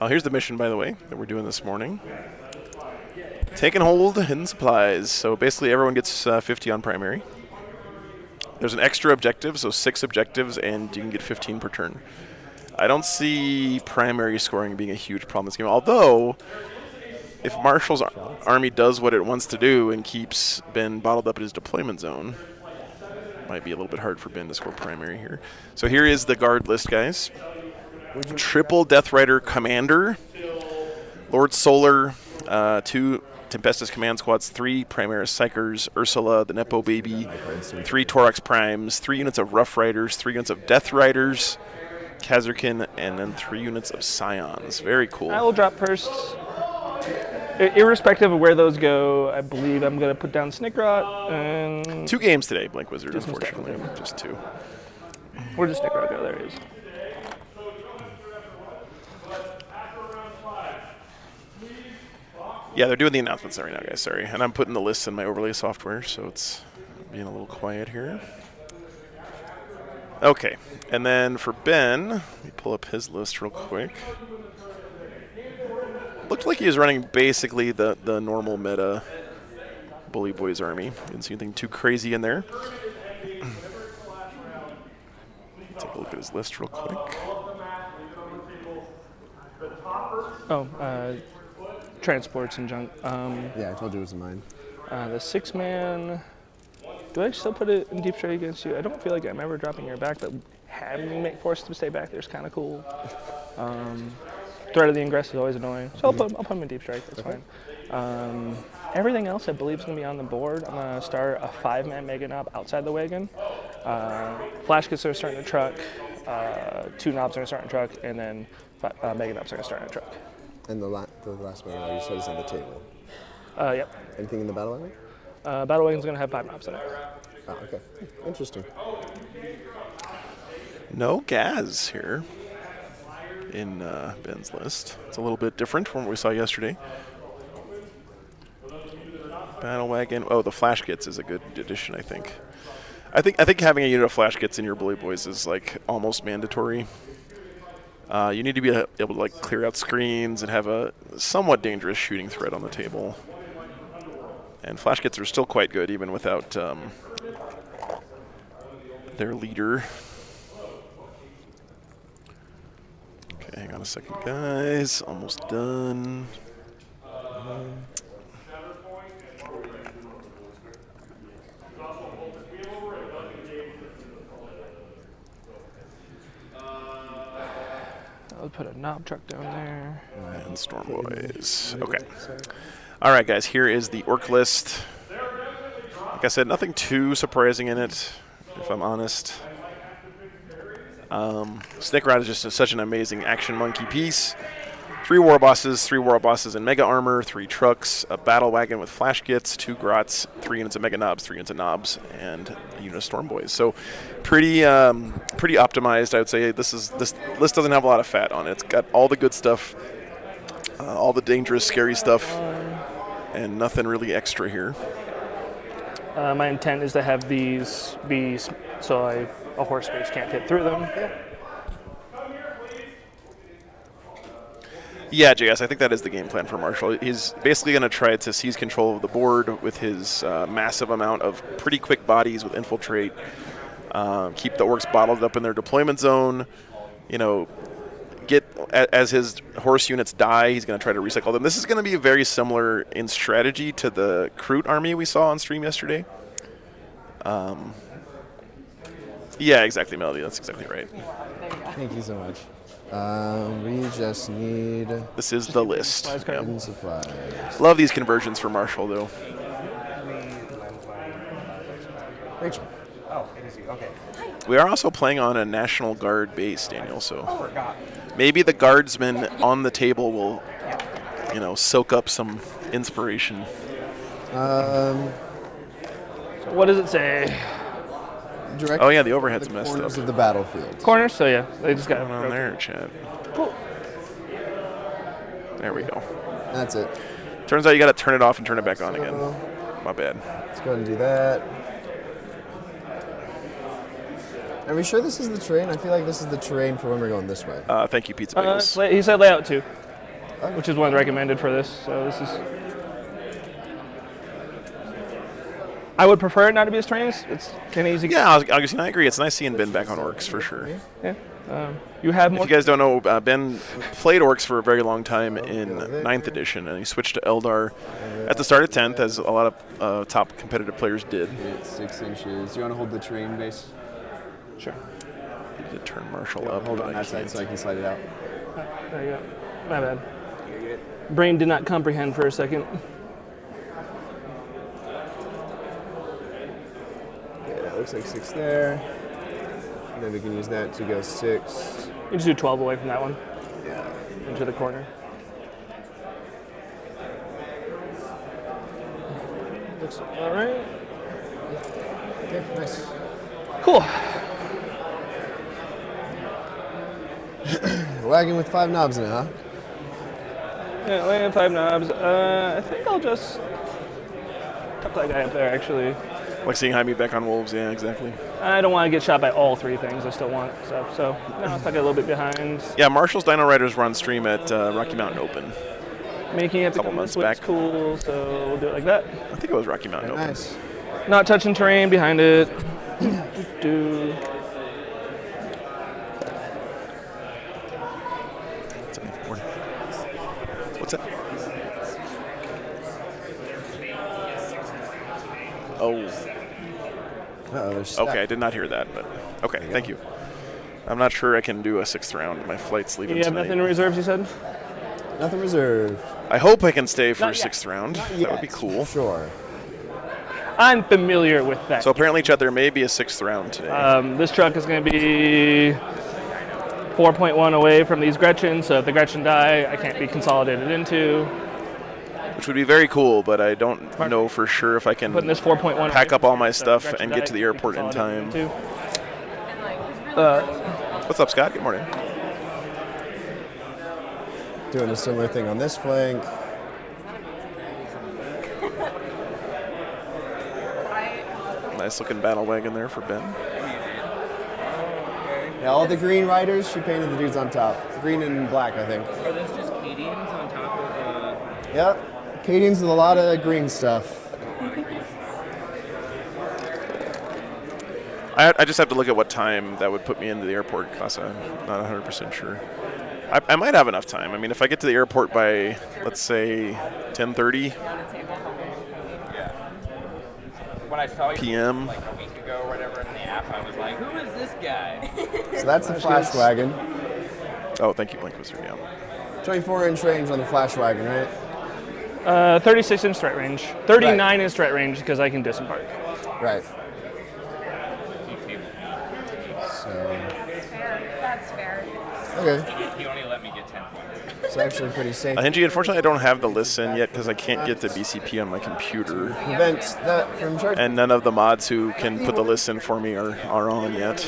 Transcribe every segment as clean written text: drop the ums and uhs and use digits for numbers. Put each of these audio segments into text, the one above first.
Here's the mission, by the way, that we're doing this morning. Take and hold hidden supplies. So basically everyone gets 50 on primary. There's an extra objective, so 6 objectives, and you can get 15 per turn. I don't see primary scoring being a huge problem in this game, although if Marshall's army does what it wants to do and keeps Ben bottled up in his deployment zone, it might be a little bit hard for Ben to score primary here. So here is the guard list, guys. Triple Death Rider Commander, Lord Solar, 2 Tempestus Command Squads, 3 Primaris Psychers, Ursula, the Nepo Baby, 3 Torox Primes, 3 units of Rough Riders, 3 units of Death Riders, Kazarkin, and then 3 units of Scions. Very cool. I will drop first. Irrespective of where those go, I believe I'm going to put down Snickrot and... 2 games today, Blink Wizard, unfortunately. Just 2. Where does Snickrot go? There he is. Yeah, they're doing the announcements right now, guys. Sorry. And I'm putting the lists in my overlay software, so it's being a little quiet here. Okay. And then for Ben, let me pull up his list real quick. Looked like he was running basically the normal meta Bully Boys army. Didn't see anything too crazy in there. Take a look at his list real quick. Transports and junk. Yeah, I told you it was mine. The 6-man. Do I still put it in deep strike against you? I don't feel like I'm ever dropping your back, but having you make forced to stay back there is kind of cool. Threat of the ingress is always annoying, so I'll put him in deep strike. That's fine. Everything else I believe is going to be on the board. I'm going to start a 5-man Mega Knob outside the wagon. Flash kits are starting to truck. 2 knobs are going to start in truck, and then Mega Knobs are going to start in a truck. And the last one you said is on the table. Yep. Anything in the battle wagon? Battle wagon's going to have 5 knobs in it. Oh, okay. Interesting. No Gaz here in Ben's list. It's a little bit different from what we saw yesterday. Battle wagon. Oh, the flash kits is a good addition, I think. I think having a unit of flash kits in your Bully Boys is like almost mandatory. You need to be able to like clear out screens and have a somewhat dangerous shooting threat on the table. And flash kits are still quite good even without their leader. Okay, hang on a second, guys. Almost done. I'll put a knob truck down there. And Storm Boys. Okay. All right, guys, here is the orc list. Like I said, nothing too surprising in it, if I'm honest. Snickrot is just such an amazing action monkey piece. 3 war bosses in mega armor, 3 trucks, a battle wagon with flash kits, 2 grots, 3 units of mega knobs, 3 units of knobs, and a unit of storm boys. So pretty optimized, I would say. This list doesn't have a lot of fat on it. It's got all the good stuff, all the dangerous, scary stuff, and nothing really extra here. My intent is to have these be so a horse base can't fit through them. Yeah, JS, I think that is the game plan for Marshall. He's basically going to try to seize control of the board with his massive amount of pretty quick bodies with infiltrate, keep the orcs bottled up in their deployment zone, you know, as his horse units die, he's going to try to recycle them. This is going to be very similar in strategy to the Kroot army we saw on stream yesterday. Yeah, exactly, Melody. That's exactly right. Thank you so much. We just need... This is the list. Yep. Supplies. Love these conversions for Marshall, though. Rachel. Oh, it is you. Okay. We are also playing on a National Guard base, Daniel, so maybe the guardsmen on the table will, you know, soak up some inspiration. What does it say? Oh yeah, the overhead's messed up. Corners of the battlefield. Corners? So yeah, they just got on there, Chad. Cool. There we go. That's it. Turns out you got to turn it off and turn it back on again. My bad. Let's go ahead and do that. Are we sure this is the terrain? I feel like this is the terrain for when we're going this way. Thank you, Pizza Bagels. He said layout 2. which is one recommended for this. So this is. I would prefer it not to be a strain. It's kind of easy. Yeah, Augustine, I agree. It's nice seeing Ben back on Orks for sure. Yeah. You have more. If you guys don't know, Ben played Orks for a very long time in 9th edition, and he switched to Eldar at the start of 10th, as a lot of top competitive players did. 6 inches. You want to hold the terrain base? Sure. You need to turn Marshall up. Hold but on I that side can't. so I can slide it out. There you go. My bad. Brain did not comprehend for a second. Yeah, that looks like 6 there. And then we can use that to go 6. You just do 12 away from that one. Yeah. Into the corner. Looks all right. Okay, nice. Cool. Wagon with 5 knobs in it, huh? Yeah, land 5 knobs. I think I'll just tuck that guy up there, actually. Like seeing Jaime back on Wolves, yeah, exactly. I don't want to get shot by all 3 things. I still want stuff. So, no, I'll tuck it a little bit behind. Yeah, Marshall's Dino Riders were on stream at Rocky Mountain Open. Making it Couple become months this way is back. cool, so we'll do it like that. I think it was Rocky Mountain Open. Nice. Not touching terrain behind it. Do. What's that? Oh, Uh-oh, there's okay. I did not hear that, but okay. Thank you. I'm not sure I can do a 6th round. My flight's leaving You have tonight. nothing in reserves, you said? nothing reserved. I hope I can stay for Not yet. 6th round. That Yet. would be cool. Sure. I'm familiar with that. So apparently, Chet, there may be a 6th round today. This truck is going to be 4.1 away from these Gretchen, so if the Gretchen die, I can't be consolidated into. Which would be very cool, but I don't know for sure if I can Putting this 4.1 pack away up all my so stuff Gretchen and die, get to the can't be airport in time. consolidated What's up, Scott? Good morning. Doing a similar thing on this flank. Nice looking battle wagon there for Ben. Yeah, all the green riders, she painted the dudes on top. Green and black, I think. Are those just Cadians on top of Yep. Cadians with a lot of green stuff. I just have to look at what time that would put me into the airport, because I'm not 100% sure. I might have enough time. I mean, if I get to the airport by, let's say, 10:30 when I saw you p.m. like a week ago or whatever in the app, I was like, who is this guy? So that's the flash wagon. Oh, thank you, Blink Wizard, yeah. 24-inch range on the flash wagon, right? 36-inch straight range. 39-inch straight range because I can disembark. Right. So, That's fair. okay. He only let me get 10 points. It's actually pretty safe. Henji, unfortunately, I don't have the list in yet because I can't get the BCP on my computer. Prevents that from charging. And none of the mods who can put the list in for me are on yet.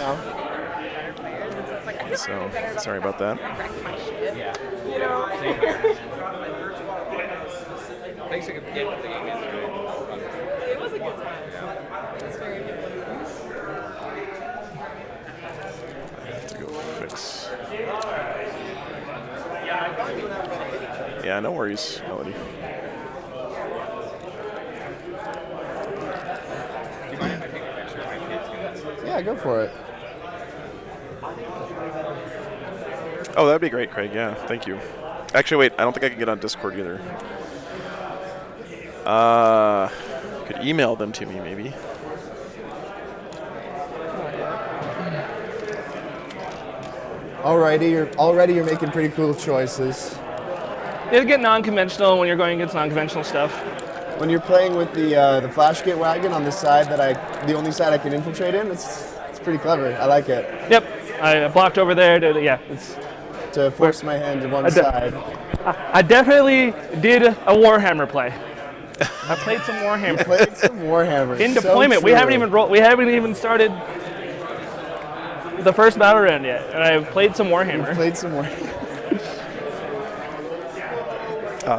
So, sorry about that. Yeah. Same here. Thanks for getting the game in. It was a good time. It's very good. I have to go fix. Yeah, no worries, Melody. Do you mind if I take a picture of my kids? Yeah, go for it. Oh, that'd be great, Craig. Yeah, thank you. Actually, wait, I don't think I can get on Discord either. Could email them to me, maybe. Already you're making pretty cool choices. It'll get non-conventional when you're going against non-conventional stuff. When you're playing with the flash kit wagon on the side the only side I can infiltrate in, it's pretty clever. I like it. Yep, I blocked over there. Yeah, it's. To force my hand to one side. I definitely did a Warhammer play. I played some Warhammer. Played some Warhammer. In So deployment, we true. haven't even started the first battle round yet, and I've played some Warhammer. Played some more.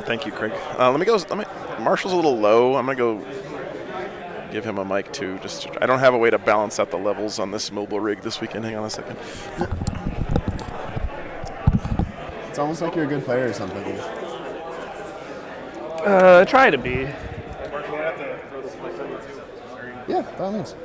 Thank you, Craig. Let me go. Marshall's a little low. I'm gonna go give him a mic too. I don't have a way to balance out the levels on this mobile rig this weekend. Hang on a second. It's almost like you're a good player or something. Try to be. Yeah, by all means.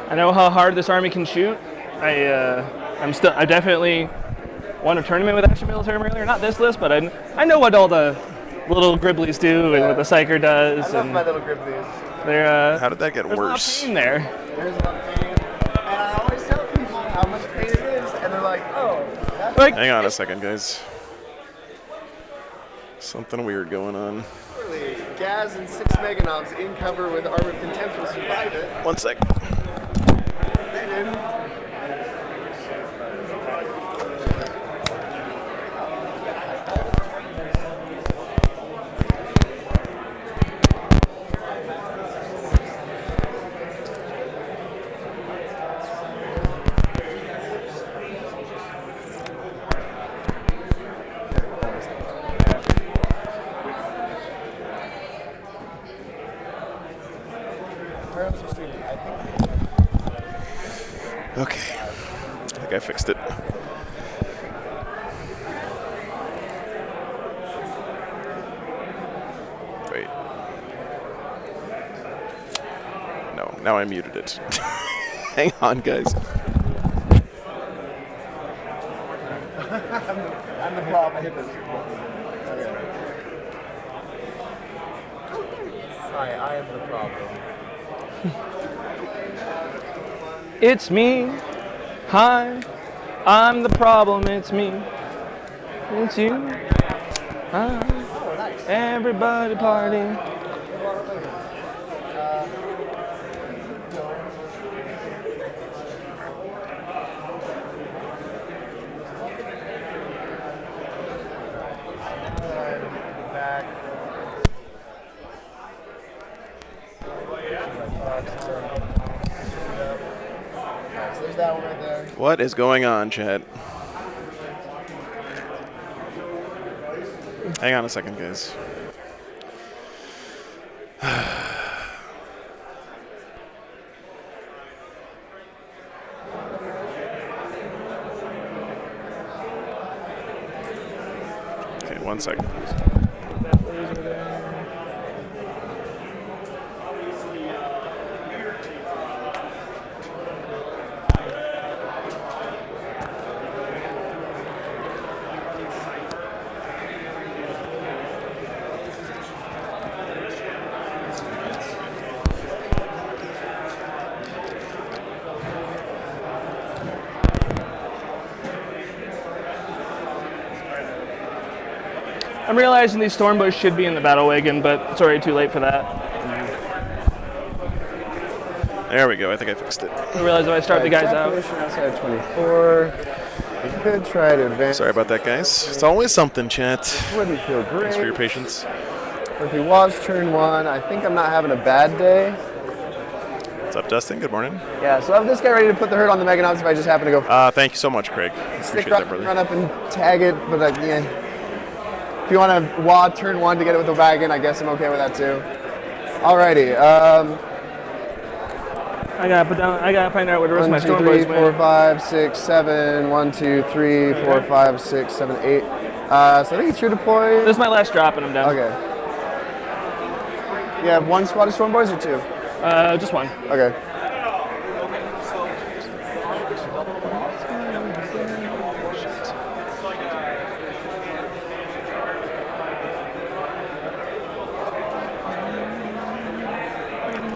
I know how hard this army can shoot. I definitely won a tournament with Action Military earlier. Not this list, but I know what all the little Gribblies do and what the Psyker does. I love and my little Gribblies. they're, How did that get there's a lot of worse? pain there. There's a lot of pain. And I always tell people how much pain it is, and they're like, oh, that's Like, Hang on a second, guys. Something weird going on. really. Gaz and 6 Meganobs in cover with Armored Contempt will survive it. 1 sec. They didn't. Okay. I think I fixed it. Wait. No, now I muted it. Hang on, guys. I'm the problem. I hit this. Okay. Hi, I am the problem. it's me. Hi. I'm the problem. It's me. It's you. Hi. Everybody party. Back. Alright, so there's that one right there. What is going on, chat? Hang on a second, guys. Okay, 1 second. I'm realizing these Stormbush should be in the battle wagon, but it's already too late for that. There we go. I think I fixed it. I realize if I start the guys out. Definition outside of 24. You could try to advance. Sorry about that, guys. It's always something, chat. Wouldn't feel great. Thanks for your patience. If you watch turn 1, I think I'm not having a bad day. What's up, Dustin? Good morning. Yeah, so I have this guy ready to put the hurt on the Meganobs if I just happen to go Thank you so much, Craig. stick Appreciate run, that, brother. run up and tag it. But yeah, if you want to wah turn 1 to get it with the wagon, I guess I'm okay with that too. Alrighty. I gotta find out where the rest 1, of my 2, 3, Stormboys 4, went. 5, 6, 7. 1, 2, 3, 4, 5, 6, 7, 8. So I think it's your deploy. This is my last drop and I'm done. Okay. You have 1 squad of Stormboys or 2? Just one. Okay.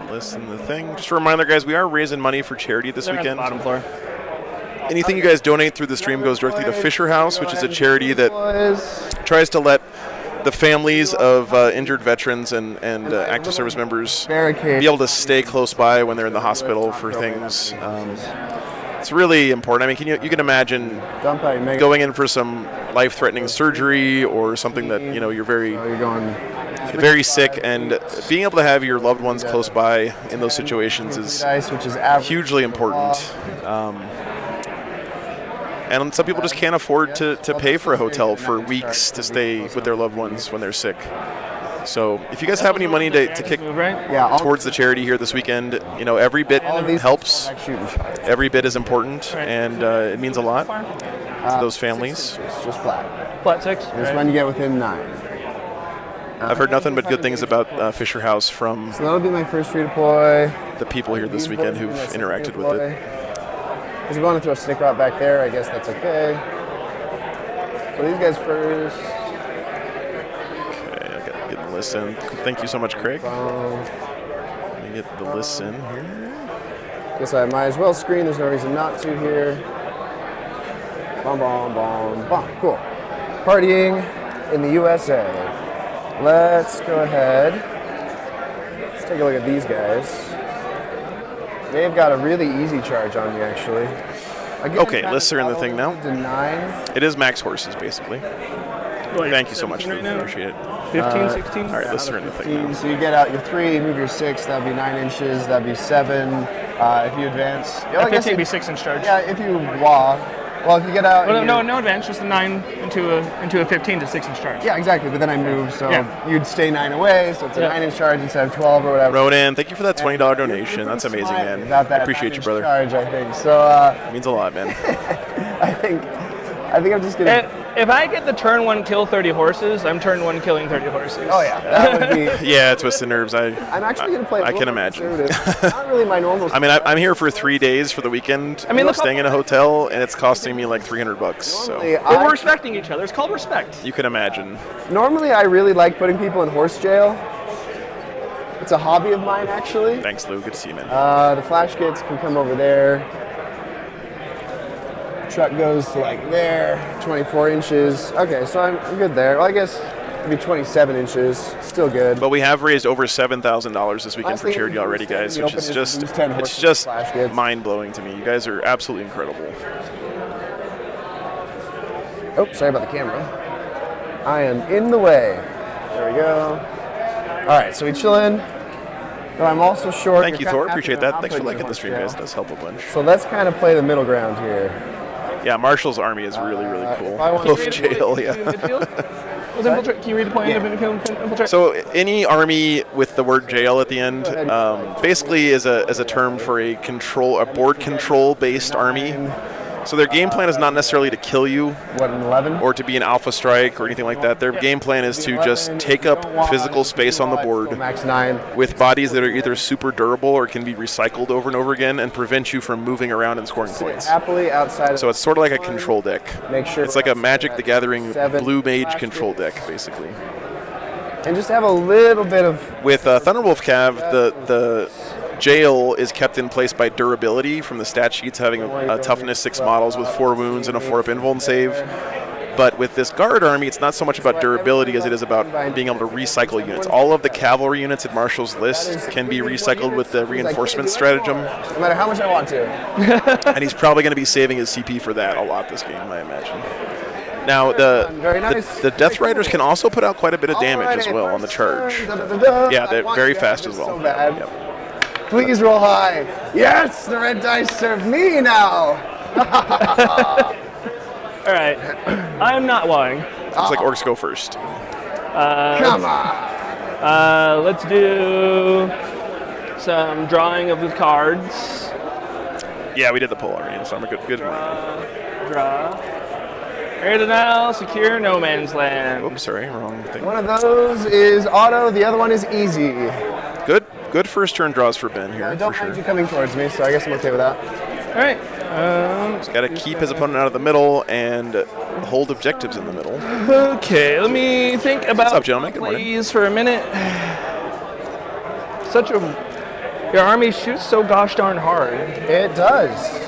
Listen, the thing. Just a reminder, guys, we are raising money for charity this They're on the weekend. bottom floor. Anything you guys donate through the stream goes directly to Fisher House, which is a charity that Boys. tries to let the families of injured veterans and active service members Barricade. be able to stay close by when they're in the hospital for things. It's really important. I mean, you can imagine Dump out your Mega. going in for some life-threatening surgery or something that you're very Oh, you're going. very sick, and being able to have your loved ones close by in those situations is Dice, which is average. hugely important. And some people just can't afford to pay for a hotel for weeks to stay with their loved ones when they're sick. So if you guys have any money to kick towards the charity here this weekend, you know, every bit helps. Every bit is important, and it means a lot to those families. It's just flat. Flat 6. This one you get within 9. I've heard nothing but good things about Fisher House from So that'll be my first free deploy. the people here this weekend who've interacted with it. If you want to throw a stick rot back there, I guess that's okay. So these guys first. Okay, I gotta get the list in. Thank you so much, Craig. Let me get the list in here. Guess I might as well screen. There's no reason not to here. Bomb, bomb, bomb, bomb. Cool. Partying in the USA. Let's go ahead. Let's take a look at these guys. They've got a really easy charge on me, actually. Again, Okay, lists are in the thing now. To 9. It is max horses, basically. Thank you so much, Luke. Appreciate it. 15, 16? All right, lists are in the thing now. So you get out your 3, move your 6. That'd be 9 inches. That'd be 7. If you advance, At 15 would be 6 inch charge. yeah. If you walk, well, if you get out. Well, and no, you- no advance, just a 9 into a 15 to 6 inch charge. Yeah, exactly. But then I move, so Yeah. you'd stay 9 away. So it's a 9 inch charge instead of 12 or whatever. Ronan, thank you for that $20 donation. That's amazing, man. About that I appreciate you, 9-inch brother. Charge, I think. So It means a lot, man. I think I'm just gonna. If I get the turn 1 kill 30 horses, I'm turn 1 killing 30 horses. Oh yeah, that would be. Yeah, twisted nerves. I'm actually gonna play. I can imagine. Not really my normal. I mean, I'm here for 3 days for the weekend. I mean, look how- staying in a hotel, and it's costing me like $300. So Normally, But we're respecting each other. It's called respect. you can imagine. Normally, I really like putting people in horse jail. It's a hobby of mine, actually. Thanks, Lou. Good to see you, man. The flash kits can come over there. Truck goes to like there, 24 inches. Okay, so I'm good there. Well, I guess it'd be 27 inches. Still good. But we have raised over $7,000 this weekend for Last thing charity we already, did was guys, which open is it, just lose 10 it's horses just flash kits. mind-blowing to me. You guys are absolutely incredible. Oh, sorry about the camera. I am in the way. There we go. All right, so we chill in. But I'm also short. Thank you, You're Thor. kinda Appreciate happy that. I'm Thanks for putting you liking in the stream, horse guys. It jail. does help a bunch. So let's kind of play the middle ground here. Yeah, Marshall's army is really, really cool. if I want Wolf to jail, yeah. Was infiltrate? Can you redeploy into infiltrate? So any army with the word jail at the end basically is a term for a board control based army. So their game plan is not necessarily to kill you What, an 11? or to be an alpha strike or anything like that. Their game plan is to just take up physical space on the board Max 9. with bodies that are either super durable or can be recycled over and over again and prevent you from moving around and scoring points. Happily outside of So it's sort of like a control deck. Make sure It's like a we're Magic outside the Gathering seven blue mage flash control kits. deck, basically. and just have a little bit of With Thunderwolf Cav, the jail is kept in place by durability from the stat sheets having a toughness 6 models with 4 wounds and a 4-up invuln save. But with this guard army, it's not so much about durability as it is about being able to recycle units. All of the cavalry units in Marshall's list can be recycled with the reinforcement stratagem, no matter how much I want to. and he's probably going to be saving his CP for that a lot this game, I imagine. Now, Very nice. the Death Riders can also put out quite a bit of damage as well on the charge. Yeah, they're very fast as well. So bad. Yep. Please roll high. Yes, the red dice serve me now. All right. I'm not lying. Looks like Orks go first. Come on. Let's do some drawing of the cards. Yeah, we did the poll already, so I'm a good one. Draw. Ready to now secure no man's land. Oops, sorry, wrong thing. One of those is auto, the other one is easy. Good first turn draws for Ben here, I for don't mind you sure. coming towards me, so I guess I'm okay with that. All right. He's got to keep his opponent out of the middle and hold objectives in the middle. Okay, let me think about up, gentlemen? Good morning. plays for a minute. Your army shoots so gosh darn hard. It does.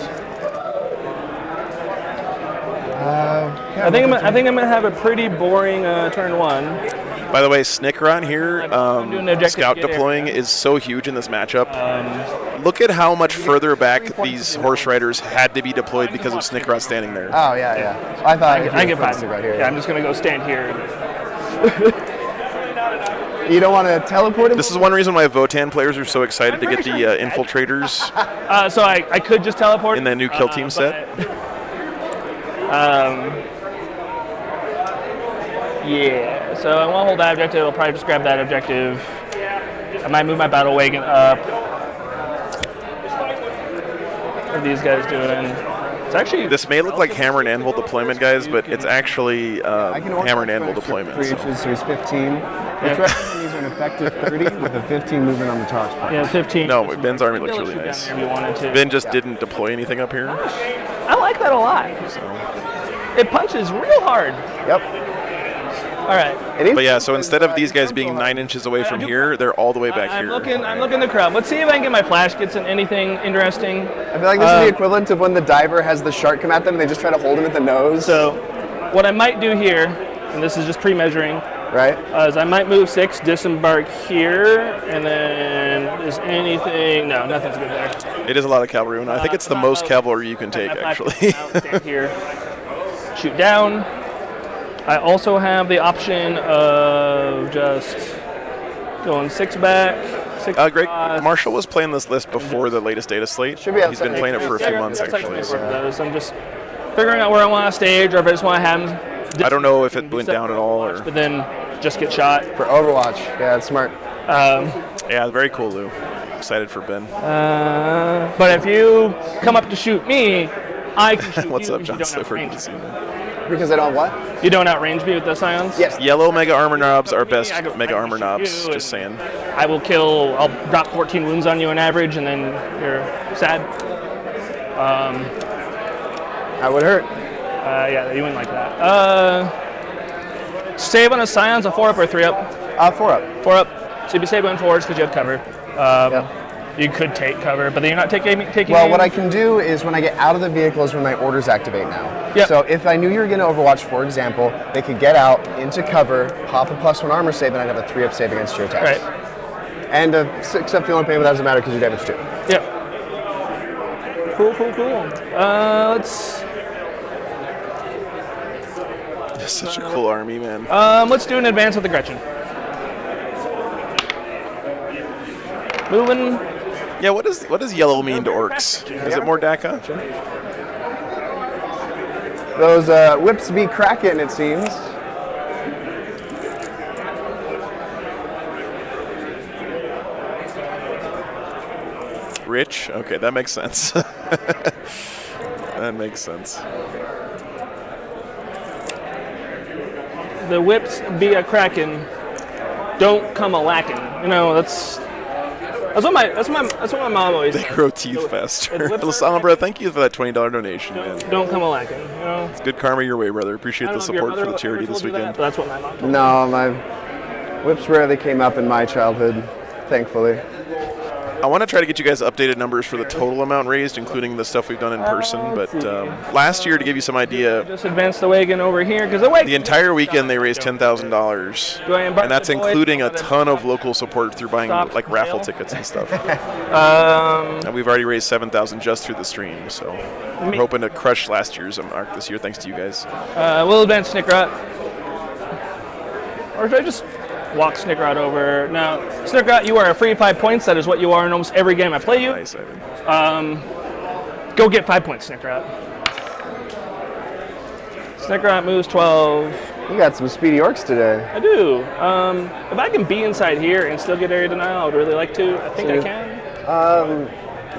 I think I'm gonna have a pretty boring turn 1. By the way, Snickeron here, I'm doing the objective scout to get deploying there. is so huge in this matchup. Look at how much further back these horse riders had to be deployed because of Snickeron standing there. Oh, yeah. I thought I get 5 right here. Yeah, I'm just gonna go stand here. You don't want to teleport him? This is one reason why Votan players are so excited to get the infiltrators So I could just teleport in the new kill team set. Yeah, so I won't hold that objective. I'll probably just grab that objective. I might move my battle wagon up. What are these guys doing? It's actually... This may look like hammer and anvil deployment, guys, but it's actually I can hammer and anvil order deployment. 3 So. inches, so he's 15. The threat enemies are an effective 30 with a 15 movement on the target spot. Yeah, 15. No, Ben's army looks Still really shoot down nice. there if you wanted to. Ben just didn't deploy anything up here. I like that a lot. So. It punches real hard. Yep. All right. But yeah, so instead of these guys being 9 inches away from here, they're all the way back I'm here. looking the crowd. Let's see if I can get my flash gets in anything interesting. I feel like this is the equivalent of when the diver has the shark come at them and they just try to hold him at the nose. So what I might do here, and this is just pre-measuring, right? is I might move 6, disembark here, and then is anything? No, nothing's good there. It is a lot of cavalry. I think it's the most cavalry you can take, My flash actually. gets out, stand here, shoot down. I also have the option of just going 6 back, 6 Greg, across. Marshall was playing this list before the latest data slate. Should be He's been playing it for a few months, That's actually. work for So. those. I'm just figuring out where I want to stage, or if I just want to have them. I don't know if it went down at all. Or... But then just get shot. For Overwatch. Yeah, that's smart. Yeah, very cool, Lou. Excited for Ben. But if you come up to shoot me, I can shoot What's you. up, because John you don't Slipper? Good to outrange see me. you. Because I don't what? You don't outrange me with the scions? Yes. Yellow mega armor knobs are best I mega can armor shoot knobs. you Just saying. I'll drop 14 wounds on you on average, and then you're sad. That would hurt. Yeah, you wouldn't like that. Save on a scion's a 4 up or 3 up? 4 up. 4 up. So you'd be saving on 4s because you have cover. Yep. You could take cover, but then you're not taking Well, what I aim. can do is when I get out of the vehicle is when my orders activate now. Yep. So if I knew you were going to Overwatch, for example, they could get out into cover, pop a +1 armor save, and I'd have a 3 up save against your attacks. Right. And a 6 up feeling pain, but that doesn't matter because you're damage 2. Yep. Cool. Such a cool army, man. Let's do an advance with the Gretchen. Moving. Yeah, what does yellow mean to orcs? Is it more DACA? Those whips be cracking, it seems. Rich? Okay, that makes sense. That makes sense. The whips be a cracking. Don't come a lacking. You know, that's what my mom always They said. grow teeth faster. whips are- Sombra, thank you for that $20 donation, man. Don't come a lacking. You know. It's good karma your way, brother. I Appreciate don't the know if your support for mother the charity ever this told you that, weekend. but that's what my mom told me. No, my whips rarely came up in my childhood, thankfully. I want to try to get you guys updated numbers for the total amount raised, including the stuff we've done in person. But last year, to give you some idea, Just advance the wagon over here because the wagon. the entire weekend they raised $10,000, Do I embark and that's the boys? including a ton of local support through buying Stop. like raffle Fail. tickets and stuff. And we've already raised $7,000 just through the stream, so we're hoping to crush last year's mark this year. Thanks to you guys. We'll advance Snickrot. Or should I just walk Snickrot over? Now, Snickrot, you are a free 5 points. That is what you are in almost every game I play you. Nice, Ivan. Go get 5 points, Snickrot. Snickrot moves 12. You got some speedy orcs today. I do. If I can be inside here and still get area denial, I would really like to. I think I can.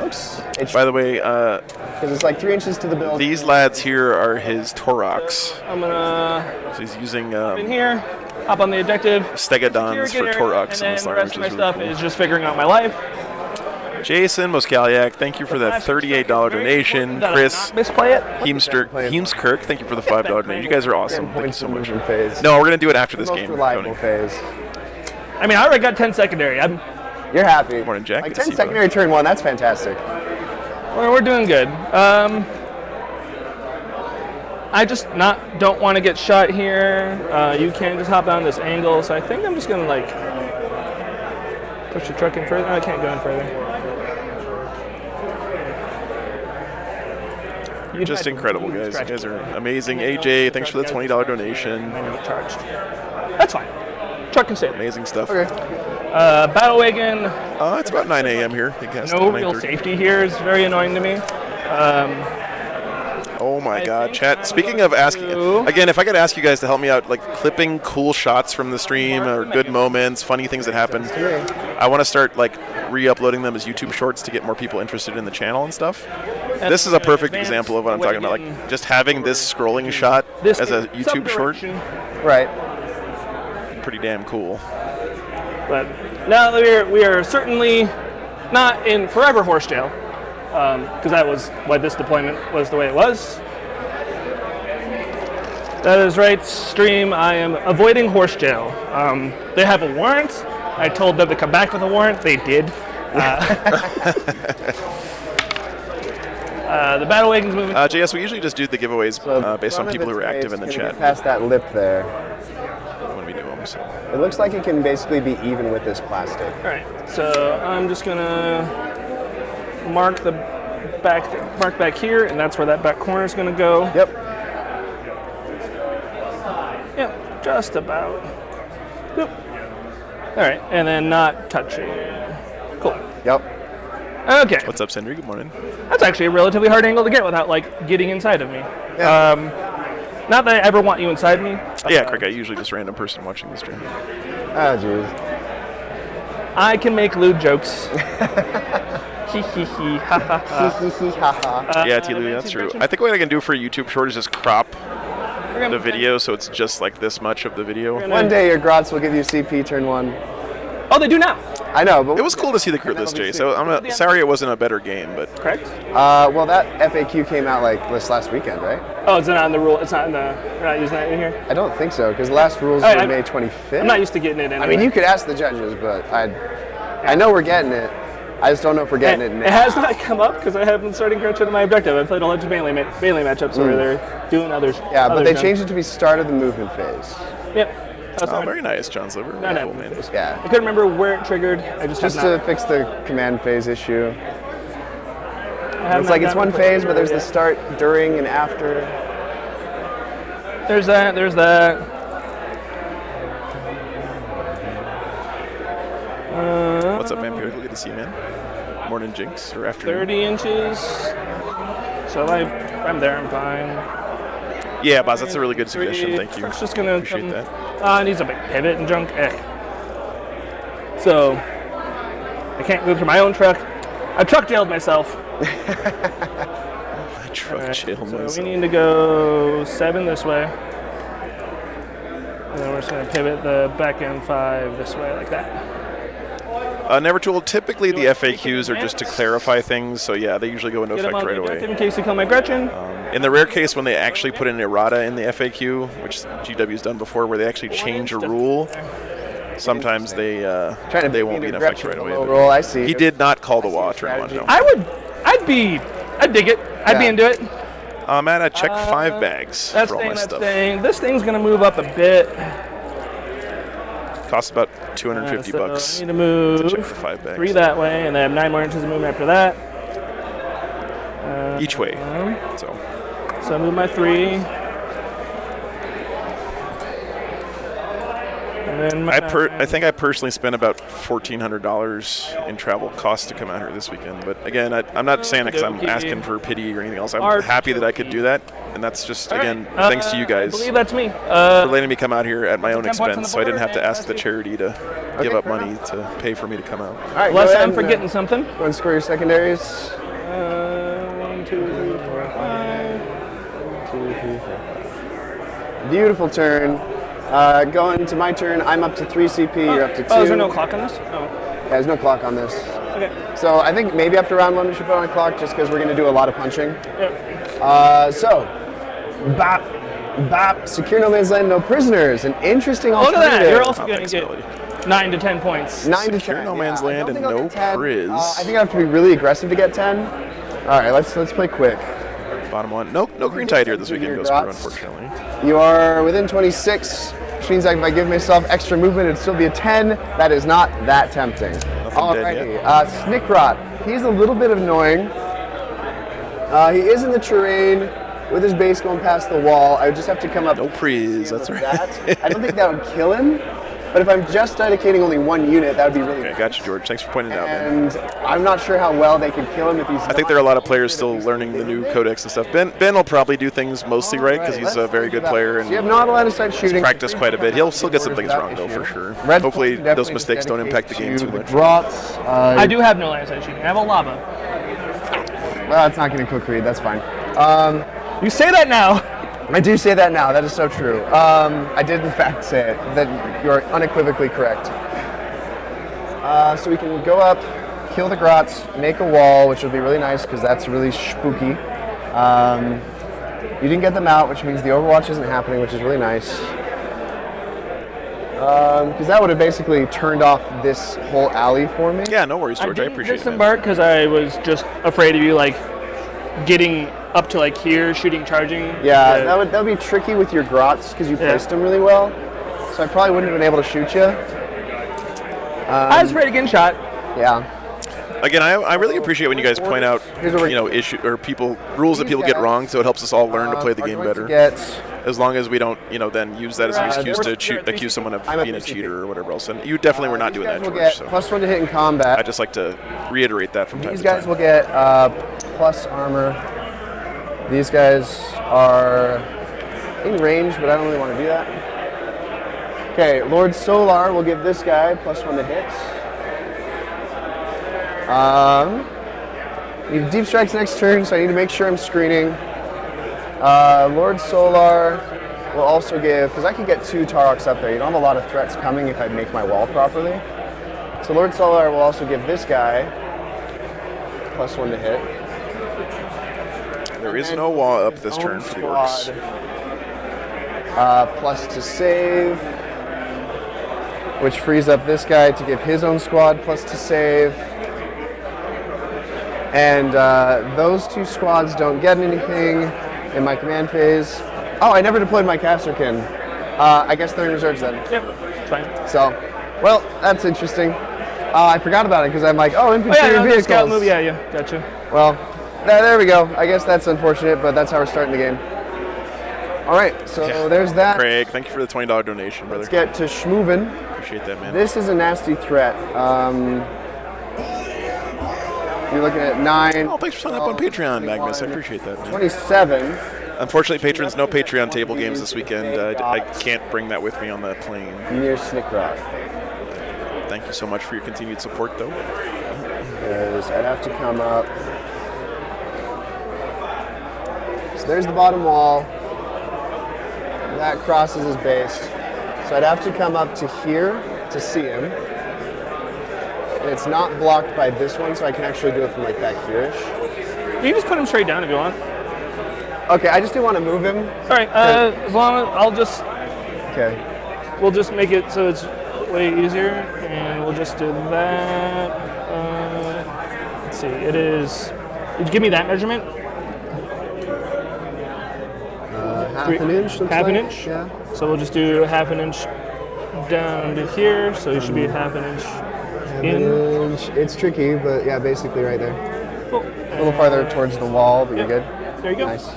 Looks. By the way, Because it's like 3 inches to the build. these lads here are his Toroks. I'm gonna So he's using in here, hop on the objective. Stegodons Here, for get Toroks and in this then the line, rest which of is my really stuff cool. is just figuring out my life. Jason Moskaliak, thank you for that $38 donation. Chris Misplay it. Heemskirk, thank you for the $5 donation. You guys are awesome. Thank you Points so in much. movement phase. No, we're going to do it after this Most game, reliable Tony. phase. I mean, I already got 10 secondary. You're happy. Morning, Jack. Like Good to 10 see you, secondary turn 1, that's fantastic. We're doing good. I just don't want to get shot here. You can just hop down this angle, so I think I'm just gonna like push the truck in further. I can't go in further. You're just incredible, guys. You guys are amazing. AJ, thanks for the $20 donation. I get charged. That's fine. Truck can stay there. Amazing stuff. Okay. Battle wagon. It's about 9 a.m. here. I guess. No real 9:30. safety here is very annoying to me. Oh my I God, think chat. I'm Speaking of asking, to- again, if I could ask you guys to help me out, like clipping cool shots from the stream or good moments, funny things that happen. I want to start like re-uploading them as YouTube shorts to get more people interested in the channel and stuff. This is a perfect example of what I'm talking about. Like just having this scrolling shot This as a YouTube short, subdirection. Right. pretty damn cool. But now that we are certainly not in forever horse jail, because that was why this deployment was the way it was. That is right, stream. I am avoiding horse jail. They have a warrant. I told them to come back with a warrant. They did. The battle wagon's moving. JS, we usually just do the giveaways based on One of people who are its active in ways the can chat get past that lip there. when we do them. So. It looks like it can basically be even with this plastic. All right, so I'm just gonna mark back here, and that's where that back corner is gonna go. Yep. Yep, just about. Boop. All right, and then not touching. Cool. Yep. Okay, What's up, Sindri? Good morning. that's actually a relatively hard angle to get without like getting inside of me. Yeah. Not that I ever want you inside me. Yeah, Crick, I usually just random person watching the stream. Oh, jeez. I can make lewd jokes. Hee hee hee, ha ha ha. Yeah, T. Louie, that's true. I think what I can do for a YouTube short is just crop the video so it's just like this much of the video. One day your grots will give you CP turn 1. Oh, they do now. I know, but It was cool to see the crit list, Jay. So sorry it wasn't a better game, but Correct? well, that FAQ came out like this last weekend, right? Oh, it's not in the rule. It's not in the. We're not using that in here. I don't think so, because the last rules Alright, were I'm- May 25th. I'm not used to getting it. Anyway. I mean, you could ask the judges, but I know we're getting it. I just don't know if we're getting it now. It has not come up because I haven't started Gretchen to my objective. I played a bunch of melee matchups where they're doing others. Yeah, but other they junk. changed it to be start of the movement phase. Yep. That's oh, fine. very nice, John Sliver. No, Very no, cool, man. I Yeah. couldn't remember where it triggered. I just Just have to not, fix the command phase issue. I have It's not like it's gotten one to phase, but it there's the yet. start, during, and after. There's that. There's that. What's up, Vampire? Good to see you, man. Morning, Jinx, or afternoon. 30 inches. So I'm there. I'm fine. Yeah, Boz, that's a really good suggestion. Three. Thank you. It's just gonna Appreciate come, that. It needs a big pivot and junk. So I can't move to my own truck. I truck jailed myself. I truck chill So myself. we need to go 7 this way. And then we're just going to pivot the back end 5 this way, like that. Never told. Typically, the FAQs are just to clarify things, so yeah, they usually go into Get him effect on right the objective away. in case you kill my Gretchen. In the rare case when they actually put an errata in the FAQ, which GW's done before, where they actually change a rule, sometimes they Trying to they beat won't me be in to effect Gretchen right away. low but roll, I see. He did not call the WA turn strategy. 1, no. I'd dig it. I'd be Yeah. into it. Matt, I checked 5 bags That's for all my staying, that's stuff. staying. This thing's going to move up a bit. Costs about 250 So bucks. I need to move check for 5 bags. 3 that way, and then I have 9 more inches of movement after that. Each way. So So I move my 3. And then my I think I personally spent about $1,400 in travel costs to come out here this weekend. But again, I'm not saying it because I'm Okey-dokey. asking for pity or anything else. I'm Arch- happy that I could do that, and that's just again All right. thanks to you guys I believe that's me. for letting me come out here at my own 10 points on the expense, so I didn't have to board, ask the and charity to give up fair money to pay for me to come out. All right, Unless go ahead I'm and, forgetting something. Go and score your secondaries. 1, 2, 3, 4, 5. 2, 3, 4, 5. Beautiful turn. Going to my turn, I'm up to 3 CP, you're up to 2. Oh, is there no clock on this? Oh, Yeah, there's no clock on this. okay. So I think maybe after round 1 we should put on a clock just because we're going to do a lot of punching. Yep. So, bop, bop, secure no man's land, no prisoners. An interesting Look alternative. at that. You're also Oh, going to thanks, get 9 to 10 points. 9 to Secure 10. no man's yeah. I land don't and think I'll no get 10. priz. I think I have to be really aggressive to get 10. All right, let's play quick. Bottom one. No green tide here this weekend, Ghost Brew, unfortunately. You are within 26, which means that if I give myself extra movement, it'd still be a 10. That is not that tempting. dead Alrighty, Snickrot. He's a little bit annoying. He is in the terrain with his base going past the wall. I would just have to come up. No priz, that's with right. that. I don't think that would kill him. But if I'm just dedicating only one unit, that would be really Okay, nice. gotcha, George. Thanks for pointing it out, man. And I'm not sure how well they could kill him if he's. I think there are a lot of players still learning the new codex and stuff. Ben will probably do things mostly right because he's a very good player So you have and not a line of sight shooting. practiced quite a bit. He'll still get some things wrong though, for sure. Red Hopefully Flag those definitely mistakes don't impact the game too dedicated much. to the Grots. I do have no line of sight shooting. I have a lava. Well, it's not getting quick read. That's fine. You say that now. I do say that now. That is so true. I did in fact say it. That you're unequivocally correct. So we can go up, kill the Grots, make a wall, which will be really nice because that's really spooky. You didn't get them out, which means the Overwatch isn't happening, which is really nice. Because that would have basically turned off this whole alley for me. Yeah, no worries, George. I didn't appreciate it. man. disembark because I was just afraid of you like getting up to like here, shooting, charging. Yeah, that would be tricky with your Grots because you placed them really well. So I probably wouldn't have been able to shoot you. I was afraid of getting shot. Yeah. Again, I really appreciate when you guys point out, Here's what we're- rules that people get wrong, so it helps us all learn to play the are game going to better. get As long as we don't, then use that as an excuse to accuse someone of being a cheater or whatever else. And you definitely were not doing that, These guys George. will get So +1 to hit in combat. I just like to reiterate that from time These to time. guys will get plus armor. These guys are in range, but I don't really want to do that. Okay, Lord Solar will give this guy +1 to hit. Need deep strikes next turn, so I need to make sure I'm screening. Lord Solar will also give, because I can get 2 Taroks up there. You don't have a lot of threats coming if I make my wall properly. So Lord Solar will also give this guy +1 to hit. There is no wall up this turn for the Orks. Plus to save, which frees up this guy to give his own squad plus to save. And those 2 squads don't get anything in my command phase. Oh, I never deployed my Casterkin. I guess they're in reserves then. Yep, it's fine. So, well, that's interesting. I forgot about it because I'm like, oh, infantry and the vehicles. scout move. Yeah, gotcha. Well, there we go. I guess that's unfortunate, but that's how we're starting the game. All right, so Yeah. there's that. Craig, thank you for the $20 donation, brother. Let's get to schmoovin'. Appreciate that, man. This is a nasty threat. You're looking at 9. Oh, thanks for signing up on Patreon, Magnus. I appreciate that, man. 27. Unfortunately, patrons, no Patreon table games this weekend. I can't bring that with me on the plane. Near Snickrock. Thank you so much for your continued support, though. Because I'd have to come up. So there's the bottom wall. That crosses his base. So I'd have to come up to here to see him. And it's not blocked by this one, so I can actually do it from like back here-ish. You can just put him straight down if you want. Okay, I just didn't want to move him. All right, as long as we'll just make it so it's way easier, and we'll just do that. Let's see, it is. Give me that measurement. Half an inch. Looks Half an like. inch? Yeah. So we'll just do half an inch down to here, so it should be half an inch in. It's tricky, but yeah, basically right there. Cool. A little farther towards the wall, but you're good. There you go. Nice.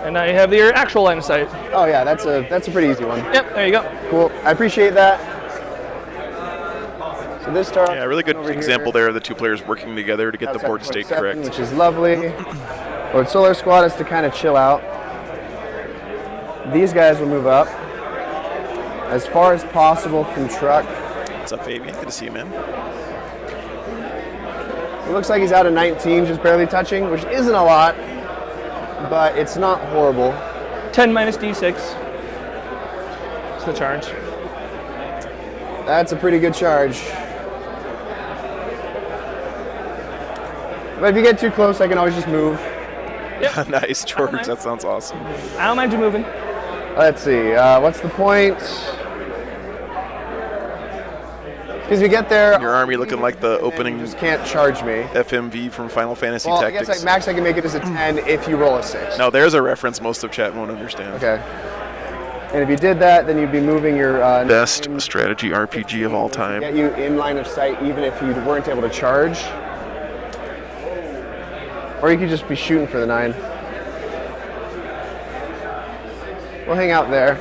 And now you have your actual line of sight. Oh yeah, that's a pretty easy one. Yep, there you go. Cool. I appreciate that. So this star. Yeah, a really good example there of the 2 players working together to get the board state correct. Which is lovely. Lord Solar Squad has to kind of chill out. These guys will move up as far as possible from truck. What's up, Fabian? Good to see you, man. It looks like he's out of 19, just barely touching, which isn't a lot, but it's not horrible. 10 minus d6. It's the charge. That's a pretty good charge. But if you get too close, I can always just move. Nice, George. That sounds awesome. I don't mind you moving. Let's see, what's the point? Because you get there, Your army looking like the opening you just can't charge me. FMV from Final Fantasy Well, Tactics. I guess max I can make it as a 10 if you roll a 6. Now, there's a reference most of chat won't understand. Okay. And if you did that, then you'd be moving your Best strategy RPG of all time. get you in line of sight even if you weren't able to charge. Or you could just be shooting for the 9. We'll hang out there.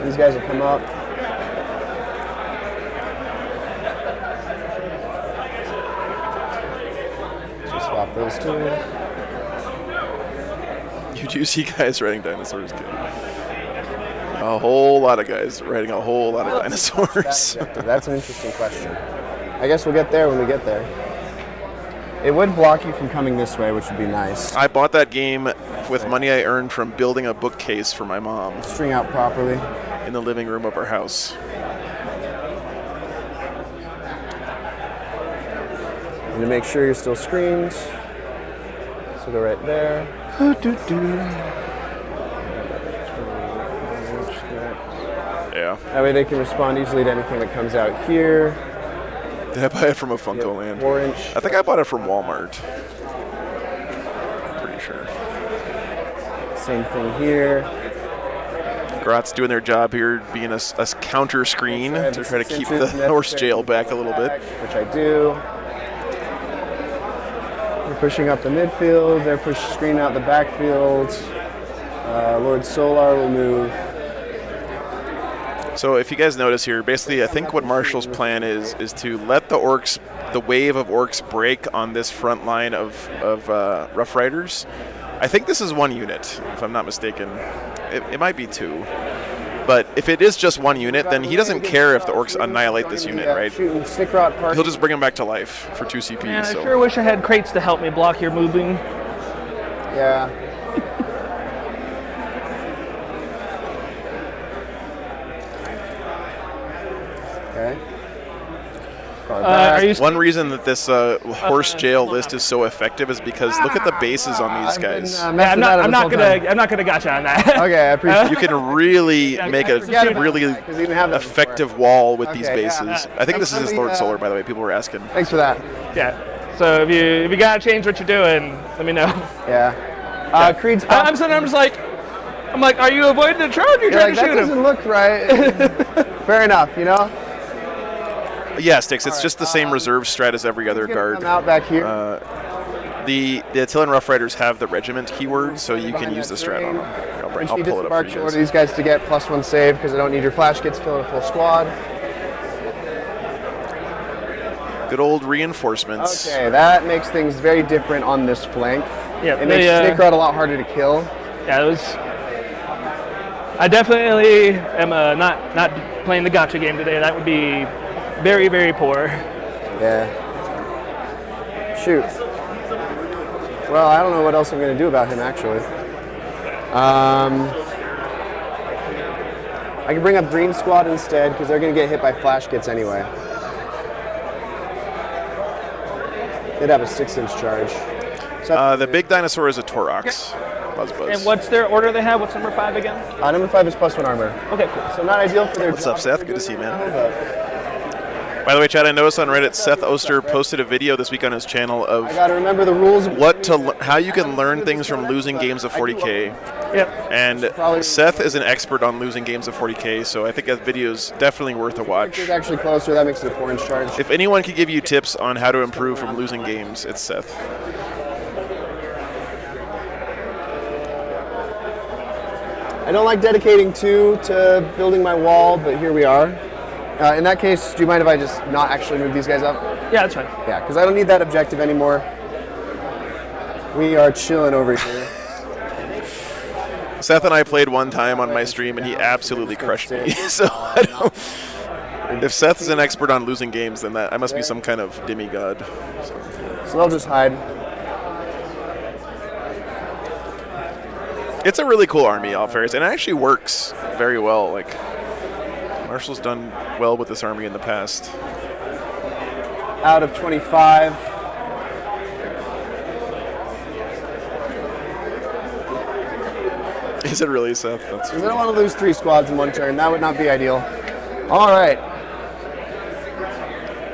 These guys will come up. Just swap those two. You do see guys riding dinosaurs, kid. A whole lot of guys riding a whole lot of dinosaurs. That's an interesting question. I guess we'll get there when we get there. It would block you from coming this way, which would be nice. I bought that game with money I earned from building a bookcase for my mom String out properly. in the living room of our house. And to make sure you're still screened. So go right there. Yeah. That way they can respond easily to anything that comes out here. Did I buy it from a Funko Land? 4-inch. I think I bought it from Walmart. Pretty sure. Same thing here. Grot's doing their job here, being a counter screen to try to keep the horse jail back a little bit. Which I do. We're pushing up the midfield. They're screening out the backfield. Lord Solar will move. So if you guys notice here, basically I think what Marshall's plan is to let the orcs, the wave of orcs break on this front line of Rough Riders. I think this is one unit, if I'm not mistaken. It might be two. But if it is just one unit, then he doesn't care if the orcs annihilate this unit, right? He'll just bring them back to life for 2 CP. Man, I so. sure wish I had crates to help me block your moving. Yeah. Okay. Are you One reason that this horse jail list is so effective is because look at the bases on these guys. I'm not gonna gotcha on that. Okay, I appreciate You can really make a forget about really that, 'cause you didn't have that effective wall with these Okay, yeah. bases. I think this is his Lord Solar, by the way. People were asking. Thanks for that. Yeah. So if you gotta change what you're doing, let me know. Yeah. Creed's I'm just like, are you avoiding the charge? You're trying like, to that shoot him. doesn't look right. Fair enough, you know? Yeah, Sticks. It's just the same reserve strat as every other guard. Come out back here. The Attilan Rough Riders have the regiment keyword, so you can use the strat on them. I'll pull it up for you Order guys. these guys to get +1 save because I don't need your flash kits killing a full squad. Good old reinforcements. Okay, that makes things very different on this flank. Yeah, It makes Snake Rod a lot harder to kill. Yeah, it was. I definitely am not playing the gotcha game today. That would be very, very poor. Yeah. Shoot. Well, I don't know what else I'm going to do about him, actually. I can bring up Green Squad instead, because they're going to get hit by flash kits anyway. They'd have a 6-inch charge. So The big dinosaur is a Torox. Buzz. And what's their order they have? What's number 5 again? number 5 is +1 armor. Okay, cool. So not ideal for their What's up, job. Seth? Good to see you, man. But By the way, Chad, I noticed on Reddit, Seth Oster posted a video this week on his channel of I got to remember the rules. how you can learn things from losing games of 40K. Yep. And Seth is an expert on losing games of 40K, so I think that video is definitely worth a watch. It's actually closer. That makes it a 4-inch charge. If anyone could give you tips on how to improve from losing games, it's Seth. I don't like dedicating 2 to building my wall, but here we are. In that case, do you mind if I just not actually move these guys up? Yeah, that's fine. Yeah, because I don't need that objective anymore. We are chilling over here. Seth and I played one time on my stream, and he absolutely crushed me. So I don't. If Seth is an expert on losing games, then I must be some kind of demigod. So they'll just hide. It's a really cool army, all fairness, and it actually works very well. Like Marshall's done well with this army in the past. Out of 25. Is it really, Seth? That's Because I don't want to lose 3 squads in one turn. That would not be ideal. All right.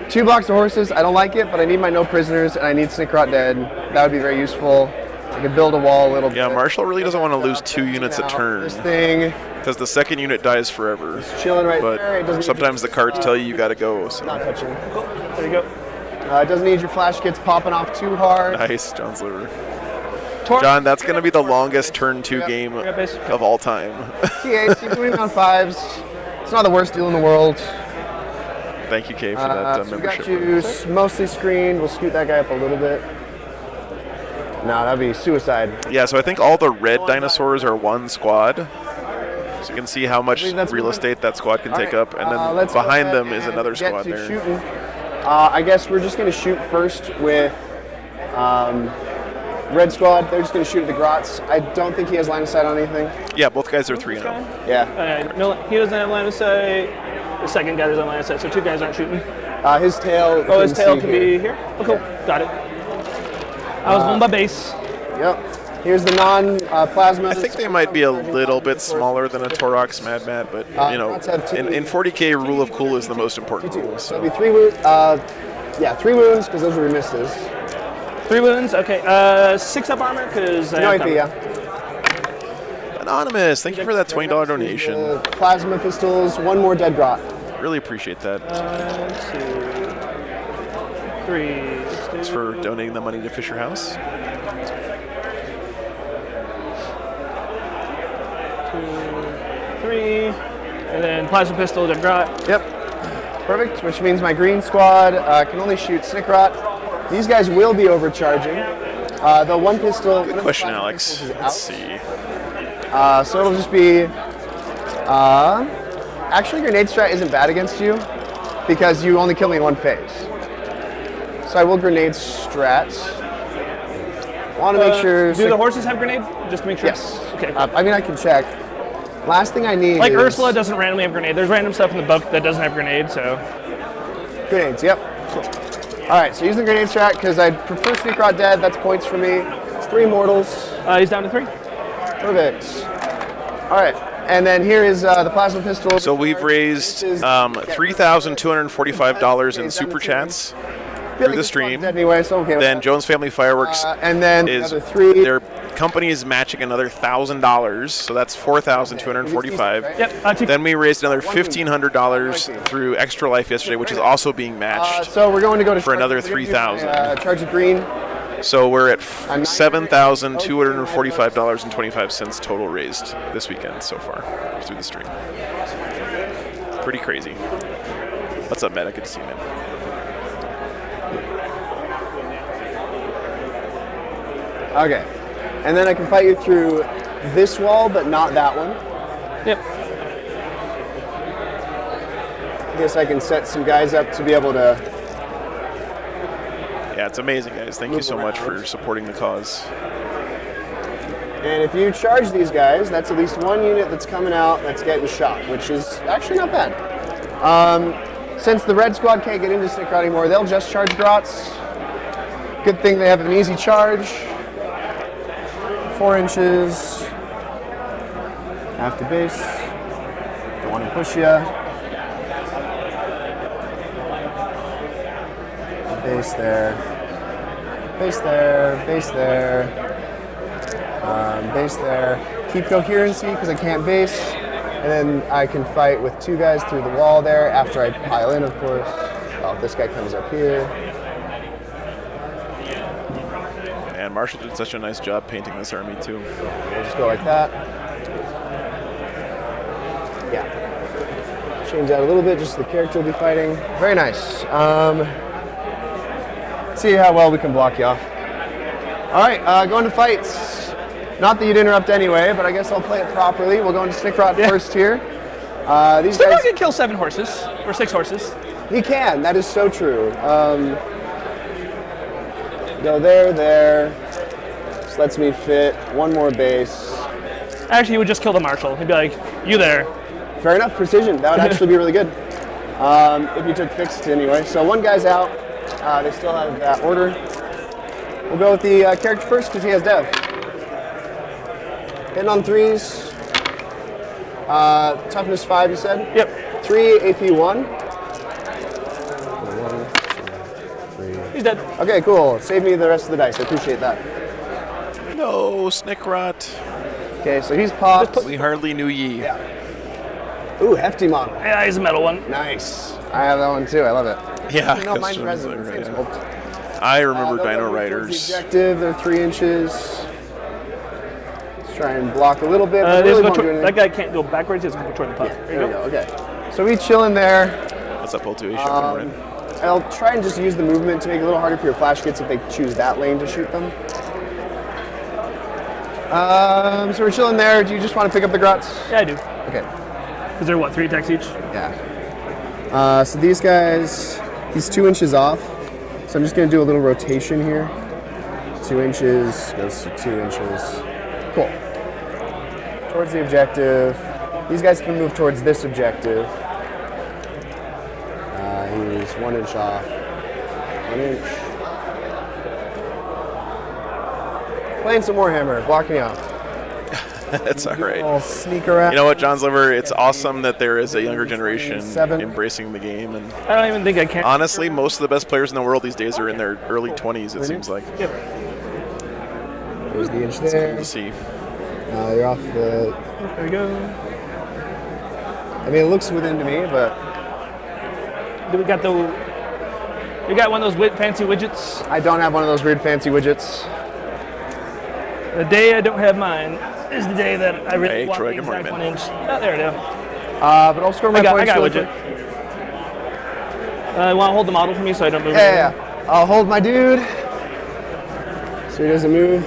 2 blocks of horses. I don't like it, but I need my no prisoners, and I need Snickrot dead. That would be very useful. I could build a wall a little bit. Yeah, Marshall really doesn't want to lose 2 units a turn. This thing. Because the second unit dies forever. Chilling right But there. It doesn't sometimes the cards tell you gotta go. Not So touching. There you go. It doesn't need your flash kits popping off too hard. nice, John Sliver. John, that's going to be the longest turn 2 game got base. of all time. T8, keep moving on 5s. It's not the worst deal in the world. Thank you, Kay, for that So we membership. got you mostly screened. We'll scoot that guy up a little bit. No, that'd be suicide. Yeah, so I think all the red dinosaurs are one squad. So you can see how much believe that's real one. estate that squad can All take right, up. And then let's go behind ahead them is and another get squad to there. shooting. I guess we're just going to shoot first with red squad. They're just going to shoot at the grots. I don't think he has line of sight on anything. Yeah, both guys are 3-0. Yeah. No, he doesn't have line of sight. The second guy doesn't have line of sight, so 2 guys aren't shooting. His tail. Oh, his couldn't tail see can here. be here. Oh, cool. Got it. I was going by base. Yep. Here's the non-plasma. I think they might be a little bit smaller than a Torox Mad Mat, but you know, let's have two. in 40K, rule of cool is the most important rule. So So it'll be 3 wounds. Yeah, 3 wounds because those were misses. 3 wounds. Okay. 6 up armor because No AP, yeah. Anonymous, thank you for that $20 donation. The plasma pistols. 1 more dead grot. Really appreciate that. 1, 2, 3. Thanks for donating the money to Fisher House. 2, 3, and then plasma pistol, then grot. Yep. Perfect. Which means my green squad can only shoot Snickrot. These guys will be overcharging. The one pistol. Good question, Alex. Let's see. So it'll just be. Actually, grenade strat isn't bad against you because you only kill me in 1 phase. So I will grenade strat. Want to make sure. Do the horses have grenade? Just to make sure. Yes. Okay. I mean, I can check. Last thing I need Like is Ursula doesn't randomly have grenade. There's random stuff in the book that doesn't have grenade, so. grenades. Yep. All right. So using the grenade strat because I prefer Sneakrot dead. That's points for me. It's 3 mortals. He's down to 3. Perfect. All right. And then here is the plasma pistol. So we've raised $3,245 in super chats through the stream. Anyway, so okay. Then Jones Family Fireworks and then is another 3. their company is matching another $1,000, so that's $4,245. Yep. Then we raised another $1,500 through Extra Life yesterday, which is also being matched. So we're going to go to for another we're gonna do, 3,000. Charge of green. So we're at $7,245.25 total raised this weekend so far through the stream. Pretty crazy. What's up, Matt? Good to see you, man. Okay. And then I can fight you through this wall, but not that one. Yep. I guess I can set some guys up to be able to. Yeah, it's amazing, guys. Thank you so much for supporting the cause. And if you charge these guys, that's at least 1 unit that's coming out that's getting shot, which is actually not bad. Since the red squad can't get into Snickrot anymore, they'll just charge grots. Good thing they have an easy charge. 4 inches. Half to base. Don't want to push ya. Base there. Base there. Base there. Base there. Keep coherency because I can't base. And then I can fight with 2 guys through the wall there after I pile in, of course. Oh, this guy comes up here. And Marshall did such a nice job painting this army, too. We'll just go like that. Yeah. Change that a little bit just so the character will be fighting. Very nice. See how well we can block you off. All right, going to fights. Not that you'd interrupt anyway, but I guess I'll play it properly. We'll go into Snickrot first here. These Still guys, can kill 7 horses, or 6 horses. he can. That is so true. Go there, there. This lets me fit 1 more base. Actually, he would just kill the marshal. He'd be like, you there. Fair enough, precision. That would actually be really good. If you took fixed anyway. So 1 guy's out. They still have that order. We'll go with the character first because he has dev. Hitting on 3s. Toughness 5, you said? Yep. 3, AP 1. 1, 2, 3. He's dead. Okay, cool. Save me the rest of the dice. I appreciate that. No, Snickrot. Okay, so he's popped. We hardly knew ye. Ooh, hefty model. Yeah, he's a metal one. Nice. I have that one too. I love it. Yeah, No, mine's custom, resin. right, Same yeah. sculpt. I remember They'll Dino go towards Riders. The objective, they're 3 inches. try and block a little bit. But really won't do anything. that guy can't go backwards. He's going to go toward the puck. There we go. Okay. So we chill in there. What's up, Pull 2? Right? I'll try and just use the movement to make it a little harder for your flash kits if they choose that lane to shoot them. So we're chilling there. Do you just want to pick up the grots? Yeah, I do. Okay. Is there what, 3 attacks each? Yeah. So these guys, he's 2 inches off. So I'm just going to do a little rotation here. 2 inches, goes to 2 inches. Cool. Towards the objective. These guys can move towards this objective. He's 1 inch off. 1 inch. Playing some Warhammer, blocking out. That's all right. I'll sneak around. You know what, John's Liver? It's awesome that there is a younger generation 7. embracing the game. And I don't even think I can. honestly, most of the best players in the world these days are in their early 20s, it seems like. Yep. There's the inch Cool there. to see. You're off the... There we go. I mean, it looks within to me, but... We got one of those fancy widgets. I don't have one of those weird fancy widgets. The day I don't have mine is the day that I really Hey, want Troy, the good morning, exact man. 1 inch. Oh, there it is. But I'll score my I got points a really widget. quick. You want to hold the model for me so I don't move? Yeah. I'll hold my dude. So he doesn't move.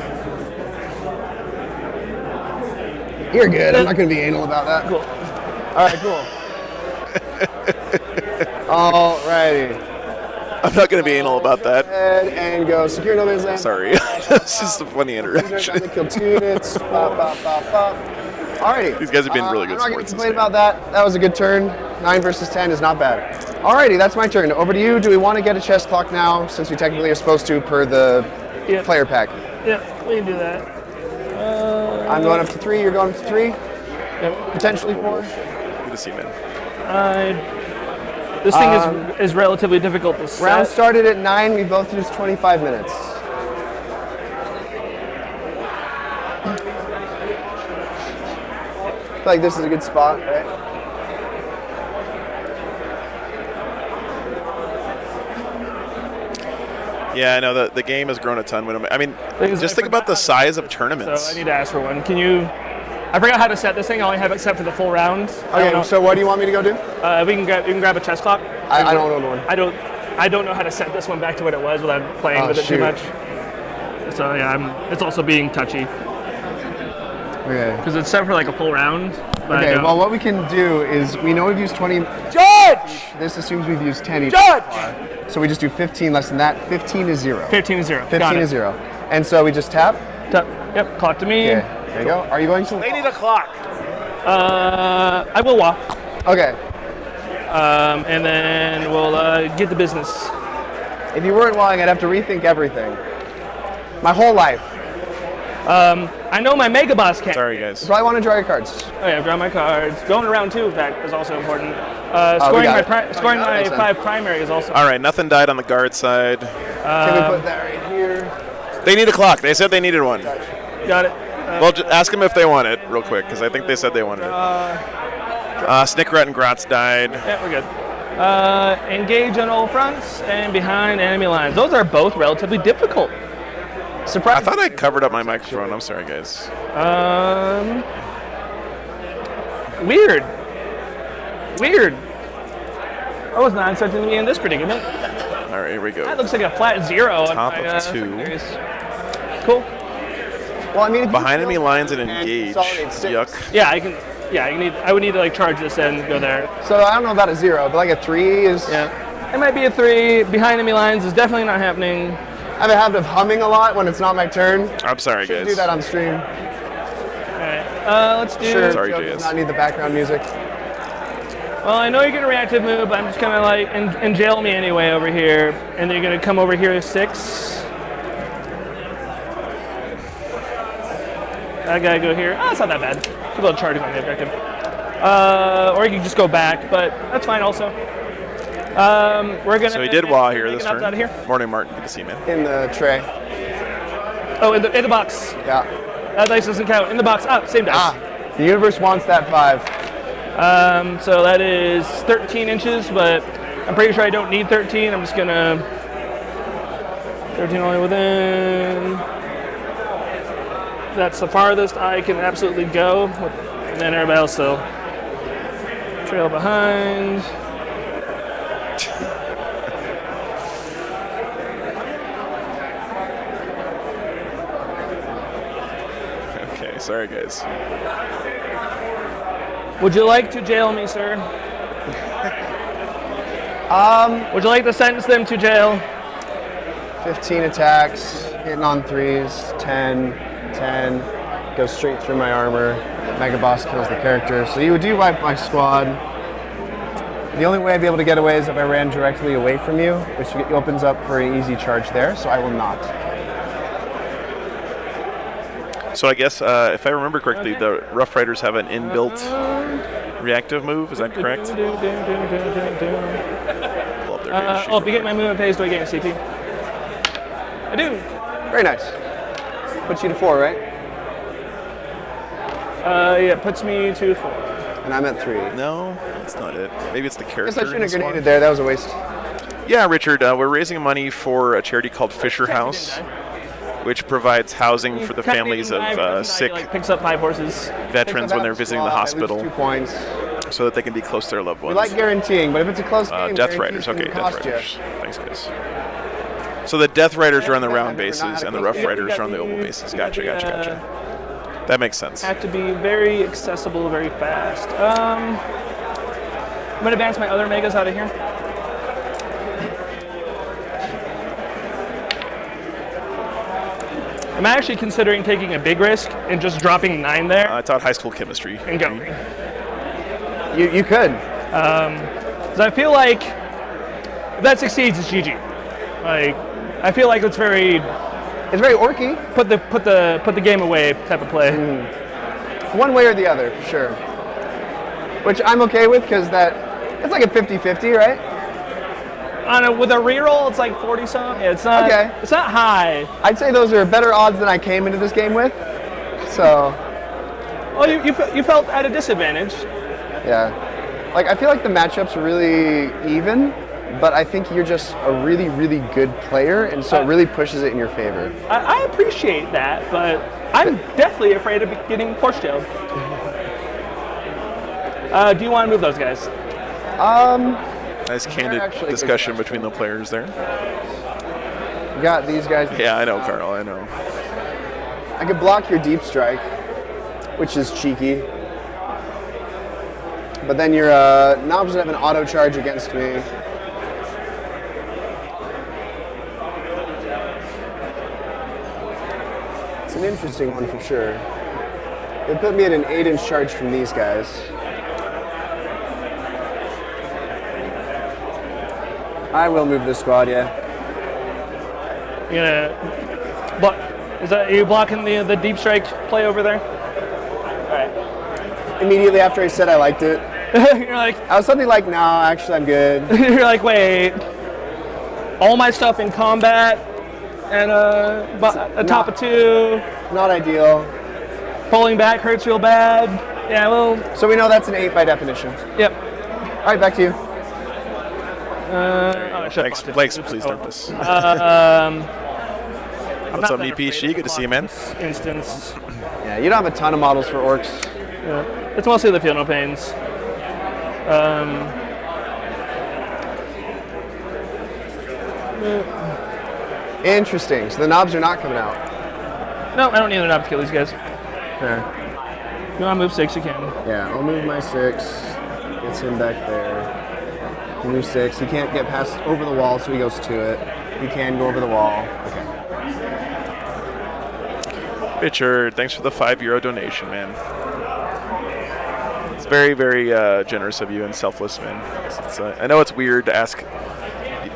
You're good. I'm not going to be anal about that. Cool. All right, cool. Alrighty. I'm not going to be anal about that. Head and go. Secure no man's land. Sorry. It's just a funny interaction. Kill 2 units. Pop, pop, pop, pop. Alrighty. These guys have been really good I'm not going sports to this complain game. about that. That was a good turn. 9 versus 10 is not bad. Alrighty, that's my turn. Over to you. Do we want to get a chess clock now, since we technically are supposed to per the player pack? Yeah, we can do that. I'm going up to 3. You're going up to 3. Yep. Potentially 4. Good to see, man. This thing is relatively difficult to set. Round started at 9. We both used 25 minutes. I feel like this is a good spot, right? Yeah, I know the game has grown a ton. I mean, just think about the size of tournaments. So I need to ask for one. Can you? I forgot how to set this thing. I only have it set for the full round. Okay, so what do you want me to go do? We can grab a chess clock. I don't know one. I don't know how to set this one back to what it was without playing with it too much. So yeah, it's also being touchy Okay. because it's set for like a full round. But Okay, well, what we can do is we know we've used 20. Judge! This assumes we've used 10 each. Judge! So we just do 15 less than that. 15 is 0. 15 is 0. 15 is 0. And so we just tap. Yep, clock to me. Okay, there you go. Are you going to? They need a clock. I will walk. Okay. And then we'll get the business. If you weren't walking, I'd have to rethink everything. My whole life. I know my Mega Boss can't. Sorry, guys. So I want to draw your cards. Oh yeah, draw my cards. Going around 2, in fact, is also important. we got it. Scoring my Makes sense. 5 primary is also. All right, nothing died on the guard side. Can we put that right here? They need a clock. They said they needed one. Got it. Well, just ask them if they want it real quick, because I think they said they wanted it. Snickerut and Grotz died. Yeah, we're good. Engage on all fronts and behind enemy lines. Those are both relatively difficult. I thought I covered up my microphone. I'm sorry, guys. Weird. I was not expecting to be in this predicament. All right, here we go. That looks like a flat 0 on Top my, of 2. secondaries. Cool. Well, I mean, if you Behind enemy kill lines and and engage. consolidate 6. Yuck. Yeah, I would need to like charge this and go there. So I don't know about a 0, but like a 3 is. Yeah. It might be a 3. Behind enemy lines is definitely not happening. I have a habit of humming a lot when it's not my turn. I'm sorry, Shouldn't guys. do that on stream. Alright. Let's do. Sure. Sorry, Joe JS. does not need the background music. Well, I know you're gonna reactive move, but I'm just gonna like and jail me anyway over here, and then you're gonna come over here to 6. I gotta go here. Oh, it's not that bad. People are charging on the objective. Or you can just go back, but that's fine also. We're gonna. So he did wah here taking this us turn. Out of here. Morning, Martin. Good to see you, man. In the tray. Oh, in the box. Yeah. That dice doesn't count. In the box. Ah, same dice. The universe wants that 5. So that is 13 inches, but I'm pretty sure I don't need 13. I'm just gonna 13 only within. That's the farthest I can absolutely go. And then everybody else will trail behind. Okay, sorry guys. Would you like to jail me, sir? Would you like to sentence them to jail? 15 attacks, hitting on 3s, 10, 10, goes straight through my armor. Mega Boss kills the character. So you do wipe my squad. The only way I'd be able to get away is if I ran directly away from you, which opens up for an easy charge there, so I will not. So I guess if I remember correctly, the Rough Riders have an inbuilt reactive move. Is that correct? Pull up their data sheet. If you get my movement phase, do I gain CP? I do. Very nice. Puts you to 4, right? Yeah, puts me to 4. And I'm at 3. No, that's not it. Maybe it's the I character. guess I shouldn't in have this grenaded one. there. That was a waste. Yeah, Richard, we're raising money for a charity called Fisher House, which provides housing for the families of sick Picks up 5 horses. veterans when they're visiting the hospital, I lose 2 points. so that they can be close to their loved We ones. like guaranteeing, but if it's a close game, Death guarantees Riders. can Okay, Death cost you. Riders. Thanks, guys. So the Death Riders are on the round Yeah, I never know how bases, to and the close Rough it. Riders are on the oval bases. Gotcha. That makes sense. Have to be very accessible, very fast. I'm gonna advance my other megas out of here. I'm actually considering taking a big risk and just dropping 9 there I taught high school chemistry. and going. You could. Because I feel like if that succeeds, it's GG. Like, I feel like it's very It's very orky, put the game away type of play. one way or the other, for sure. Which I'm okay with, because it's like a 50-50, right? With a reroll, it's like 40 something. It's not. Okay. It's not high. I'd say those are better odds than I came into this game with. So, Well, you felt at a disadvantage. yeah. Like, I feel like the matchup's really even, but I think you're just a really, really good player, and so it really pushes it in your favor. I appreciate that, but I'm definitely afraid of getting porch-tailed. Do you want to move those guys? Nice They're candid actually good discussion guys. between the players there. You got these guys. Yeah, I know, Carl. I know. I could block your deep strike, which is cheeky. But then your knobs have an auto charge against me. It's an interesting one for sure. It put me at an 8-inch charge from these guys. I will move this squad, yeah. You gonna block? Are you blocking the deep strike play over there? All right. Immediately after I said I liked it, You're like, I was something like, no, actually I'm good. you're like, wait. All my stuff in combat, and a top of 2, Not ideal. pulling back hurts real bad. Yeah, well, So we know that's an 8 by definition. yep. All right, back to you. Thanks, Blake. Please don't this. I'm What's not up, that EPC? afraid Good to see you, man. of Instance. Yeah, you don't have a ton of models for orcs. Yeah. It's mostly the feel no pains. Interesting. So the knobs are not coming out. No, I don't need an knob to kill these guys. Fair. If you want to move 6, you can. Yeah, I'll move my 6. Gets him back there. Move 6. He can't get past over the wall, so he goes to it. He can go over the wall. Okay. Richard, thanks for the €5 donation, man. It's very, very generous of you and selfless, man. I know it's weird to ask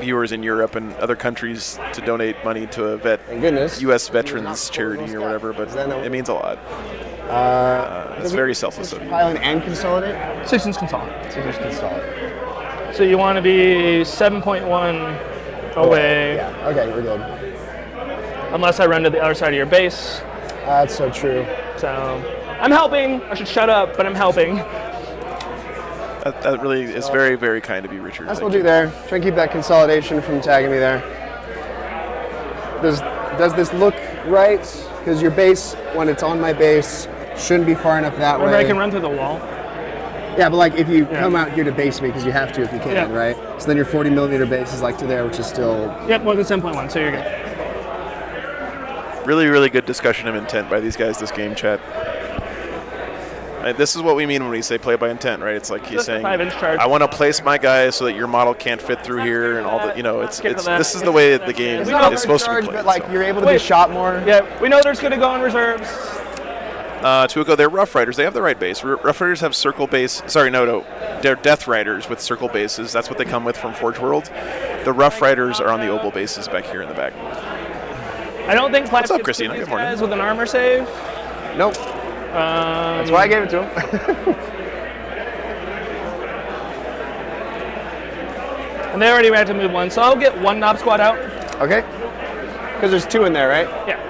viewers in Europe and other countries to donate money to a Thank goodness. U.S. veterans charity or whatever, but it means a lot. It's very selfless of you. Pilot and consolidate? 6-inch consolidate. 6-inch consolidate. So you want to be 7.1 away, Yeah, okay, we're good. unless I run to the other side of your base. That's so true. So I'm helping. I should shut up, but I'm helping. That really is very, very kind of you, Richard. That's Thank what we'll do there. Try and keep that consolidation from tagging me there. There's does this look right? Because your base, when it's on my base, shouldn't be far enough that Remember, way. I can run through the wall. Yeah, but like if you come out here to base me, because you have to if you can, right? So then your 40 millimeter base is like to there, which is still... Yep, more than 7.1, so you're good. Really, really good discussion of intent by these guys this game, chat. This is what we mean when we say play by intent, right? It's like he's Just a saying, 5-inch charge. I want to place my guys so that your model can't fit through here and all the, this is the way the game It's not is supposed to be overcharged, played. but like so. you're able to be shot more. Yeah, we know there's going to go on reserves. Tuco, they're Rough Riders. They have the right base. Rough Riders have circle base. Sorry, no. They're Death Riders with circle bases. That's what they come with from Forge World. The Rough Riders are on the oval bases back here in the back. I don't think Flash What's up, gets Christina? these Good morning. guys with an armor save. Nope. That's why I gave it to him. And they already had to move one, so I'll get one knob squad out. Okay. Because there's 2 in there, right? Yeah.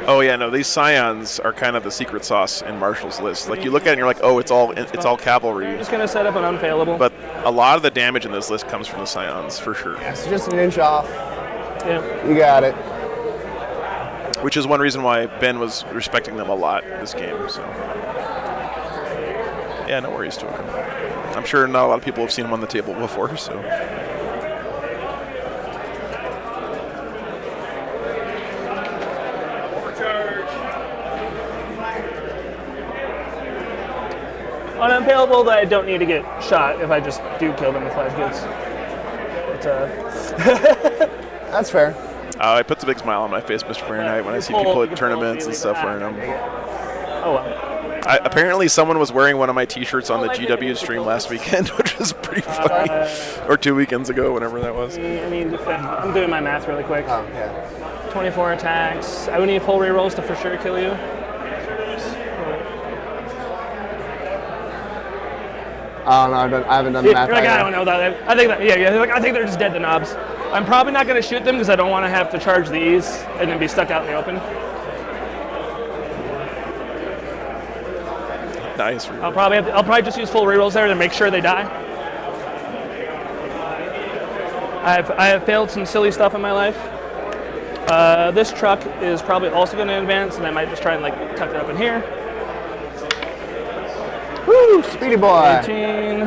Oh yeah, no. These Scions are kind of the secret sauce in Marshall's list. Like you look at it and you're like, oh, it's all cavalry. I'm just going to set up an unfailable. But a lot of the damage in this list comes from the Scions for sure. It's just an inch off. Yeah. You got it. Which is one reason why Ben was respecting them a lot this game. So yeah, no worries to him. I'm sure not a lot of people have seen him on the table before. So. On unfailable, that I don't need to get shot if I just do kill them with flash goods. It's That's fair. It puts a big smile on my face, Mr. Fahrenheit, when I see people at tournaments and stuff wearing them. Oh well. Apparently, someone was wearing one of my T-shirts on the GW stream last weekend, which was pretty funny. Or 2 weekends ago, whenever that was. I mean, I'm doing my math really quick. Oh, yeah. 24 attacks. I would need full rerolls to for sure kill you. Oh, no, I haven't done the math. You're like, I either. don't know that. I think that, I think they're just dead to knobs. I'm probably not going to shoot them because I don't want to have to charge these and then be stuck out in the open. Nice. I'll probably just use full rerolls there to make sure they die. I have failed some silly stuff in my life. This truck is probably also going to advance, and I might just try and like tuck it up in here. Woo, speedy boy. 18.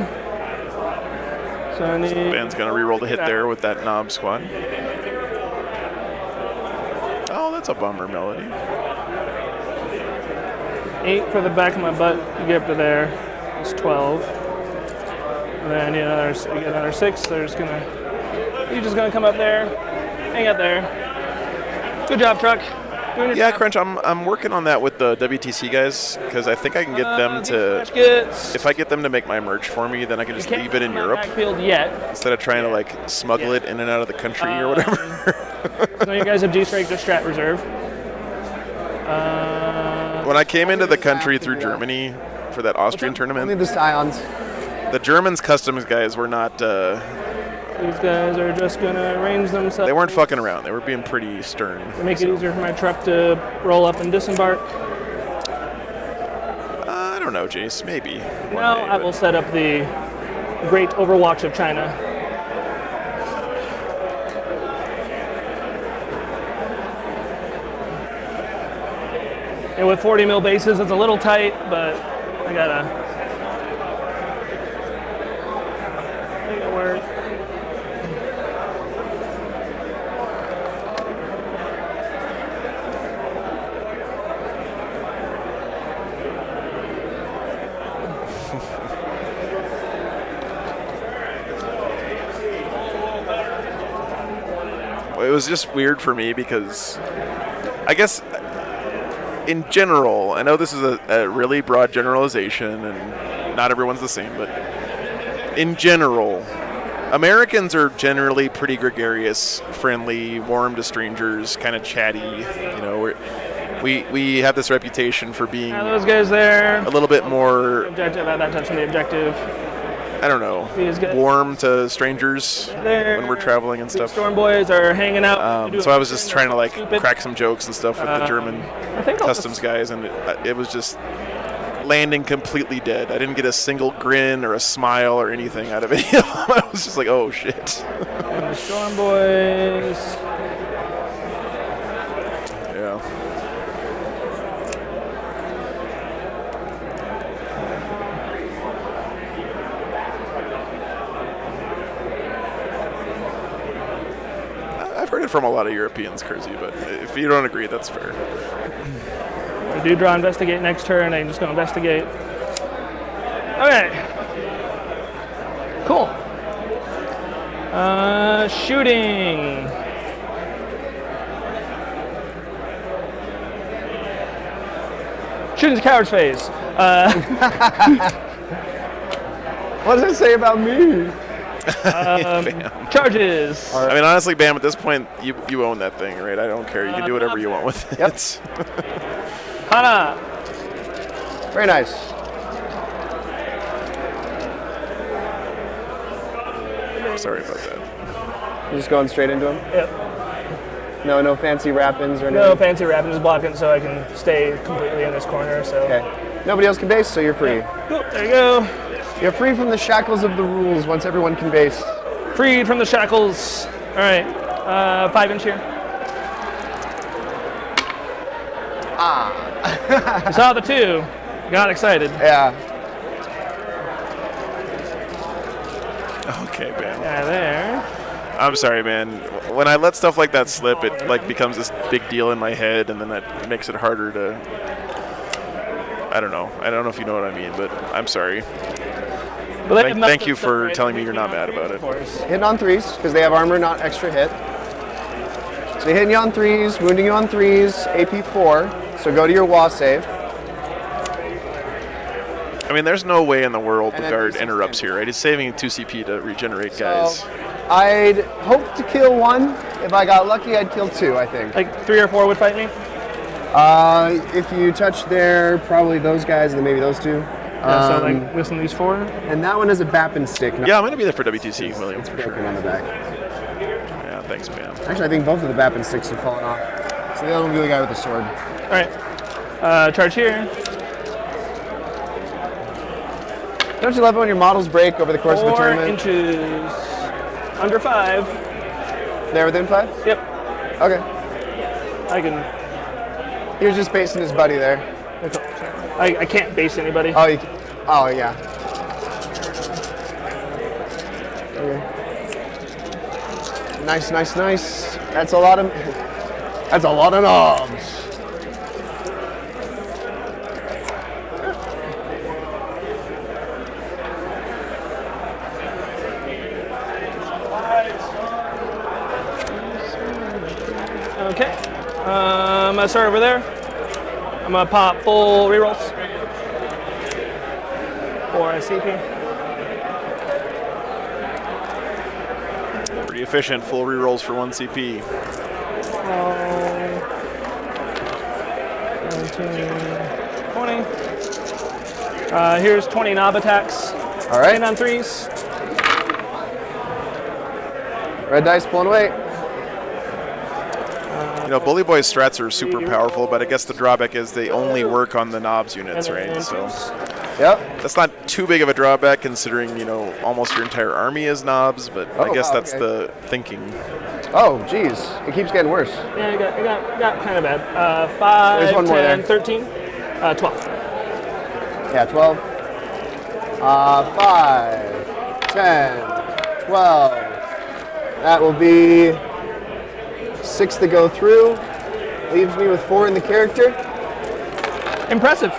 70. Ben's going to reroll the hit there with that knob squad. Oh, that's a bummer, Melody. 8 for the back of my butt. You get up to there. It's 12. And then you get another 6. You're just gonna come up there, hang out there. Good job, truck. Doing your Yeah, job. Crunch, I'm working on that with the WTC guys because I think I can get them to. Flash goods. If I get them to make my merch for me, then I can just leave it in Europe Backfield yet. instead of trying to like smuggle it in and out of the country or whatever. So you guys have D-Strike, just Strat Reserve. When I came into the country through Germany for that Austrian Only tournament, the Scions. the Germans customs guys were not. These guys are just gonna arrange themselves. They weren't fucking around. They were being pretty stern. to make it easier for my truck to roll up and disembark. I don't know, Jace. Maybe. one Now day, I but- will set up the Great Overwatch of China. And with 40 mil bases, it's a little tight, but I gotta make it work. It was just weird for me because I guess in general, I know this is a really broad generalization and not everyone's the same, but in general, Americans are generally pretty gregarious, friendly, warm to strangers, kind of chatty. You know, we have this reputation for being Those guys there. a little bit more. Objective, that touching the objective. I don't know, He's good. warm to strangers There. when we're traveling and stuff. Storm boys are hanging out. So I was just trying to like Stupid. crack some jokes and stuff with the German I think I'll customs guys, and it was just landing completely dead. I didn't get a single grin or a smile or anything out of any of them. I was just like, oh shit. And the Storm boys. Yeah. I've heard it from a lot of Europeans, Kersey, but if you don't agree, that's fair. I do draw investigate next turn. I'm just going to investigate. Okay. Cool. Shooting. Shooting's a coward's phase. What does it say about me? Bam. Charges. I mean, honestly, Bam, at this point, you own that thing, right? I don't care. You can do whatever you want with it. Yep. Hana. Very nice. Sorry about that. You're just going straight into him? Yep. No fancy wrap-ins or anything? No fancy wrapping, just blocking so I can stay completely in this corner. So. Okay. Nobody else can base, so you're free. Cool, there you go. You're free from the shackles of the rules once everyone can base. Freed from the shackles. All right. 5-inch here. You saw the 2. Got excited. Yeah. Okay, Bam. Yeah, there. I'm sorry, man. When I let stuff like that slip, it like becomes this big deal in my head, and then that makes it harder to. I don't know. I don't know if you know what I mean, but I'm sorry. Thank you for telling me you're not mad about it. Hitting on 3s, because they have armor, not extra hit. So they're hitting you on 3s, wounding you on 3s, AP 4. So go to your WA save. I mean, there's no way in the world And the then guard D6 interrupts damage. here, right? He's saving 2 CP to regenerate guys. So I'd hope to kill 1. If I got lucky, I'd kill 2, I think. Like 3 or 4 would fight me. If you touch there, probably those guys and then maybe those 2. So like listen to these 4. And that one is a Bappin stick. Yeah, I'm going to be there for WTC, William, It's for broken sure. on the back. Yeah, thanks, man. Actually, I think both of the Bappin sticks have fallen off. So the other one will be the guy with the sword. All right. Charge here. Don't you love it when your models break over the course of the 4 tournament? inches. Under 5. They're within 5? Yep. Okay. I can. He was just basing his buddy there. I can't base anybody. Oh, yeah. Okay. Nice. That's a lot of knobs. Okay. I'm gonna start over there. I'm gonna pop full rerolls. 4 SCP. Pretty efficient, full rerolls for 1 CP. 19, 20. Here's 20 knob attacks. All right. 10 on 3s. Red dice pulling away. You know, Bully Boy's strats are super powerful, but I guess the drawback is they only work on the knobs units, right? So Yep. that's not too big of a drawback considering, you know, almost your entire army is knobs, but I Oh, guess wow, that's okay. the thinking. Oh, geez. It keeps getting worse. Yeah, it got kind of bad. 5, There's one more 10, there. 13, 12. Yeah, 12. 5, 10, 12. That will be 6 to go through. Leaves me with 4 in the character. Impressive.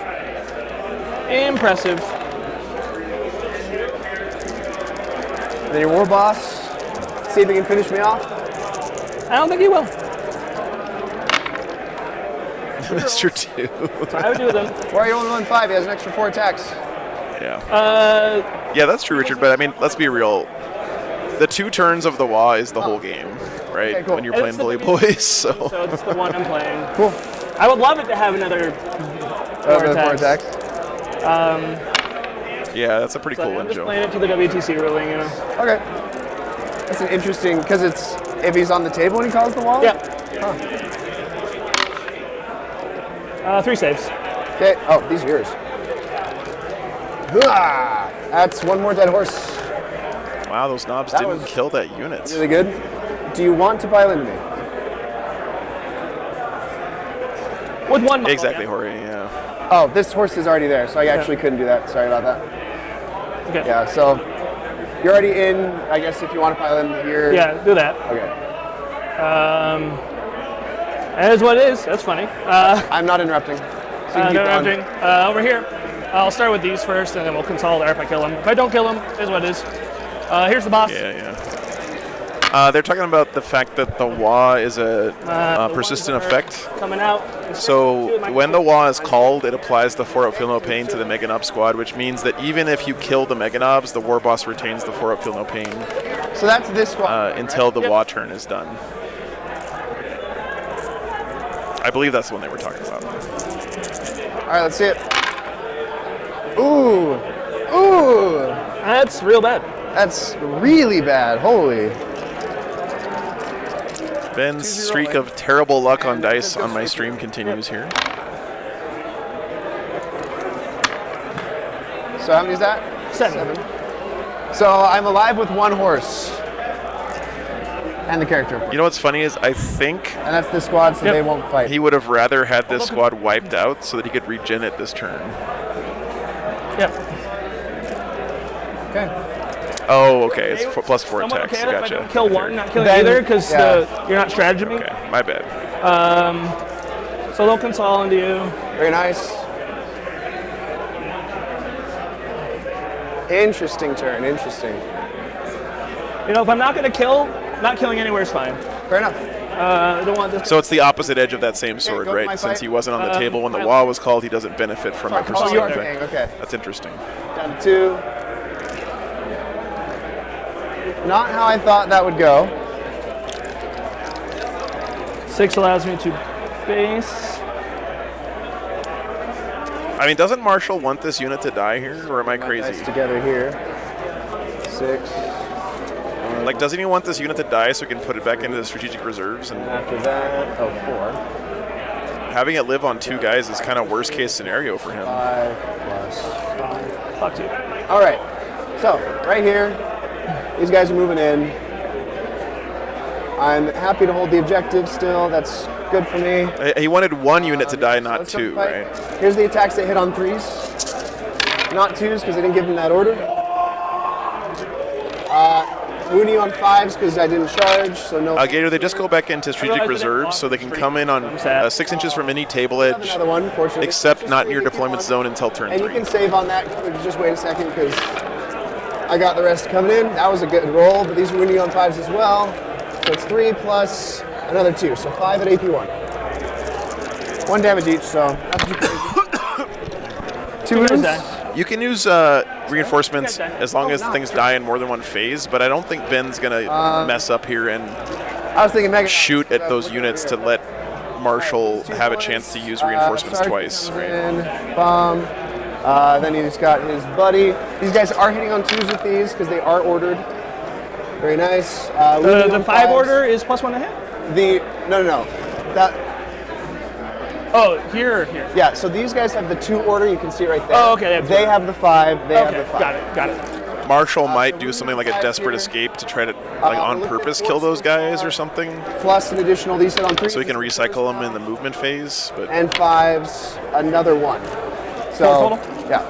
Then your war boss. See if he can finish me off. I don't think he will. Mr. 2. So I would do with him. Why are you only on 5? He has an extra 4 attacks. Yeah. Uh, Yeah, that's true, Richard, but I mean, let's be real. The 2 turns of the WA is the whole game, right? Okay, cool. When you're And playing it's the Bully beginning. Boys, so. so it's the one I'm playing. Cool. I would love it to have another 4 Another 4 attacks. attacks. Yeah, that's a pretty So cool I'm one, just Joe. playing it to the WTC ruling, you know. Okay. That's an interesting, because it's if he's on the table when he calls the wall? Yeah. Huh. 3 saves. Okay. Oh, these are yours. Hooah! That's one more dead horse. Wow, those knobs That didn't was kill that unit. Really good. Do you want to pile into me? With 1 model, Exactly, yeah. Jorge, yeah. Oh, this horse is already there, so I actually couldn't do that. Sorry about that. Okay. Yeah, so you're already in, I guess, if you want to pile in here. Yeah, do that. Okay. That is what it is. That's funny. I'm not interrupting. So you can keep going. Interrupting. Over here, I'll start with these first, and then we'll consolidate if I kill him. If I don't kill him, it is what it is. Here's the boss. Yeah. They're talking about the fact that the Wah is a persistent ones that are effect. Coming out. So when the Wah is called, it applies the 4-up Feel No Pain to the Mega Nob squad, which means that even if you kill the Mega Nobs, the War Boss retains the 4-up Feel No Pain So that's this squad. until the Yep. Wah turn is done. I believe that's the one they were talking about. All right, let's see it. Ooh. That's real bad. That's really bad. Holy. Ben's streak of terrible luck on dice on my stream continues here. So how many is that? 7. So I'm alive with 1 horse. And the character. You know what's funny is I think And that's the squad, so Yep. they won't fight. he would have rather had this squad wiped out so that he could regen it this turn. Yep. Okay. Oh, okay. It's plus 4 Somewhat attacks. okay if I Gotcha. don't kill one, not killing Then- either, because yeah. you're not strategizing. Okay, my bad. So they'll console into you. Very nice. Interesting turn. Interesting. You know, if I'm not going to kill, not killing anywhere is fine. Fair enough. I don't want this. So it's the opposite edge of that same sword, go to my right? Since fight. he wasn't on the table when the Wah was called, he doesn't benefit from that Oh, persistent you are effect. paying. Okay. That's interesting. Down to 2. Not how I thought that would go. 6 allows me to base. I mean, doesn't Marshall want this unit to die here, or am I Nice crazy? together here. 6. Like, doesn't he want this unit to die so he can put it back into the strategic reserves? And And after that, 4. having it live on 2 guys is kind of worst case scenario for him. 5 plus 5. Fuck you. All right. So right here, these guys are moving in. I'm happy to hold the objective still. That's good for me. He wanted 1 unit to die, not Let's 2, fight. right? Here's the attacks that hit on 3s. Not 2s because I didn't give him that order. Wounding on 5s because I didn't charge, so no. Gator, they just go back into strategic reserves so they can come in on 6 inches from any table edge, Another one, fortunately. except Just not in wait your if you deployment want. zone until turn And you 3. can save on that. Just wait a second because I got the rest coming in. That was a good roll, but these are wounding on 5s as well. So it's 3 plus another 2, so 5 at AP1. 1 damage each, so not too crazy. 2 wounds. You can use reinforcements as long as things die in more than 1 phase, but I don't think Ben's going to mess up here and I was thinking Mega. shoot at those units to let Marshall have a chance to use reinforcements Sarge twice, comes right? in, bomb. Then he's got his buddy. These guys are hitting on 2s with these because they are ordered. Very nice. Wounding The on 5 5s. order is +1 to hit? No. That. Oh, here. Yeah, so these guys have the 2 order. You can see it right there. Oh, okay, They have the 5. They have Okay, the 5. got it. Marshall might do something like a desperate escape to try to, like, on look purpose at kill those forces. guys or something, Plus an additional these hit on 3. so he can recycle them in the movement phase. But And 5s, another 1. So, Total? yeah.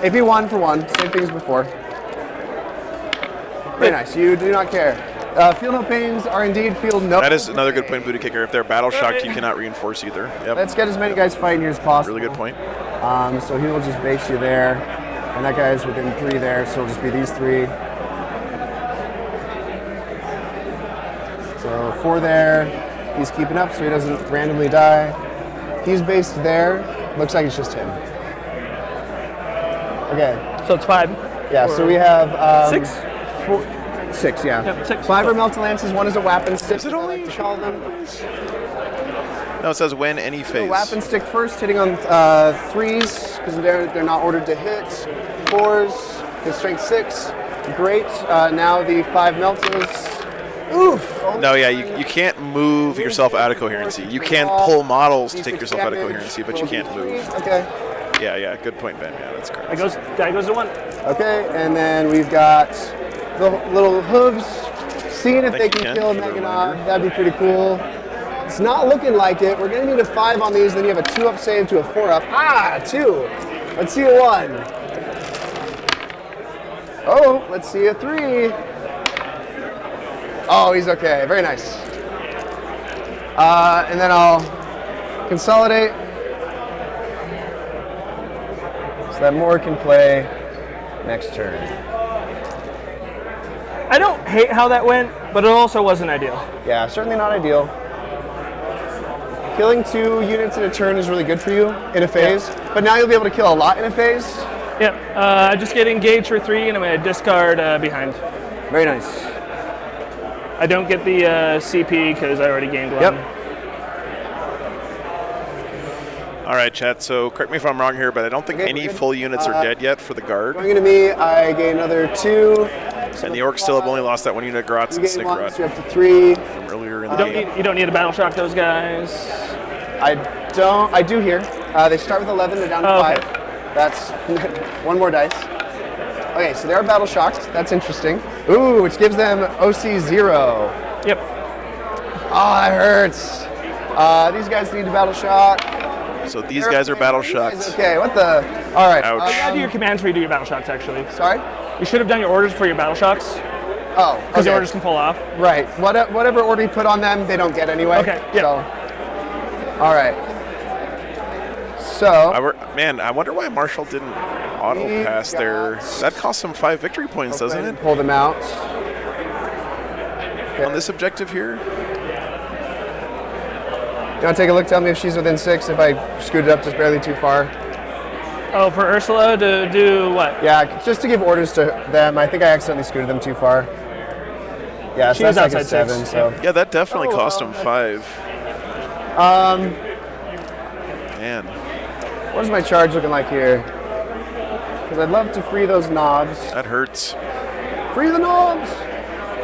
AP 1 for 1. Same thing as before. Very nice. You do not care. Feel no pains are indeed feel no. that is another good point, Booty Kicker. If they're battle shocked, you cannot reinforce either. Yep, Let's get as many guys fighting here as possible. really good point. So he will just base you there. And that guy's within 3 there, so it'll just be these 3. So 4 there. He's keeping up so he doesn't randomly die. He's based there. Looks like it's just him. Okay. So it's 5. Yeah, so we have 6? 6, yeah. Yep, 6. 5 are melted lances, 1 is a weapon stick. Is it as I only- like to call them? No, it says when any The phase. weapon stick first, hitting on 3s because they're not ordered to hit. 4s, his strength 6. Great. Now the 5 meltas. Oof. No, yeah, you can't move yourself out of coherency. You can pull models to take yourself out of coherency, but you can't move. Okay. Yeah, good point, Ben. Yeah, that's correct. Guy goes to 1. Okay, and then we've got the little hooves. Seeing if they Thank you, can Ken, kill for the Meganov. reminder. That'd be pretty cool. It's not looking like it. We're gonna need a 5 on these, then you have a 2-up save to a 4-up. 2. Let's see a 1. Oh, let's see a 3. Oh, he's okay. Very nice. And then I'll consolidate so that Moore can play next turn. I don't hate how that went, but it also wasn't ideal. Yeah, certainly not ideal. Killing 2 units in a turn is really good for you in a phase, but now you'll be able to kill a lot in a phase. Yep. I just get engaged for 3, and I'm going to discard behind. Very nice. I don't get the CP because I already gained 1. Yep. All right, chat. So correct me if I'm wrong here, but I don't think Okay, any we're good. full units are dead yet for the guard. Going into me, I gain another 2. And the Orcs still have only lost that 1 unit Grotz and Gain 1, so Snickrot you're up to 3. from earlier in the You don't game. need. You don't need to battle shock those guys. I do here. They start with 11, they're down to 5. Okay. That's 1 more dice. Okay, so they are battle shocked. That's interesting. Ooh, which gives them OC 0. Yep. Oh, that hurts. These guys need to battle shock. So these guys are battle shocked. Okay, what the? All right. Ouch. You gotta do your commands before you do your battle shocks, actually. Sorry? You should have done your orders for your battle shocks, Oh, because the okay. orders can pull off. Right. Whatever order you put on them, they don't get anyway. Okay, yeah. So, all right. So, Man, I wonder why Marshall didn't auto pass there. That costs him 5 victory points, doesn't it? pull them out. On this objective here? You want to take a look? Tell me if she's within 6. If I scooted up just barely too far. Oh, for Ursula to do what? Yeah, just to give orders to them. I think I accidentally scooted them too far. Yeah, so She was that's like a outside 7. 6, So. Yeah, that definitely cost him 5. Man. What is my charge looking like here? Because I'd love to free those knobs. That hurts. Free the knobs!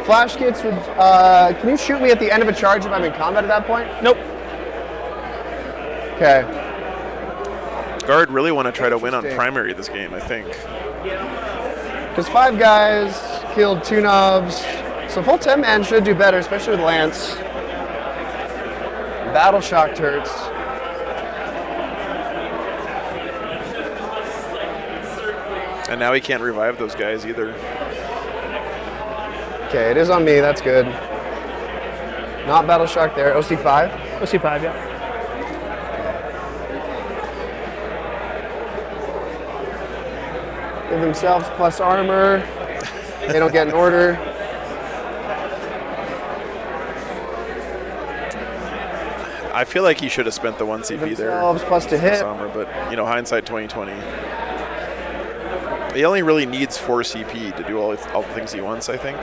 Flash kits would. Can you shoot me at the end of a charge if I'm in combat at that point? Nope. Okay. Guard really want to try to win on Interesting. primary this game, I think. Because 5 guys killed 2 knobs. So full 10 man should do better, especially with Lance. Battle shocked hurts. And now he can't revive those guys either. Okay, it is on me, that's good. Not battle shock there. OC5. Let's see 5, yeah. Give themselves plus armor. They don't get an order. I feel like he should have spent the 1 CP there. Themselves plus to hit. Armor, but hindsight 2020. He only really needs 4 CP to do all the things he wants, I think.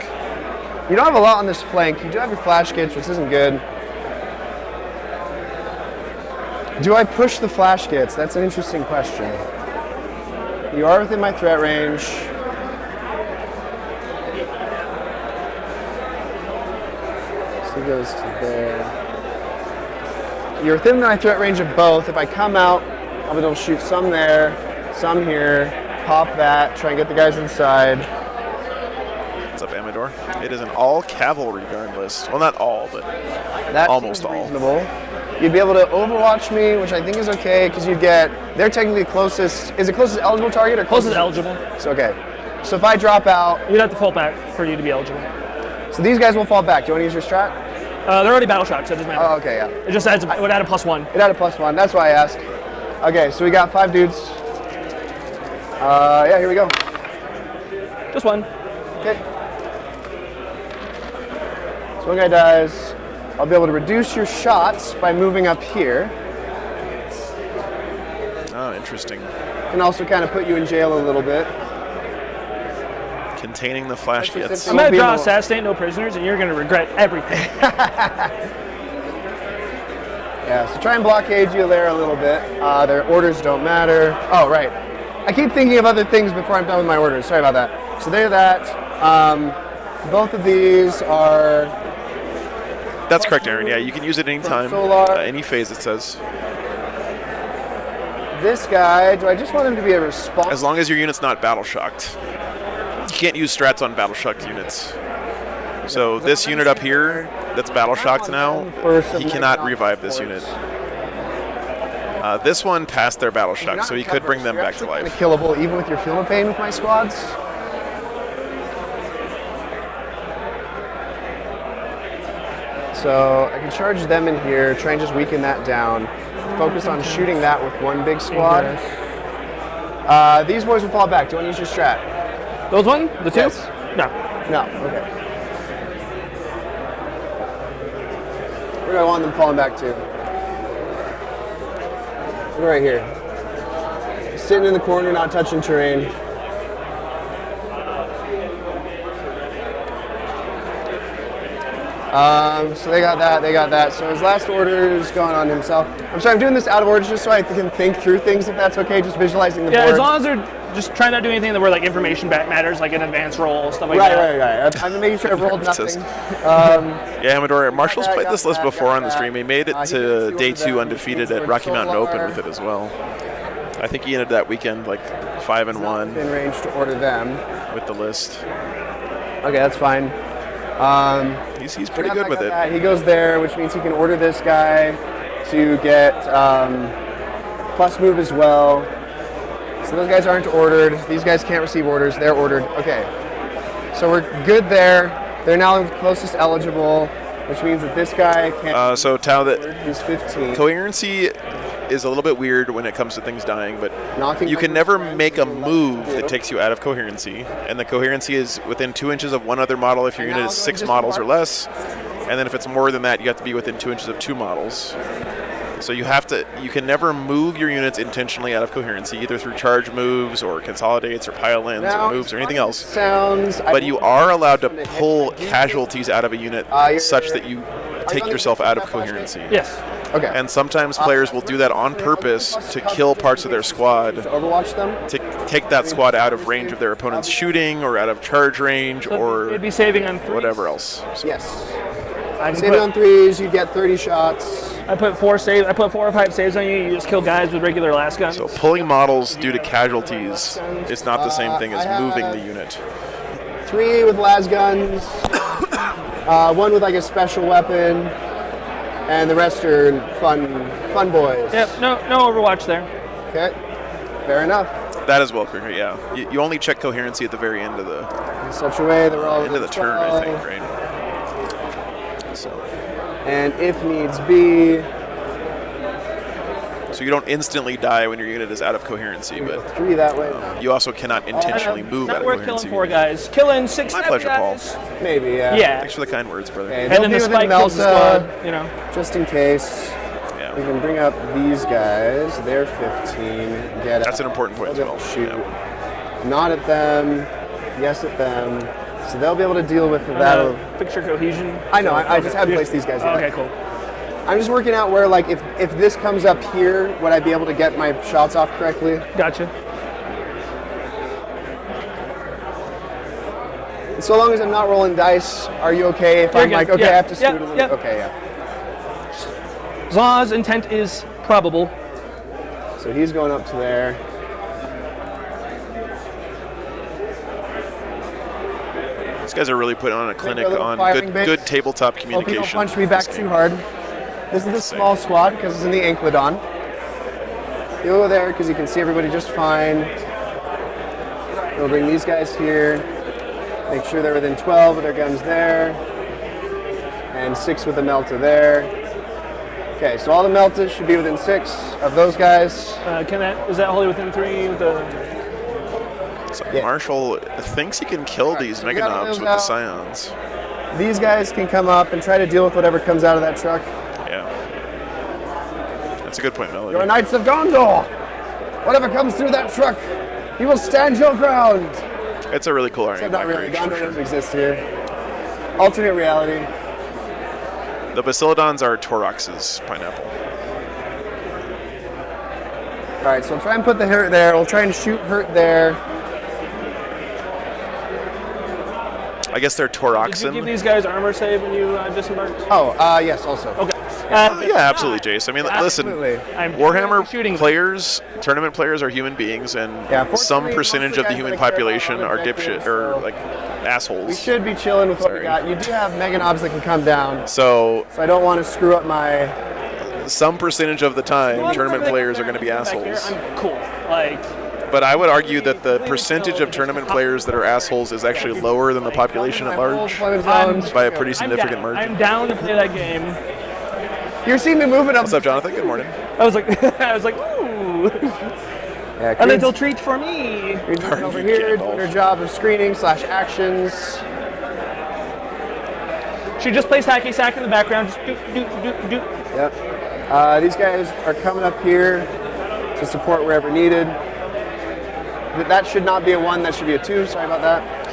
You don't have a lot on this flank. You do have your flash kits, which isn't good. Do I push the flash kits? That's an interesting question. You are within my threat range. So he goes to there. You're within my threat range of both. If I come out, I'll be able to shoot some there, some here, pop that, try and get the guys inside. What's up, Amador? It is an all cavalry guard list. Well, not all, but That Almost seems all. reasonable. You'd be able to overwatch me, which I think is okay, because you get, they're technically closest, is it closest eligible target or Closest eligible. So, okay. So if I drop out, You'd have to pull back for you to be eligible. so these guys will fall back. Do you want to use your strat? They're already battle shocked, so it doesn't matter. Oh, okay, yeah. It just adds. It would add a +1. It had a +1, that's why I asked. Okay, so we got 5 dudes. Yeah, here we go. Just 1. Okay. So one guy dies. I'll be able to reduce your shots by moving up here. oh, interesting. Can also kind of put you in jail a little bit. Containing the flash Actually, kits. since I'm gonna Be draw able- assassinate no prisoners, and you're gonna regret everything. Yeah, so try and blockade you there a little bit. Their orders don't matter. Oh, right. I keep thinking of other things before I'm done with my orders. Sorry about that. So they're that. Both of these are... That's correct, Aaron. Yeah, you can use it anytime, Solar. any phase, it says. This guy, do I just want him to be a response? As long as your unit's not battle shocked. You can't use strats on battle shocked units. So this unit up here that's battle shocked now, he cannot revive this unit. This one passed their battle shock, so he could bring them back to life. Killable even with your Field of Pain with my squads. So I can charge them in here, try and just weaken that down. Focus on shooting that with one big squad. These boys will fall back. Do you want to use your strat? Those one? The two? Yes. No. No, okay. Where do I want them falling back to? Right here. Sitting in the corner, not touching terrain. So they got that. So his last order is going on himself. I'm sorry, I'm doing this out of order just so I can think through things, if that's okay, just visualizing the board. Yeah, as long as they're just trying not to do anything that where like information matters, like an advanced roll, stuff like that. Right. I'm making sure I've rolled nothing. Yeah, Amador, Marshall's played this list before on the stream. He made it to day 2 undefeated at Rocky Mountain Open with it as well. I think he ended that weekend like 5-1 In range to order them. with the list. Okay, that's fine. He's pretty good with it. He goes there, which means he can order this guy to get plus move as well. So those guys aren't ordered. These guys can't receive orders. They're ordered. Okay. So we're good there. They're now closest eligible, which means that this guy can't. So Tao, that he's 15. coherency is a little bit weird when it comes to things dying, but Knocking you can over never make a move that takes you out of coherency, and the coherency is within 2 inches of one other model if your unit is 6 models or less, and then if it's more than that, you have to be within 2 inches of 2 models. So you can never move your units intentionally out of coherency, either through charge moves or consolidates or pile-ins or moves or anything else. But you are allowed to pull casualties out of a unit such that you take yourself out of coherency. Yes. Okay. And sometimes players will do that on purpose to kill parts of their squad, Overwatch them. to take that squad out of range of their opponent's shooting or out of charge range or It'd be saving on threes. whatever else. So Yes. I can Saving on threes, you get 30 shots. I put 4 or 5 saves on you. You just kill guys with regular last guns. So pulling models due to casualties is not the same thing as moving the unit. 3 with las guns. 1 with like a special weapon. And the rest are fun boys. Yep. No Overwatch there. Okay. Fair enough. That is well clear, yeah. You only check coherency at the very end of the In such a way that we're all end of the turn, I think, right? So And if needs be, so you don't instantly die when your unit is out of coherency, but 3 that way. you also cannot intentionally move out Not of worth coherency. killing 4 guys. Killing 6 My pleasure, Paul. guys. Maybe, yeah. Yeah. Thanks for the kind words, brother. Okay, And they'll then be the within spike kills the Melta, squad, you know. just in case. Yeah. We can bring up these guys. They're 15. Get That's out. an important point as They'll well. be able to shoot. Yeah. Not at them. Yes at them. So they'll be able to deal with that. Picture cohesion. I know. I just haven't placed these guys yet. Okay, cool. I'm just working out where, like, if this comes up here, would I be able to get my shots off correctly? Gotcha. So long as I'm not rolling dice, are you okay if You're I'm good. like, okay, Yeah. I have to scoot Yeah. a little Yeah. bit? Okay, yeah. As long as intent is probable. So he's going up to there. These guys are really putting on a clinic little on firing bits. good tabletop Hope you don't communication. punch me back too hard. This is the small squad because it's in the Anklodon. You'll go there because you can see everybody just fine. We'll bring these guys here. Make sure they're within 12 with their guns there. And 6 with the Melta there. Okay, so all the Meltas should be within 6 of those guys. Is that wholly within 3 with the... So Yeah. Marshall thinks he can kill these so we got Meganobs those with the out. Scions. These guys can come up and try to deal with whatever comes out of that truck. Yeah. That's a good point, Melody. You're Knights of Gondor! Whatever comes through that truck, you will stand your ground! It's a really cool Except Aryan not really, creation. Gondor doesn't exist here. Alternate reality. The Basilodons are Torox's pineapple. right, so I'll try and put the hurt there. We'll try and shoot hurt there. I guess they're Did you give Toroxen. these guys armor save when you disembarked? Oh, yes, also. Okay. Yeah, absolutely, Jace. I mean, Absolutely. listen, I'm Warhammer shooting them. players, tournament players are human beings, and Yeah, some fortunately, percentage most of of the the human guys that I care population about are are dipshit objectives, or so like We assholes. should be chilling with what we Sorry. got. You do have Mega Knobs that can come down, So so I don't want to screw up my... some percentage of the time, Well, tournament I'm players are going to be back here, assholes. I'm cool. Like, But I would argue that the percentage of tournament players that are assholes is actually lower than the population at large Zones. by a pretty I'm significant down. margin. I'm down to play that game. You're seeing me moving up. What's up, Jonathan? Good morning. I was like, ooh. Yeah, A little Creed's treat for me. moving over you here, Gandalf. doing her job of screening / actions. She just plays hacky sack in the background. Just do. Yep. These guys are coming up here to support wherever needed. That should not be a 1, that should be a 2. Sorry about that.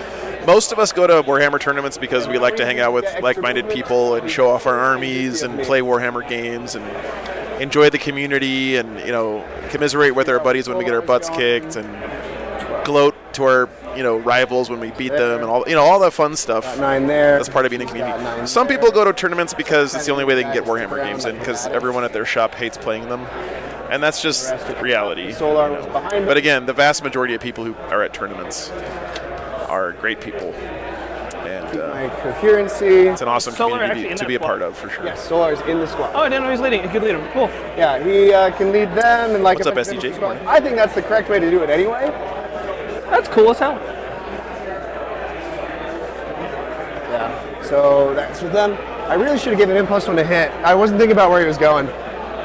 Most of us go to Warhammer tournaments because we like to hang out with like-minded people and show off our armies and play Warhammer games and enjoy the community and, you know, commiserate with our buddies when we get our butts kicked and gloat to our, you know, rivals when we beat them and all, you know, all that fun stuff. 9 there. That's part of being a community. Some people go to tournaments because it's the only way they can get Warhammer games in because everyone at their shop hates playing them. And that's just reality. Solar was behind But me. again, the vast majority of people who are at tournaments are great people. And My coherency. it's an awesome Solar community actually in to that be a part squad. of, for sure. Yes, Solar is in the squad. Oh, I didn't know he was leading. He could lead him. Cool. Yeah, he can lead them and like. What's a up, bunch of SDJ? different squads. I think that's the correct way to do it anyway. That's cool as hell. Yeah. So that's with them. I really should have given him +1 to hit. I wasn't thinking about where he was going.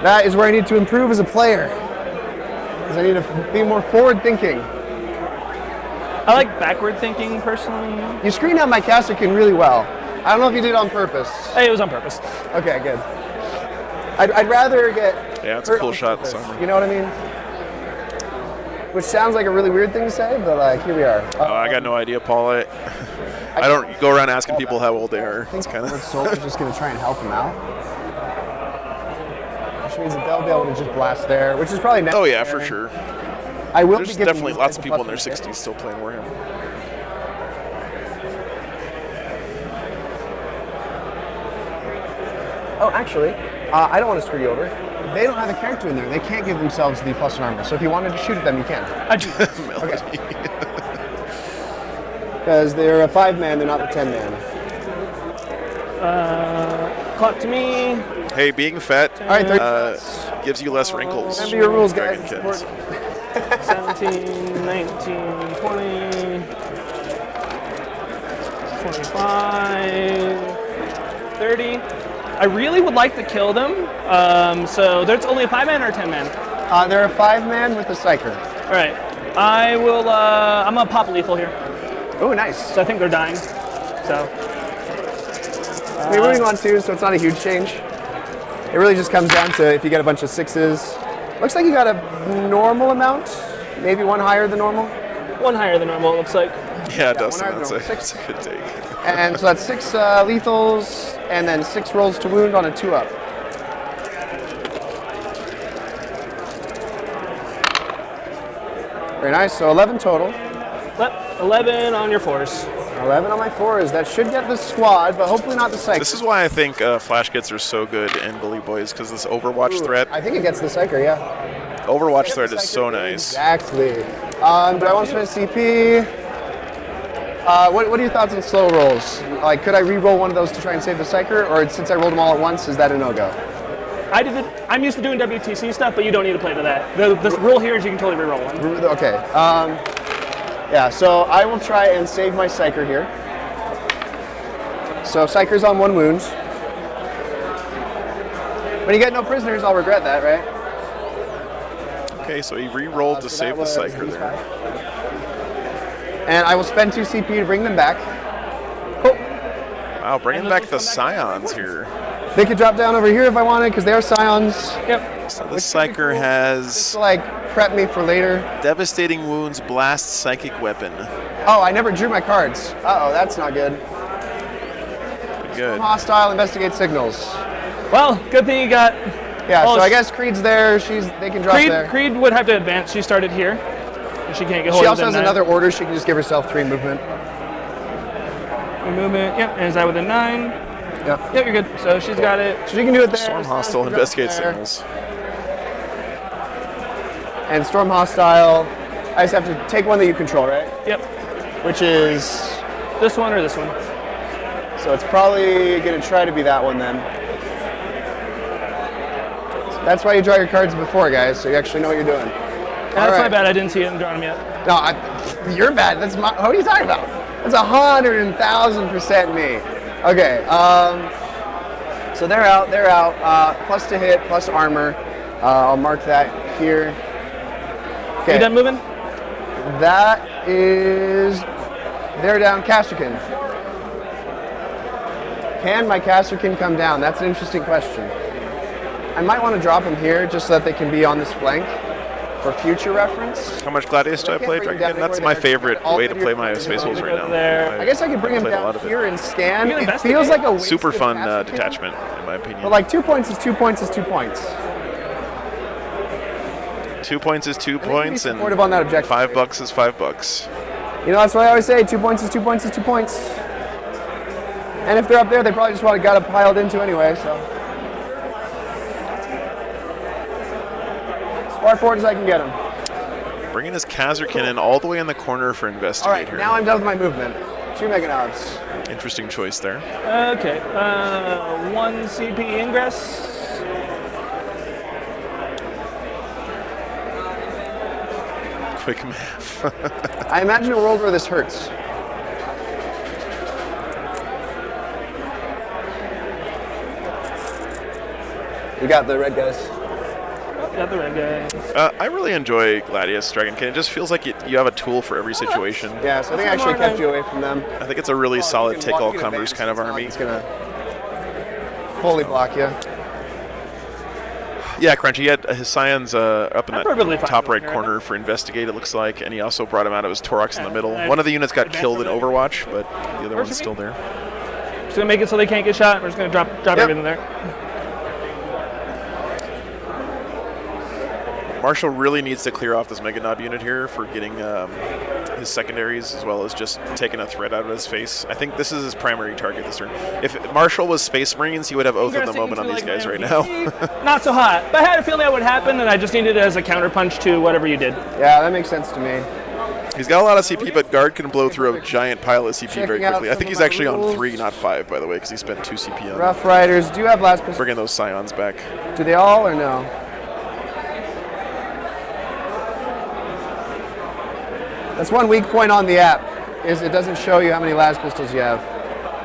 That is where I need to improve as a player. Because I need to be more forward thinking. I like backward thinking personally. You screened out my Casterkin really well. I don't know if you did it on purpose. Hey, it was on purpose. Okay, good. I'd rather get. Yeah, it's a hurt cool on shot purpose, this summer. You know what I mean? Which sounds like a really weird thing to say, but like here we are. I got no idea, Paul. I don't go around asking people how old they are. It's kind Lord of. Soul's just going to try and help him out. Which means that they'll be able to just blast there, which is probably Oh yeah, necessary. for sure. I will There's be giving definitely these lots guys of a people in their +1 hit. 60s still playing Warhammer. Oh, actually, I don't want to screw you over. They don't have a character in there. They can't give themselves the +1 armor. So if you wanted to shoot at them, you can. I do. Melody. Because they're a 5-man, they're not the 10-man. Clock to me. Hey, being fat All right, 30 gives you less wrinkles. Remember your rules, guys. Dragon It's kids. important. 17, 19, 20, 25, 30. I really would like to kill them. So there's only a 5-man or a 10-man? They're a 5-man with a Psyker. All right. I will, I'm going to pop lethal here. Oh, nice. So I think they're dying. So, We're moving on 2, so it's not a huge change. It really just comes down to if you get a bunch of 6s. Looks like you got a normal amount, maybe 1 higher than normal. one higher than normal, it looks like. Yeah, Dustin, one that's hour, a, no, that's a good take. And so that's 6 lethals, and then 6 rolls to wound on a 2-up. Very nice, so 11 total. 11 on your 4s. 11 on my 4s. That should get the squad, but hopefully not the Psyker. This is why I think flash kits are so good in Bully Boys, because this Overwatch threat. I think it gets the Psyker, yeah. Overwatch threat is so nice. Exactly. Do I want to spend CP? What are your thoughts on slow rolls? Like, could I re-roll one of those to try and save the Psyker, or since I rolled them all at once, is that a no-go? I'm used to doing WTC stuff, but you don't need to play to that. The rule here is you can totally reroll one. Okay. Yeah, so I will try and save my Psyker here. So Psyker's on 1 wound. When you get no prisoners, I'll regret that, right? Okay, so he re-rolled to So save that the was Psyker these there. 5. And I will spend 2 CP to bring them back. Cool. Wow, bringing back the Scions here. They could drop down over here if I wanted, because they are Scions. Yep. So this Psyker has To like prep me for later. devastating wounds, blast, psychic weapon. Oh, I never drew my cards. Uh-oh, that's not good. Good. Hostile, investigate signals. Well, good thing you got Yeah, Oh, so I sh- guess Creed's there. They can drop there. Creed would have to advance. She started here. And she can't get hold She of also them has another order. She can just give herself 3 movement. movement. Yep. And is that within 9? Yeah. Yep, you're good. So she's got it. So she can do it there. Storm Storm hostile, can drop investigate there. signals. And Storm hostile. I just have to take one that you control, right? Yep. Which is, This one or this one? so it's probably going to try to be that one then. That's why you draw your cards before, guys, so you actually know what you're doing. That's my bad. I didn't see it and drawn them yet. No, you're bad. That's my. What are you talking about? That's 100,000% me. Okay. So they're out. They're out. Plus to hit, plus armor. I'll mark that here. Okay. You done moving? That is. They're down. Casterkin. Can my Casterkin come down? That's an interesting question. I might want to drop them here just so that they can be on this flank for future reference. How much Gladius do I play? That's my favorite way to play my Space Wolves right now. There. I guess I could bring him played a lot down of it. here and scan. You can It feels like a Super wasted fun Casterkin. detachment, in my opinion. But like 2 points is 2 points is 2 points. 2 points is 2 I think points, be and supportive on that objective. $5 is $5. You know, that's what I always say. 2 points is 2 points is 2 points. And if they're up there, they probably just got it piled into anyway. So as far forward as I can get them. Bringing his Kazarkin in all the way in the corner for All investigate right, here. now I'm done with my movement. 2 mega knobs. Interesting choice there. Okay. 1 CP ingress. Quick math. I imagine a world where this hurts. You got the red guys. Got the red guys. I really enjoy Gladius Dragonkin. It just feels like you have a tool for every situation. Yeah, so I think I actually kept you away from them. I think it's a really solid take-all-comers kind of army. It's gonna fully block you. Yeah, Crunchy, he had his Scions up in I'm perfectly that fine top with right it right corner for Investigate, it looks like, and he also brought him out of his Torox in the middle. and One of the units got advance killed in over there. Overwatch, but the other one's still there. Just gonna make it so they can't get shot. We're just gonna drop everything there. Marshall really needs to clear off this Mega Knob unit here for getting his secondaries as well as just taking a threat out of his face. I think this is his primary target this turn. If Marshall was Space Marines, he would have Oath of the Moment on these guys right now. Not so hot. But I had a feeling that would happen, and I just needed it as a counterpunch to whatever you did. Yeah, that makes sense to me. He's got a lot of CP, but Guard can blow through a giant pile of CP very Checking out quickly. I some think of he's my actually on rules. 3, not 5, by the way, because he spent 2 CP on Rough Riders, do you have last pistol? bringing those Scions back. Do they all or no? That's one weak point on the app, is it doesn't show you how many las pistols you have.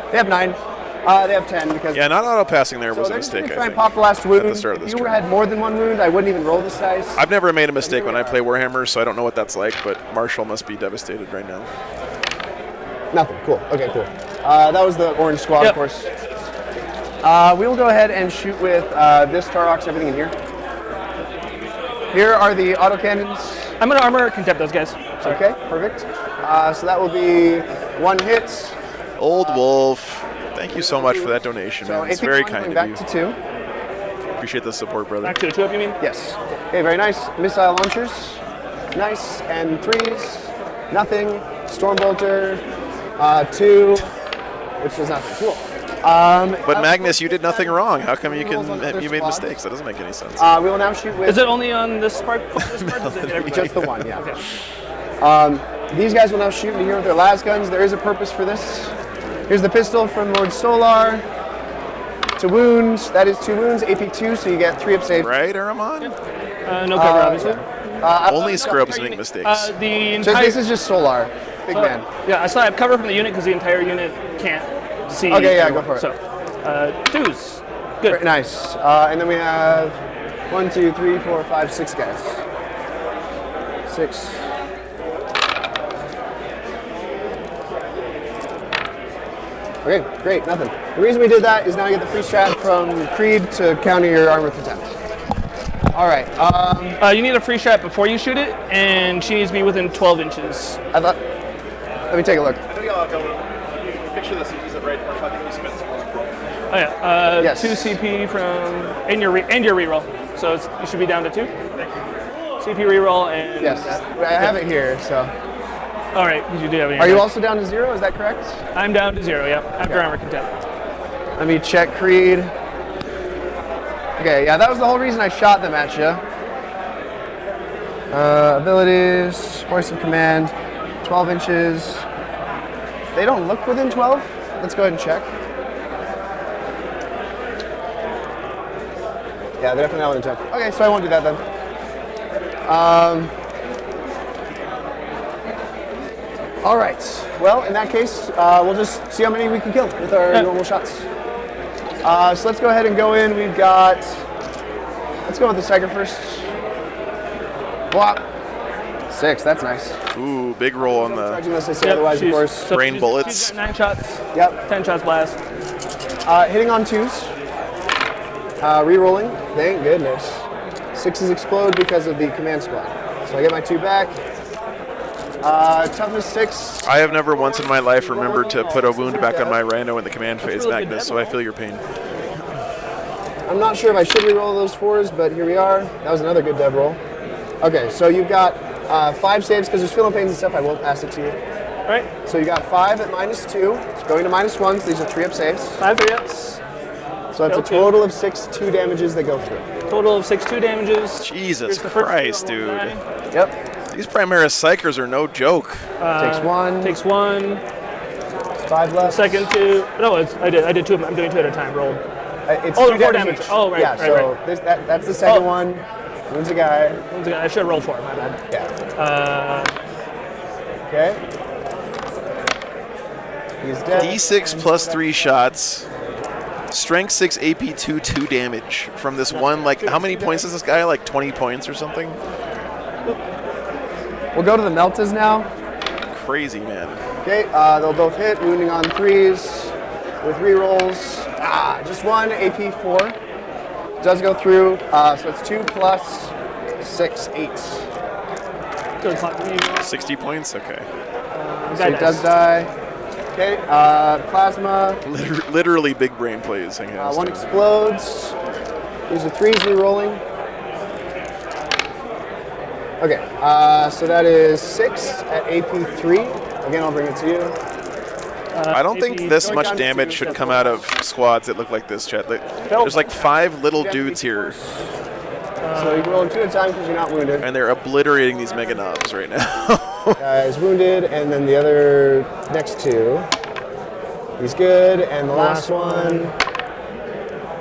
They have 9. They have 10 because. Yeah, not auto-passing there So was a they're just gonna mistake, try I and think. pop the last wound. at the start of this If you turn. had more than 1 wound, I wouldn't even roll this dice. I've never made a mistake when I play Warhammer, so I don't know what that's like, but Marshall must be devastated right now. Nothing. Cool. Okay, cool. That was the orange squad, Yep. of course. We will go ahead and shoot with this Tarox, everything in here. Here are the autocannons. I'm gonna armor contempt those guys. Sorry. Okay, perfect. So that will be 1 hit. Old Wolf, thank you so much for that donation, So man. It's AP very going kind back of to you. 2. Appreciate the support, brother. Back to the 2 up, you mean? Yes. Okay, very nice. Missile launchers. Nice. And 3s. Nothing. Stormbolter. 2. Which was nothing. Cool. But Magnus, you did nothing wrong. How come you made squad. mistakes? That doesn't make any sense. We will now shoot with Is it only on this part? This part does it hit everybody? just the 1, yeah. Okay. These guys will now shoot into here with their las guns. There is a purpose for this. Here's the pistol from Lord Solar. To wounds. That is 2 wounds. AP 2, so you get 3 up save. Right, Aramon? No cover, obviously. Only scrubs make mistakes. The So entire. this is just Solar. Big man. Yeah, I still have cover from the unit because the entire unit can't see. Okay, yeah, go everyone. for it. So, 2s. Good. Very nice. And then we have 1, 2, 3, 4, 5, 6 guys. 6. Okay, great, nothing. The reason we did that is now you get the free strat from Creed to counter your armor contempt. All right, You need a free shot before you shoot it, and she needs to be within 12 inches. I thought, let me take a look. Picture this, he's right. I think he spent Oh yeah, Yes. 2 CP from and your reroll. So you should be down to 2. CP reroll and Yes, I have it here. So, all right, you do have it. are you also down to 0? Is that correct? I'm down to 0. Yep. After armor contempt. Let me check creed. Okay, yeah, that was the whole reason I shot them at you. Abilities, voice of command, 12 inches. They don't look within 12. Let's go ahead and check. Yeah, they're definitely not within 12. Okay, so I won't do that then. All right. Well, in that case, we'll just see how many we can kill with our normal shots. So let's go ahead and go in. We've got. Let's go with the Striker first. Whop. 6. That's nice. Ooh, big roll on the Unless I say otherwise, of course. So Brain she's bullets. got 9 shots. Yep. 10 shots blast. Hitting on 2s. Rerolling. Thank goodness. 6s explode because of the command squad. So I get my 2 back. Toughness 6. I have never once in my life remembered to put a wound back on my rhino in the command phase, Magnus, so I feel your pain. I'm not sure if I should reroll those 4s, but here we are. That was another good dev roll. Okay, so you've got 5 saves because there's feeling pains and stuff. I will pass it to you. All right. So you got 5 at -2. It's going to -1, so these are 3-up saves. 5 3-ups. So it's a total of 6 2 damages that go through. Total of 6 2 damages. Jesus Here's the first Christ, roll dude. die. Yep. These Primaris Psychers are no joke. Takes 1. Takes 1. 5 left. Second 2. No, I did 2 of them. I'm doing 2 at a time. Rolled. It's Oh, 2 4 damage. damage. Oh, right, Yeah, right, so right. that's the second Oh. one. Wounds a guy. I should have rolled 4. My bad. Yeah. Okay. He's dead. D6 plus 3 shots. Strength 6, AP 2, 2 damage from this one. Like, how many points is this guy? Like 20 points or something? We'll go to the Meltas now. Crazy, man. Okay, they'll both hit, wounding on 3s with rerolls. Just 1, AP 4. Does go through, so it's 2 plus 6, 8. Good clock. 60 points? Okay. So he does die. Okay, plasma. Literally big brain plays. Hang on. 1 explodes. These are 3s rerolling. Okay, so that is 6 at AP 3. Again, I'll bring it to you. I don't think AP this going much down to damage 2, should that's come out of squads that look like this, Chet. There's like 5 little dudes here, So you can roll 2 at a time because you're not wounded. and they're obliterating these mega knobs right now. Is wounded, and then the other next 2. He's good, and the last one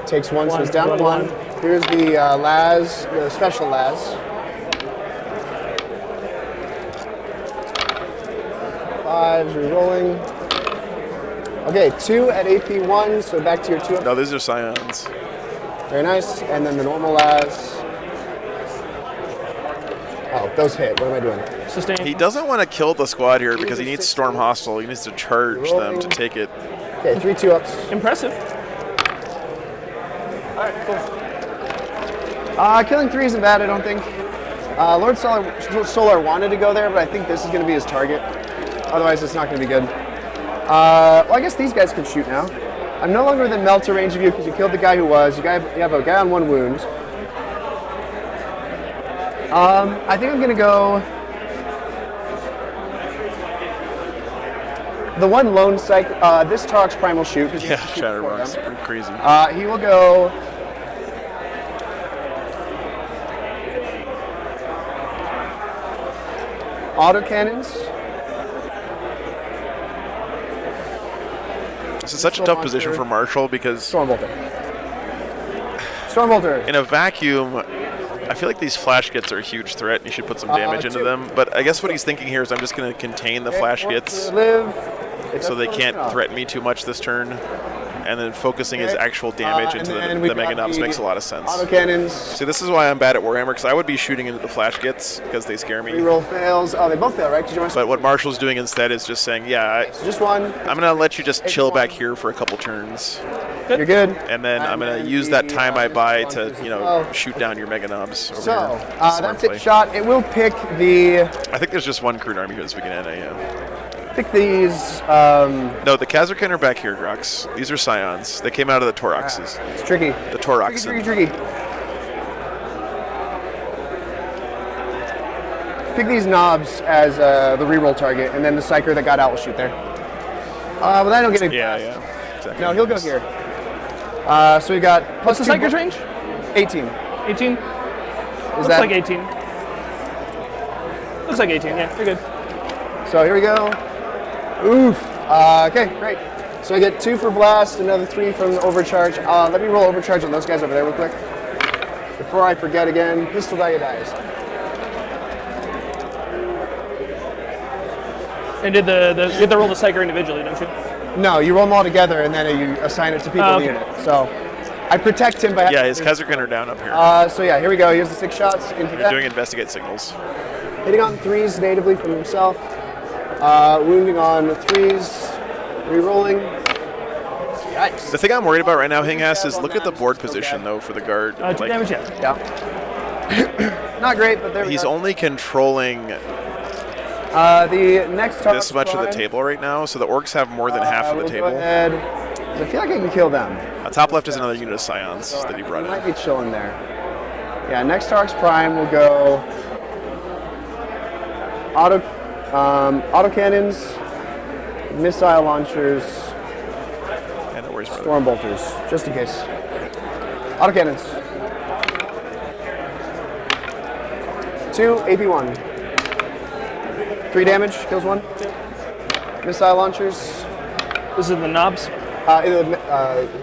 takes 1, so he's down to 1. Here's the Laz, the special Laz. 5s rerolling. Okay, 2 at AP 1, so back to your 2 up. No, these are scions. Very nice, and then the normal Laz. Oh, those hit. What am I doing? Sustain. He doesn't want to kill the squad here because he needs Storm Hostile. He needs to charge them to take it. Okay, 3 2-ups. Impressive. All right, cool. Killing 3 isn't bad, I don't think. Lord Solar wanted to go there, but I think this is going to be his target. Otherwise, it's not going to be good. Well, I guess these guys can shoot now. I'm no longer within Melter range of you because you killed the guy who was. You have a guy on 1 wound. I think I'm going to go... The one lone psych... this Tark's Primal Shoot. Yeah, Shatterbox. Pretty crazy. He will go... Autocannons. This is such a tough position for Marshall because Stormbolter. Stormbolter. in a vacuum, I feel like these flash kits are a huge threat and you should put some damage into 2. them. But I guess what he's thinking here is I'm just going to contain the flash kits Live. so they can't threaten me too much this turn. And then focusing his actual damage into the Mega Knobs makes a lot of sense. Autocannons. See, this is why I'm bad at Warhammer, because I would be shooting into the flash kits because they scare me. Reroll fails. Oh, they both fail, right? But what Marshall's doing instead is just saying, yeah, Just 1. I'm going to let you just chill back here for a couple turns. You're good. And then I'm going to use that time I buy to, shoot down your Mega Knobs. Over So, here. Smart that's play. it shot. It will pick the... I think there's just one crude army here this weekend, yeah. Pick these. No, the Kazarkin are back here, Grox. These are Scions. They came out of the Toroxes. It's tricky. The Toroxen. Tricky. Pick these knobs as the reroll target, and then the Psyker that got out will shoot there. But I don't get it. Yeah. Exactly. No, he'll go here. So we got What's the Psyker's range? 18. 18? Is Looks that like 18. Looks like 18, yeah, you're good. So here we go. Oof. Okay, great. So I get 2 for blast, another 3 from the overcharge. Let me roll overcharge on those guys over there real quick. Before I forget again, pistol die dies. And did you have to roll the Psyker individually, don't you? No, you roll them all together and then you assign it to people in the okay. unit. So I protect him by Yeah, his Kazarkin are down up here. So yeah, here we go. Here's the 6 shots into They're that. doing investigate signals. Hitting on 3s natively from himself. Wounding on 3s. Rerolling. Yikes. The thing I'm worried about right now, Hingas, is look at the board position though for the guard. 2 damage, yeah. Yeah. Not great, but there we He's go. only controlling The next target. this much of the table right now, so the Orks have more than half of the Go table. ahead. I feel like I can kill them. Top left is another unit of Scions that he He brought might in. be chilling there. Yeah, next Orks Prime will go autocannons, missile launchers, Yeah, no worries, brother. storm bolters, just in case. Autocannons. 2 AP1. 3 damage, kills 1. Missile launchers. This is the knobs. The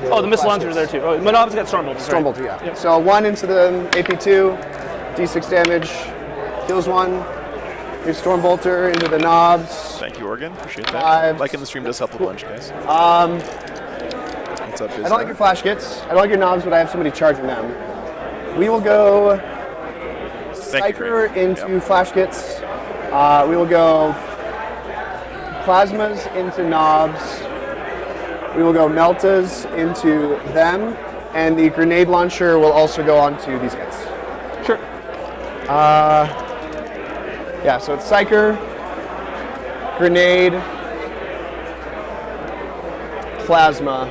The missile launchers there too. Oh, the knobs got storm bolters. Storm right? bolter, yeah. Yep. So 1 into the AP2, D6 damage, kills 1. Here's Storm Bolter into the knobs. Thank you, Oregon. Appreciate that. 5. Liking the stream does help a bunch, guys. What's up, I don't like your flash kits. I don't like your knobs, but I have somebody charging them. We will go Thank you, Psyker Greg. into Yep. flash kits. We will go Plasmas into knobs. We will go Meltas into them. And the grenade launcher will also go onto these guys. Sure. Yeah, so it's Psyker, Grenade, Plasma.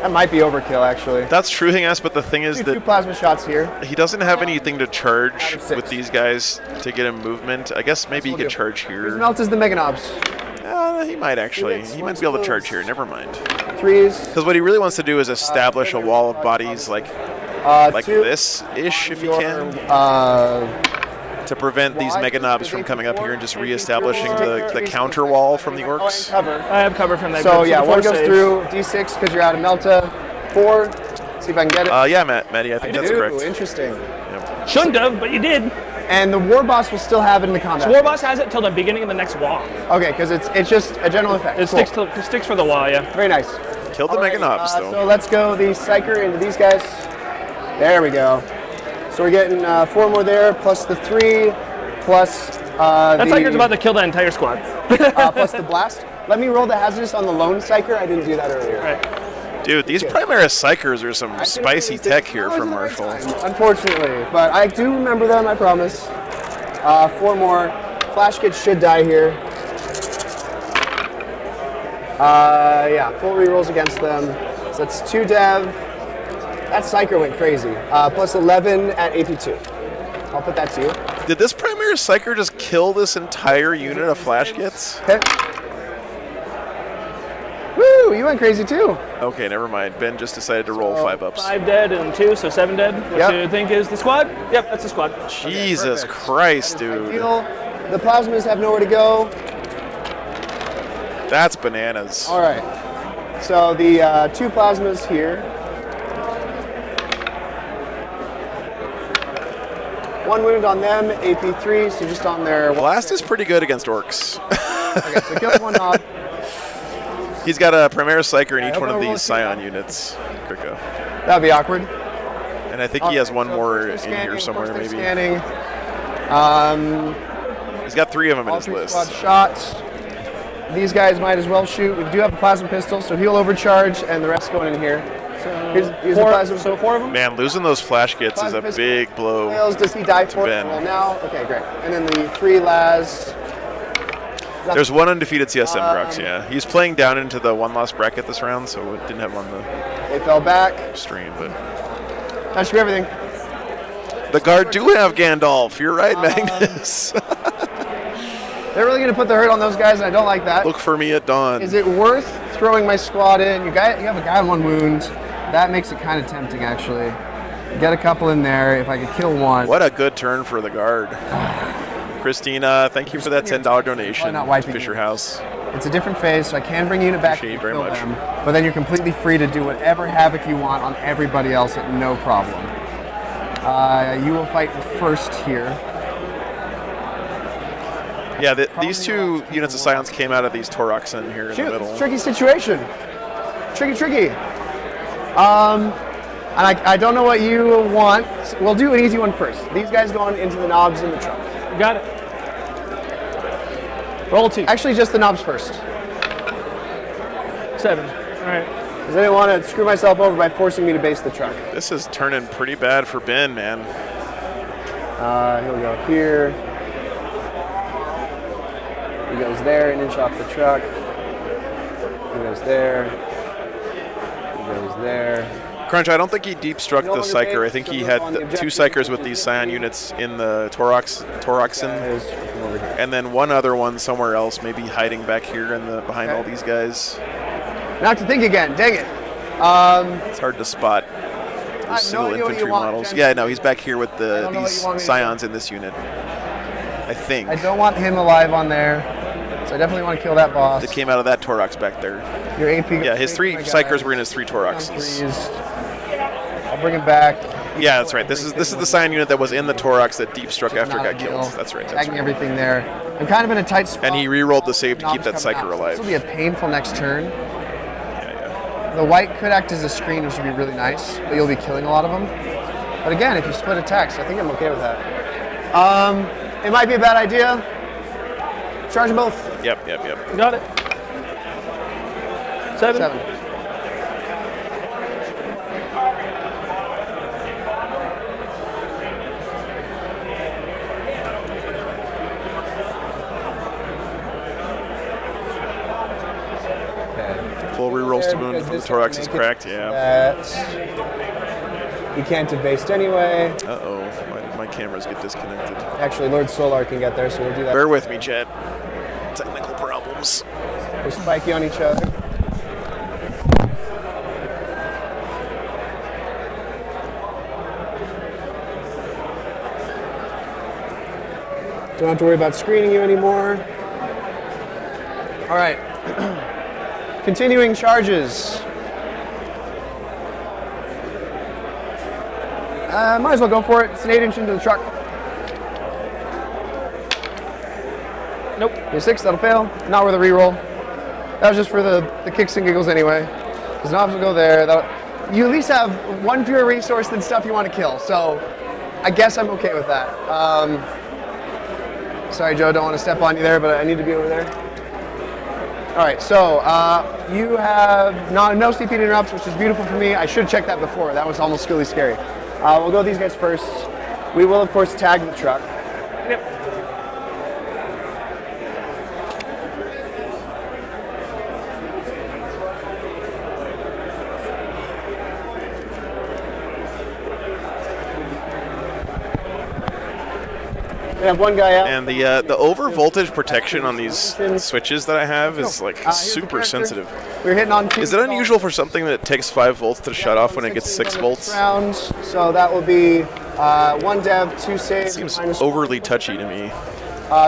That might be overkill, actually. That's true, Hingas, but the thing is Two that plasma shots here. he doesn't have anything to charge Out of 6. with these guys to get him movement. I guess maybe he We'll could do. charge Here's here. Melt is the Mega Knobs. He might actually. He He might gets be able to one charge close. here. Never mind. 3s. Because what he really wants to do is establish a wall of bodies like 2. this-ish, if he Your, can, to prevent these wide mega knobs from coming up here and just reestablishing the counter wall from the Orks. Cover. I have cover from that. So group, yeah, the 1 four goes saves. through, D6 because you're out of Melta. 4, see if I can get it. Yeah, Matty, I think that's Ooh, correct. interesting. Yep. Shouldn't have, but you did. And the War Boss will still have it in the combat. War Boss has it till the beginning of the next wall. Okay, because it's just a general effect. It Cool. sticks for the wall, yeah. Very nice. Killed the mega knobs, So though. let's go the Psyker into these guys. There we go. So we're getting 4 more there, plus the 3, plus That the Psyker's about to kill the entire squad. plus the blast. Let me roll the hazardous on the lone Psyker. I didn't do that earlier. Right. Dude, these Primaris Psychers are some spicy tech here That from wasn't the Marshall. right time, unfortunately, but I do remember them. I promise. 4 more. Flash kits should die here. Yeah, full rerolls against them. So that's 2 dev. That Psyker went crazy. Plus 11 at AP2. I'll put that to you. Did this Primaris Psyker just kill this entire unit of flash kits? Okay. Woo, you went crazy too. Okay, never mind. Ben just decided to roll 5 ups. 5 dead and 2, so 7 dead. What Yep. do you think is the squad? Yep, that's the squad. Jesus perfect. Christ, dude. Ideal. The plasmas have nowhere to go. That's bananas. All right. So the 2 plasmas here. 1 wound on them, AP3, so just on their. Blast is pretty good against Orks. Okay, so kills 1 knob. He's got a Primaris Psyker in I each hope one of I roll these a Scion units. Kriko. That'd be awkward. And I think he has one So more first in they're here scanning, somewhere, of course maybe. they're Scanning. He's got 3 of them in All his 3 list. squad shots. These guys might as well shoot. We do have a plasma pistol, so he'll overcharge, and the rest going in here. Here's the plasma. So 4 of them? Man, losing those flash kits is Plasma a pistol. big blow. Fails. Does he die for it? Ben. Well, now, okay, great. And then the 3 las. There's one undefeated CSM Grux, yeah. He's playing down into the one-loss bracket this round, so it didn't have him on the They fell back. stream. But That should be everything. the guard do have Gandalf. You're right, Magnus. They're really going to put the hurt on those guys, and I don't like that. Look for me at dawn. Is it worth throwing my squad in? You have a guy on 1 wound. That makes it kind of tempting, actually. Get a couple in there if I could kill one. What a good turn for the guard. Christina, thank you for that $10 donation not to wiping Fisher it. House. It's a different phase, so I can bring unit back Appreciate and you very kill much. them, but then you're completely free to do whatever havoc you want on everybody else at no problem. You will fight first here. Yeah, these two units of Scions came out of these Toroxen here in the Shoot, middle. it's a tricky situation. Tricky. And I don't know what you want. We'll do an easy one first. These guys going into the knobs in the truck. Got it. Roll 2. Actually, just the knobs first. 7. All right. Because I didn't want to screw myself over by forcing me to base the truck. This is turning pretty bad for Ben, man. He'll go here. He goes there, an inch off the truck. He goes there. He goes there. Crunch, I don't think he deep struck No the longer Psyker. I based, think so he move had on the 2 objective. Psykers with these Scion units in the Toroxen, Guys from over here. and then one other one somewhere else, maybe hiding back here in the behind all these guys. Now I have to think again. Dang it. It's hard to spot I those have single no idea what you infantry want, models. Jen. Yeah, no, he's back here with I don't know what these you want me to Scions in this unit. I think. I don't want him alive on there, so I definitely want to kill that boss. That came out of that Torox back there. Your AP. Yeah, his 3 Psykers were in his 3 Toroxes. I'll bring him back. Yeah, that's right. This is the Scion unit that was in the Torox that deep struck after it Not got killed. ideal. That's right. That's Tagging right. everything there. I'm kind of in a tight spot. And he re-rolled the save to keep that Knobs coming Psyker out. alive. This will be a painful next turn. Yeah. The white could act as a screen, which would be really nice, but you'll be killing a lot of them. But again, if you split attacks, I think I'm okay with that. It might be a bad idea. Charge them both. Yep. Got it. 7. 7. Full re-rolls to Moon from the Torox is cracked. Yeah. He can't have based anyway. Uh-oh. Why did my cameras get disconnected? Actually, Lord Solar can get there, so we'll do that. Bear with me, chat. Technical problems. We're spiky on each other. Don't have to worry about screening you anymore. All right. Continuing charges. Might as well go for it. It's an 8-inch into the truck. Nope. Your 6, that'll fail. Not worth a reroll. That was just for the kicks and giggles anyway. Because knobs will go there. You at least have one fewer resource than stuff you want to kill. So I guess I'm okay with that. Sorry, Joe, don't want to step on you there, but I need to be over there. All right, so you have no CP to interrupts, which is beautiful for me. I should have checked that before. That was almost really scary. We'll go with these guys first. We will, of course, tag the truck. Yep. We have one guy out. And the over voltage protection on these switches that I have is like Here's the super character. sensitive. We're hitting on 2. Is it unusual for something that takes 5 volts to shut off when it gets 6 volts? Rounds, so that will be 1 dev, 2 saves, Seems minus overly touchy to me.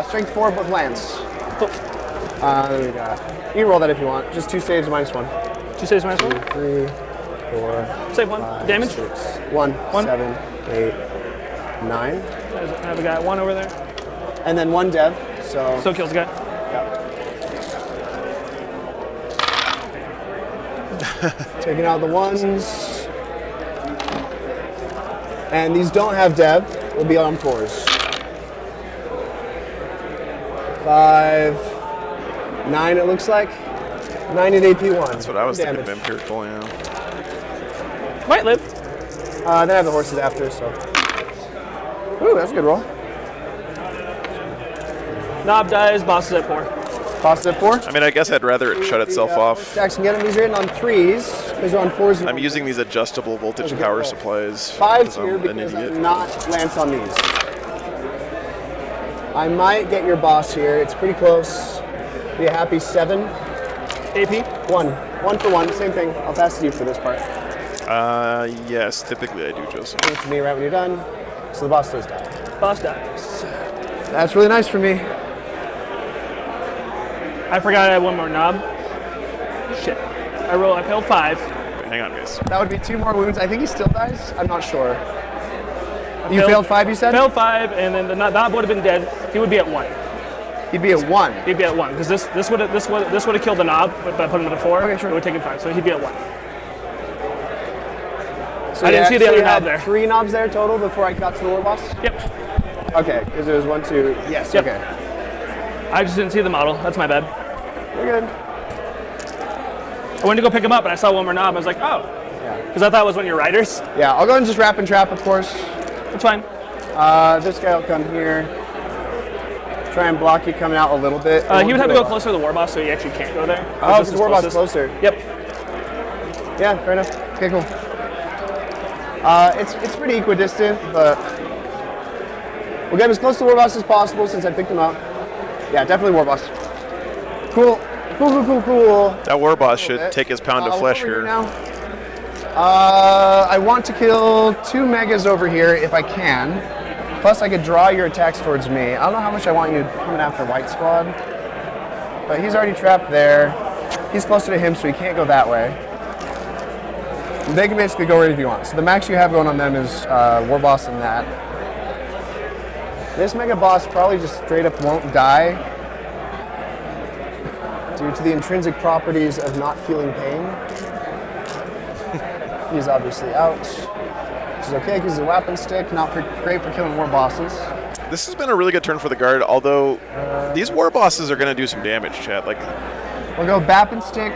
strength 4 both lands. There we go. You can roll that if you want. Just 2 saves, minus 1. 2 saves minus 1. 3, 4, Save 1. 5, Damage. 6, 1, 7, 8, 9. I have a guy at 1 over there. And then 1 dev, so. So kills the guy. Taking out the 1s. And these don't have dev, will be on 4s. 5, 9 it looks like. 9 at AP1. That's what I was thinking of empirical, yeah. Might live. Then I have the horses after, so. Ooh, that's a good roll. Knob dies, boss is at 4. Boss at 4. I mean, I guess I'd rather it shut itself off. Jackson, get them. These are hitting on 3s. These are on 4s. I'm using these adjustable voltage Okay, power roll. supplies. 5s I'm here an because idiot. I'm not Lance on these. I might get your boss here. It's pretty close. Be a happy 7. AP. 1. 1 for 1. Same thing. I'll pass to you for this part. Yes, typically I do, Joseph. Give it to me right when you're done. So the boss does die. Boss dies. That's really nice for me. I forgot I had one more knob. Shit. I failed 5. Hang on, guys. That would be 2 more wounds. I think he still dies. I'm not sure. You failed 5, you said? Failed 5, and then the knob would have been dead. He would be at 1. He'd be at 1. He'd be at 1 because this would have killed the knob, but I put him at a 4. Okay, sure. It would have taken 5, so he'd be at 1. So I didn't see the so other you knob had there. 3 knobs there total before I got to the war boss? Yep. Okay, because it was 1, 2. Yes, Yep. okay. I just didn't see the model. That's my bad. We're good. I went to go pick him up, and I saw one more knob. I was like, oh, Yeah. because I thought it was one of your riders. Yeah, I'll go ahead and just wrap and trap, of course. That's fine. This guy will come here. Try and block you coming out a little bit. He would have to go closer to the war boss, so he actually can't go there. Oh, This because is war boss closest. closer. Yep. Yeah, fair enough. Okay, cool. It's pretty equidistant, but we'll get him as close to war boss as possible since I picked him up. Yeah, definitely war boss. Cool. Cool. That war boss should take his pound of flesh over here. Now. I want to kill 2 megas over here if I can. Plus, I could draw your attacks towards me. I don't know how much I want you coming after White Squad, but he's already trapped there. He's closer to him, so he can't go that way. They can basically go wherever you want. So the max you have going on them is War Boss and that. This Mega Boss probably just straight up won't die due to the intrinsic properties of not feeling pain. He's obviously out, which is okay because he's a weapon stick, great for killing war bosses. This has been a really good turn for the guard, although these war bosses are going to do some damage, chat. Like, We'll go Bap and Stick,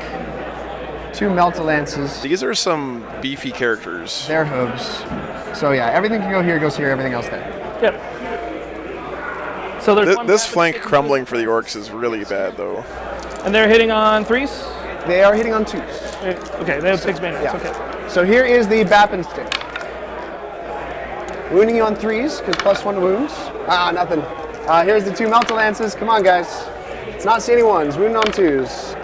2 Melt-A-Lances, these are some beefy characters. their hooves. So yeah, everything can go here, goes here, everything else there. Yep. So there's one This back- flank crumbling for the Orks is really bad, though. and they're hitting on 3s. They are hitting on 2s. Okay, they have 6 banners. Yeah. Okay. So here is the Bap and Stick. Wounding you on 3s, because +1 to wounds. Nothing. Here's the 2 Melt-A-Lances. Come on, guys. It's not seeing ones. Wounding on 2s.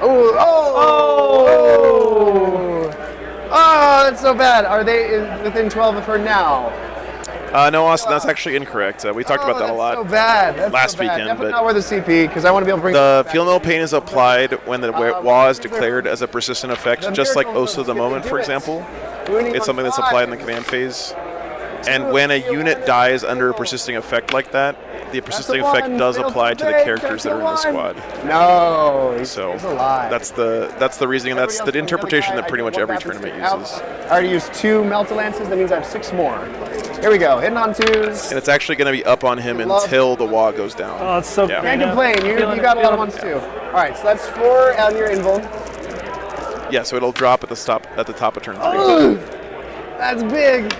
Oh, that's so bad. Are they within 12 of her now? No, Austin, that's actually incorrect. We talked about that a lot. That's so bad. That's last so bad. weekend, Definitely but- not worth the CP, because I want to be able to bring The it feel no pain is applied when the WA is declared as a persistent effect, just like Osa the Moment, for example. It's something that's applied in the command phase. And when a unit dies under a persisting effect like that, the persisting effect does apply to the characters that are in the squad. No, So it's a lie. that's the reasoning, and that's the interpretation that pretty much every tournament uses. I already used 2 Melt-A-Lances, that means I have 6 more. Here we go, hitting on 2s. And it's actually going to be up on him until the WA goes down. Oh, it's so Yeah. Can't great. complain, you got a lot of ones too. All right, so that's 4 on your invuln. Yeah, so it'll drop at the top of turn 3. Ugh, that's big.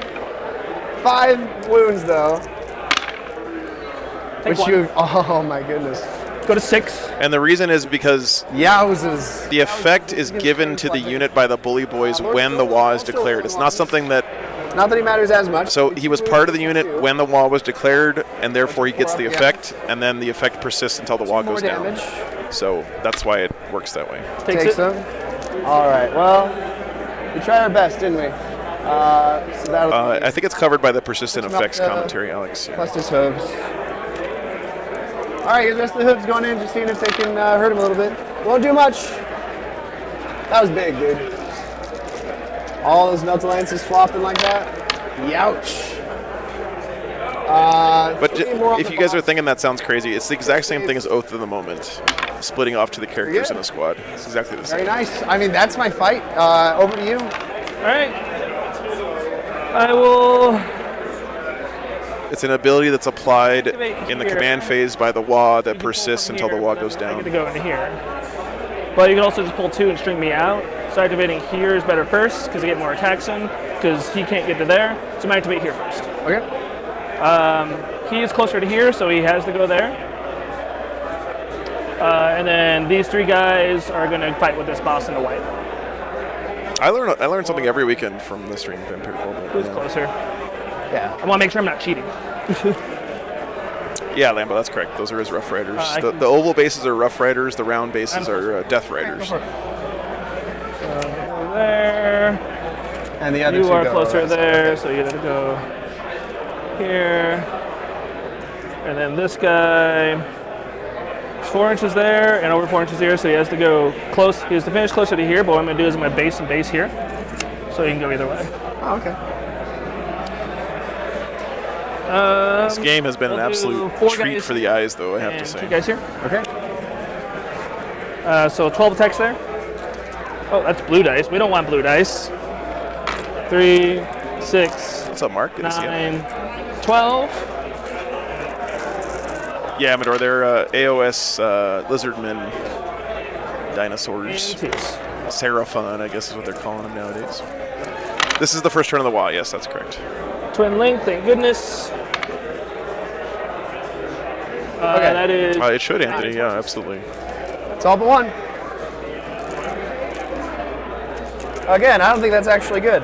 5 wounds though. Take Which one. you, oh my goodness. Go to 6. And the reason is because Yowzes. the effect is given to the unit by the Bully Boys when the WA is declared. It's not something that... Not that he matters as much. So he was part of the unit when the WA was declared, and therefore he gets the effect, and then the effect persists until the WA More goes down. damage. So that's why it works that way. Takes them. All right, well, we tried our best, didn't we? So that'll I think it's covered by the persistent It's not, effects commentary, Alex. Yeah. plus his hooves. All right, the rest of the hooves going in, just seeing if they can hurt him a little bit. Won't do much. That was big, dude. All those Melt-A-Lances flopping like that. Youch. But three more on if the you guys are box. thinking that sounds crazy, it's the exact same thing as Oath of the Moment, splitting off to the characters in a squad. It's exactly the Very same. nice. I mean, that's my fight. Over to you. All right. I will. It's an ability that's applied Activate in the here. command phase by the WA that You can pull persists from until the here, WA but goes then I down. get to go into here. But you can also just pull 2 and string me out. So activating here is better first because I get more attacks in because he can't get to there. So I'm going to activate here first. Okay. He is closer to here, so he has to go there. And then these 3 guys are going to fight with this boss in the white. I learn something every weekend from the stream, Vampire. Who's closer? Yeah. I want to make sure I'm not cheating. Yeah, Lambo, that's correct. Those are his Rough Riders. I The oval bases are Rough Riders. The round bases are Death Riders. So, there. And the other You two are go closer west. there, so you got to go here. And then this guy is 4 inches there and over 4 inches here, so he has to go close. He has to finish closer to here, but what I'm going to do is I'm going to base and base here, so he can go either way. Oh, okay. This game has been an we'll do absolute 4 treat guys for the eyes, though, I have to and say. 2 guys here. Okay. So 12 attacks there. Oh, that's blue dice. We don't want blue dice. 3, 6, What's up, Mark? Good to see you. 9, 12. Yeah, Amador, they're AOS lizardmen dinosaurs. And 2s. Seraphon, I guess is what they're calling them nowadays. This is the first turn of the wall. Yes, that's correct. Twin link, thank goodness. That is. It should, Anthony. Yeah, absolutely. It's all but 1. Again, I don't think that's actually good.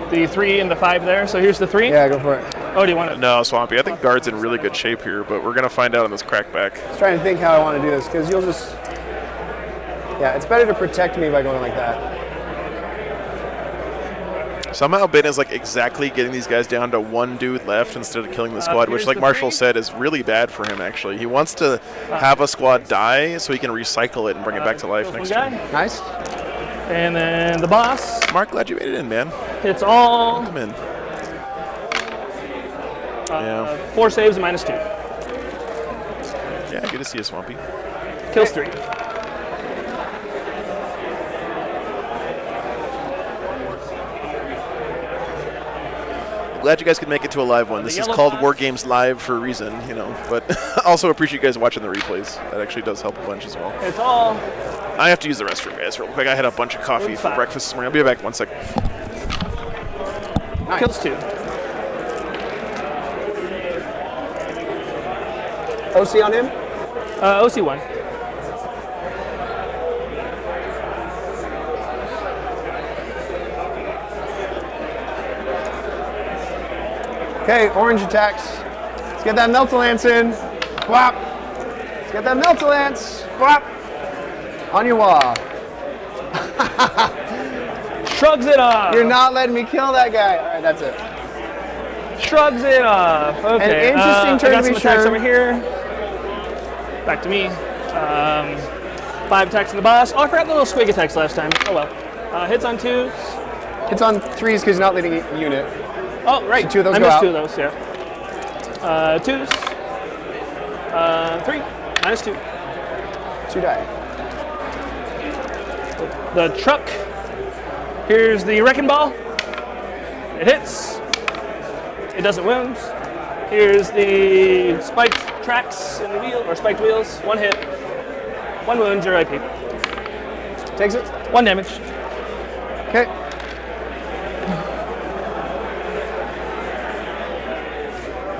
The 3 and the 5 there. So here's the 3. Yeah, go for it. Oh, do you want it? No, Swampy. I think Guard's in really good shape here, but we're going to find out in this crackback. I was trying to think how I want to do this, because you'll just... Yeah, it's better to protect me by going like that. Somehow Ben is like exactly getting these guys down to 1 dude left instead of killing the squad, which, here's like the Marshall 3. said, is really bad for him, actually. He wants to have a squad die so he can recycle it and bring it back to life Here's next one turn. guy. Nice. And then the boss. Mark, glad you made it in, man. It's all Come in. Yeah. 4 saves and -2. Yeah, good to see you, Swampy. Kills 3. Glad you guys could make it to a live one. This is yellow called box. Wargames Live for a reason, you know. But also appreciate you guys watching the replays. That actually does help a bunch as well. It's all I have to use the restroom, guys, real quick. I had a bunch of coffee for Fine. breakfast this morning. I'll be back in 1 second. kills 2. OC on him? OC1. Okay, orange attacks. Let's get that Meltalance in. Whap. Let's get that Meltalance. Whap. On your wall. Shrugs it off. You're not letting me kill that guy. All right, that's it. Shrugs it off. Okay. An interesting turn I got to some be attacks sure. over here. Back to me. 5 attacks on the boss. Oh, I forgot the little squig attacks last time. Oh well. Hits on 2s. It's on 3s because he's not leading a unit. Oh, right. So 2 of those I go missed out. 2 of those, yeah. 2s. 3. -2. 2 die. The truck. Here's the wrecking ball. It hits. It doesn't wound. Here's the spiked tracks in the wheel, or spiked wheels. 1 hit. 1 wound, 0 IP. Takes it. 1 damage. Okay.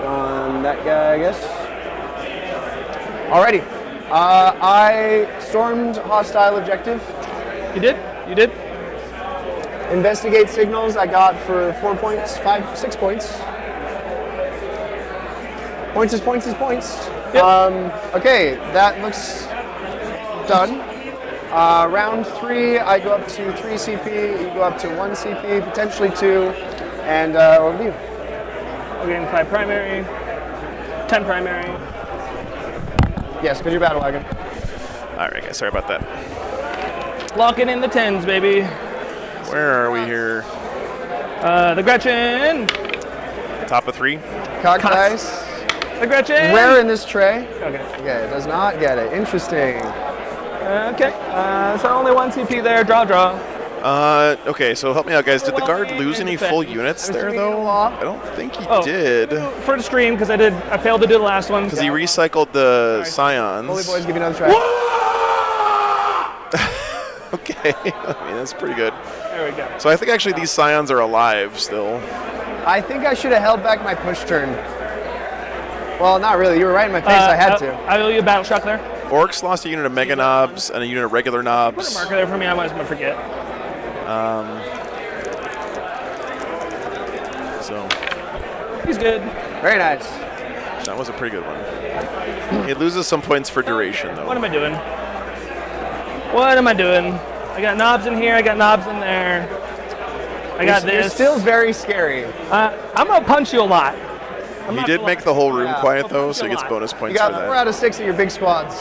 On that guy, I guess. Alrighty. I stormed hostile objective. You did? You did? Investigate signals I got for 4 points, 6 points. Points is points is points. Yep. Okay, that looks done. Round 3, I go up to 3 CP, you go up to 1 CP, potentially 2, and over to you. We're getting 5 primary, 10 primary. Yes, because you're battle wagon. All right, guys, sorry about that. Locking in the 10s, baby. Where are we here? The Gretchen. Top of 3. Cock dice. The Gretchen. Where in this tray? Okay. Okay, it does not get it. Interesting. Okay. So only 1 CP there. Draw. Okay, so help me out, guys. Did the guard lose any full units there, assuming though? you lost. I don't think he Oh. did. For the stream, because I failed to do the last one. Because he recycled the scions. Holy boys, give me another try. Okay, I mean, that's pretty good. There we go. So I think actually these scions are alive still. I think I should have held back my push turn. Well, not really. You were right in my face. I had to. I owe you a battle shock there. Orks lost a unit of Mega Knobs and a unit of regular Put a knobs. marker there for me. I might as well forget. So He's good. Very nice. that was a pretty good one. It loses some points for duration, though. What am I doing? What am I doing? I got knobs in here. I got knobs in there. I got You're this. still very scary. I'm gonna punch you a lot. He did make the whole room Yeah. quiet, though, so he gets bonus You points got for 4 that. out of 6 of your big squads.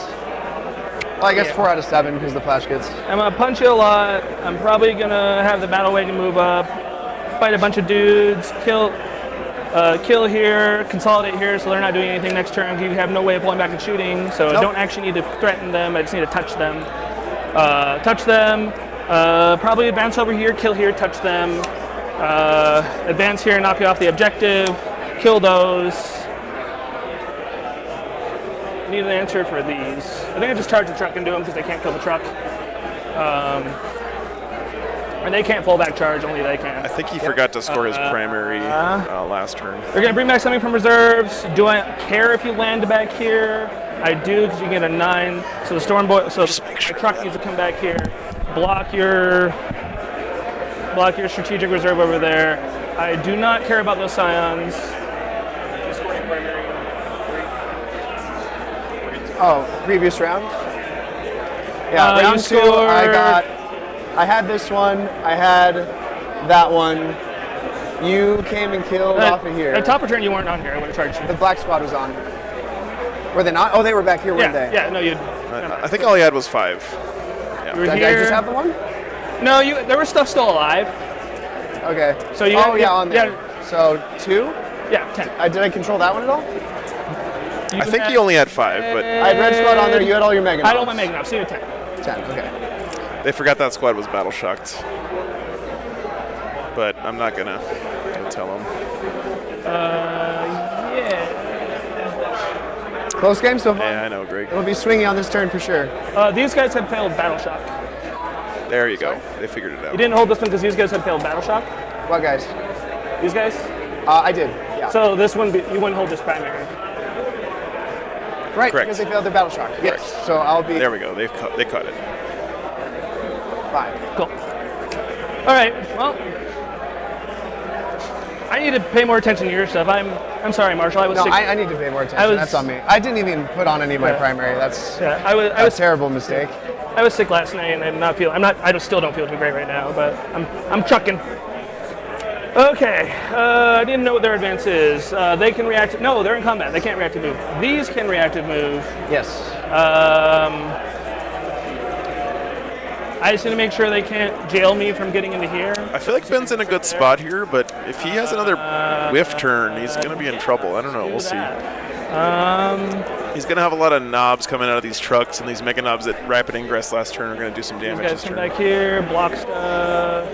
Well, I guess Yeah. 4 out of 7 because the flash gets. I'm gonna punch you a lot. I'm probably gonna have the battle wagon move up, fight a bunch of dudes, kill here, consolidate here, so they're not doing anything next turn. You have no way of pulling back and shooting, so I Nope. don't actually need to threaten them. I just need to touch them. Probably advance over here, kill here, touch them. Advance here, knock you off the objective, kill those. Need an answer for these. I think I just charge the truck into them because they can't kill the truck. And they can't full back charge, only they can. I think he forgot to score his primary last turn. They're gonna bring back something from reserves. Do I care if you land back here? I do, because you get a 9. So the storm boy, so the truck needs to come back here. Block your strategic reserve over there. I do not care about those scions. Oh, previous round? Yeah, You round 2, scored- I had this one, I had that one. You came and killed off of here. At top return, you weren't on here. I would have charged you. The black squad was on. Were they not? Oh, they were back here, weren't they? Yeah, no, you. I think all he had was 5. You were Did I here. just have the one? No, there was stuff still alive. Okay. So you. Oh, yeah, on there. Yeah, So 2? yeah 10. Did I control that one at all? I think he only had 5, but I had red squad on there, you had all your mega I don't knobs. want Megan up. So you had 10. 10, okay. they forgot that squad was battle shocked. But I'm not gonna tell him. Yeah. Close game so far. Yeah, I know, Greg. It'll be swingy on this turn for sure. These guys had failed battle shock. There you go. They figured it You out. didn't hold this one because these guys had failed battle shock. What guys? These guys. I did, yeah. So this one, you wouldn't hold this primary. Right, Correct. because they failed their battle shock. Yes, so I'll be There we go. They caught it. 5. Cool. All right. Well, I need to pay more attention to your stuff. I'm sorry, Marshall. I was No, sick. I need to pay more attention. That's on me. I didn't even put on any of my Yeah. primary. That's Yeah, I a was terrible mistake. I was sick last night, and I'm not feeling. I still don't feel too great right now, but I'm chucking. Okay, I didn't know what their advance is. They can react. No, they're in combat. They can't reactive move. These can reactive move. Yes. I just need to make sure they can't jail me from getting into here. I feel like Ben's in a good spot here, but if he has another whiff turn, he's going to be in trouble. I don't know. We'll see. He's going to have a lot of knobs coming out of these trucks, and these mega knobs that rapid ingress last turn are going to do some These damage guys this come turn. back here, block stuff.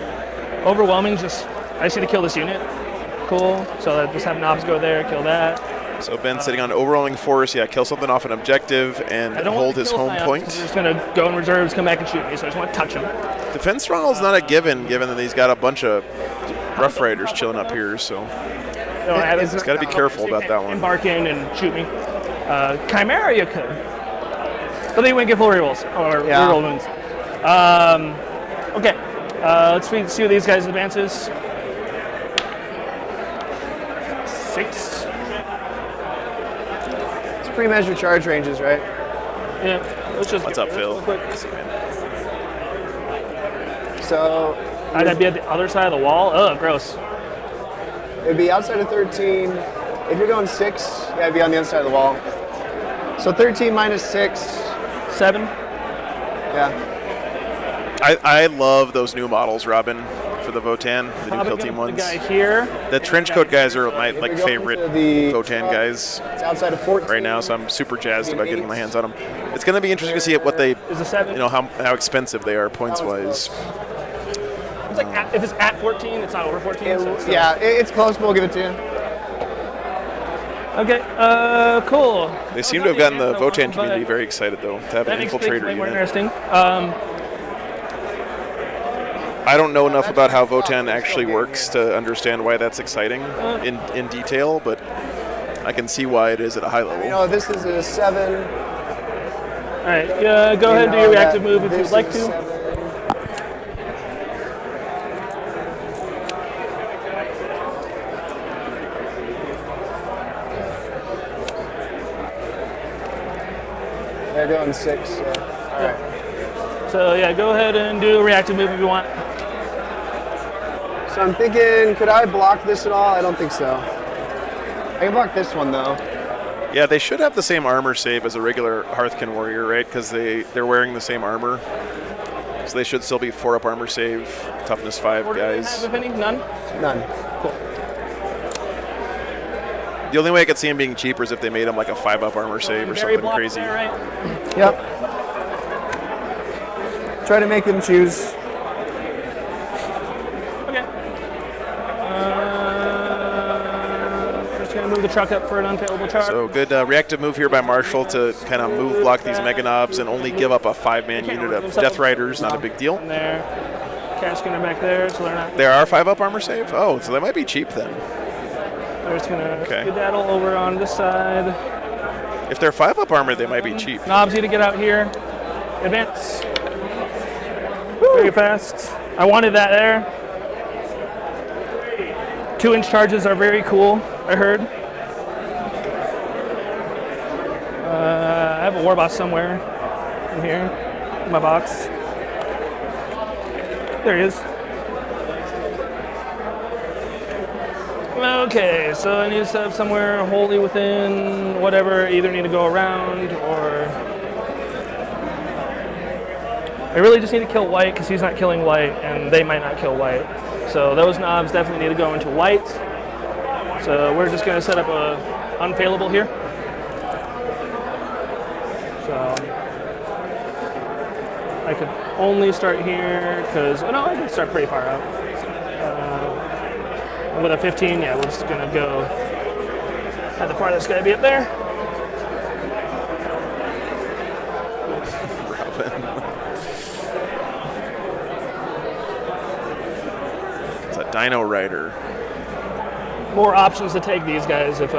Overwhelming. I just need to kill this unit. Cool. So I just have knobs go there, kill that. So Ben's sitting on overwhelming force. Yeah, kill something off an objective and I don't hold want to his kill home Scions, point. 'cause they're just gonna go in reserves, come back and shoot me. So I just want to touch them. Defense stronghold's not a given that he's got a bunch of Rough Riders chilling up here. So He's got to be careful about that one. Embark in and shoot me. Chimera, you could, but they wouldn't get full rerolls or Yeah. reroll wounds. Okay, let's see what these guys' advances. 6. It's pre-measured charge ranges, right? Yeah. Let's just. what's get up, this Phil? real quick. So I'd be at the other side of the wall. Ugh, gross. it'd be outside of 13. If you're going 6, yeah, it'd be on the other side of the wall. So 13 minus 6, 7. yeah. I love those new models, Robin, for the Votan, the new Probably kill gonna team put ones. the guy here. The trench coat guys are my If you're going favorite to the Votan truck, guys It's outside of 14. right now, so I'm super jazzed about getting my hands on them. It's going to be interesting to see what they, Is a 7. how expensive they are points wise. It's like if it's at 14, it's not over 14. so it's still- Yeah, it's close, but we'll give it to you. Okay. Cool. They seem to have gotten the Votan But community very excited though to have That an makes things infiltrator way more unit. interesting. I don't know enough about how Votan actually works to understand why that's exciting in detail, but I can see why it is at a high You level. know, this is a 7. All right, go ahead and do your reactive move if you'd like to. They're doing 6. So. All right. So yeah, go ahead and do a reactive move if you want. So I'm thinking, could I block this at all? I don't think so. I can block this one though. Yeah, they should have the same armor save as a regular Hearthkin warrior, right? Because they're wearing the same armor. So they should still be 4-up armor save, toughness 5 What do they guys. have, if any? None? None. Cool. The only way I could see him being cheaper is if they made him like a 5-up armor save or Very something blocked crazy. there, right? Yep. Try to make them choose. Okay. Just gonna move the truck up for an unfailable charge. So good reactive move here by Marshall to kind of move block these Mega Knobs and only give up a 5-man unit of Death Riders. Not a big deal. And there. Cash gunner back there, so they're not. They are 5-up armor save? Oh, so they might be cheap then. They're just gonna Okay. skedaddle over on this side. If they're 5-up armor, they might be cheap. Knobs need to get out here. Advance. Very fast. I wanted that there. 2-inch charges are very cool, I heard. I have a war boss somewhere in here, in my box. There he is. Okay, so I need to set up somewhere wholly within whatever. Either need to go around or I really just need to kill white because he's not killing white and they might not kill white. So those knobs definitely need to go into white. So we're just going to set up a unfailable here. So I could only start here because, oh no, I can start pretty far out. With a 15, yeah, we're just going to go at the farthest guy be up there. It's a Dino Rider. More options to take these guys if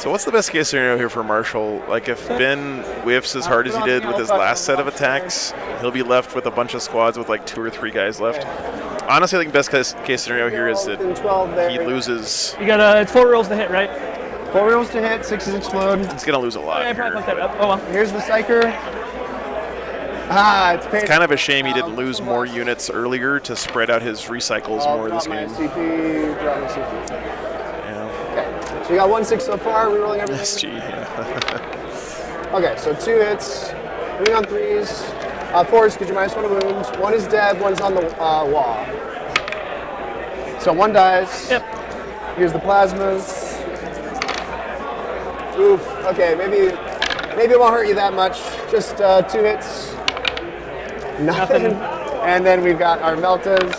So what's the best case scenario here for Marshall? Like if Ben whiffs as hard as he did with his last set of attacks, he'll be left with a bunch of squads with like 2 or 3 guys left. Honestly, I think best case scenario here is that he loses. you got it's 4 rolls to hit, right? 4 rolls to hit, 6s explode. He's gonna lose a lot. I probably Here. fucked that up. Oh well. Here's the Psyker. It's paid. Kind of a shame he didn't lose more units earlier to spread out his recycles more this game. CP, drop my CP. Yeah. Okay, so we got 1-6 so far. Rerolling everything. SG. Yeah. Okay, so 2 hits, 3 on 3s, 4s because you minus 1 wound. 1 is dead, 1's on the wall. So 1 dies. Yep. Here's the plasmas. Oof. Okay, maybe it won't hurt you that much. Just 2 hits. Nothing. And then we've got our Meltas.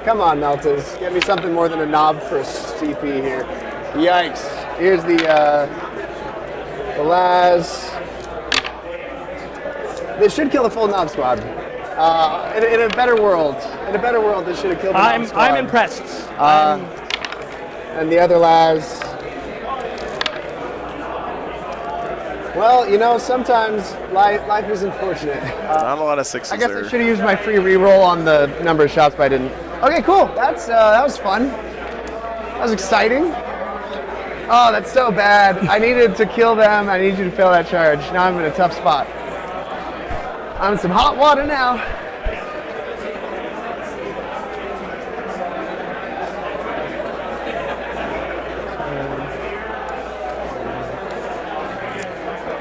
Come on, Meltas. Get me something more than a knob for a CP here. Yikes. Here's the Laz. This should kill the full knob squad. In a better world, this should have killed the knob squad. I'm impressed. And the other Laz. Well, you know, sometimes life is unfortunate. Not a lot of 6s I guess there. I should have used my free reroll on the number of shots, but I didn't. Okay, cool. That was fun. That was exciting. Oh, that's so bad. I needed to kill them. I need you to fail that charge. Now I'm in a tough spot. I'm in some hot water now.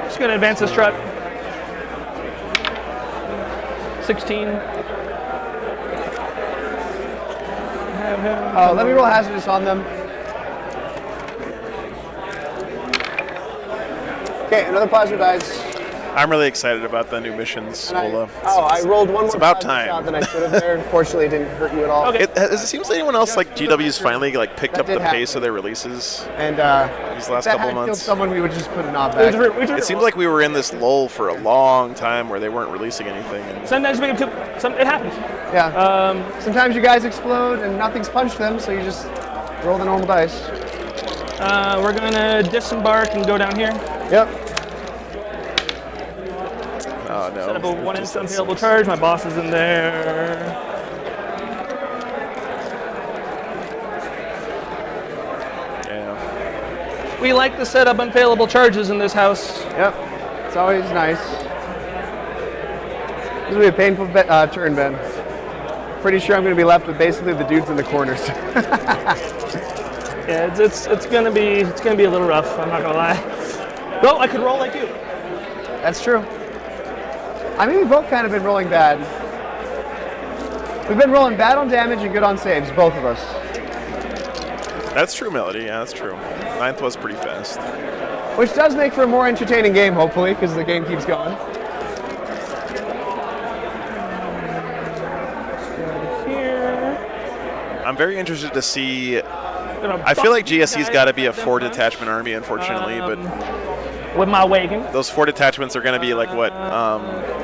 Just gonna advance this truck. 16. Have him. Oh, let me roll hazardous on them. Okay, another plasma dies. I'm really excited about the new missions. I rolled one more about plasma time. shot than I should have there. Fortunately, it didn't hurt you at all. Okay. It seems like anyone else, like GW's finally like picked That up the did happen. pace of their releases And these last that couple had killed months. someone, we would just put it on back. It seems like we were in this lull for a long time where they weren't releasing anything. And Sometimes we get it happens. Yeah. Sometimes you guys explode and nothing's punched them, so you just roll the normal dice. We're gonna disembark and go down here. Yep. oh no. Set up a It 1 just- inch unfailable charge. My boss is in there. Yeah. We like to set up unfailable charges in this house. Yep. It's always nice. This will be a painful turn, Ben. Pretty sure I'm going to be left with basically the dudes in the corners. Yeah, it's gonna be a little rough. I'm not gonna lie. Well, I could roll like you. That's true. I mean, we've both kind of been rolling bad. We've been rolling bad on damage and good on saves, both of us. That's true, Melody. Yeah, that's true. 9th was pretty fast. Which does make for a more entertaining game, hopefully, because the game keeps going. Here. I'm very interested to see. I feel like GSE's got to be a 4 detachment army, unfortunately, but with my wagon. those 4 detachments are going to be like what?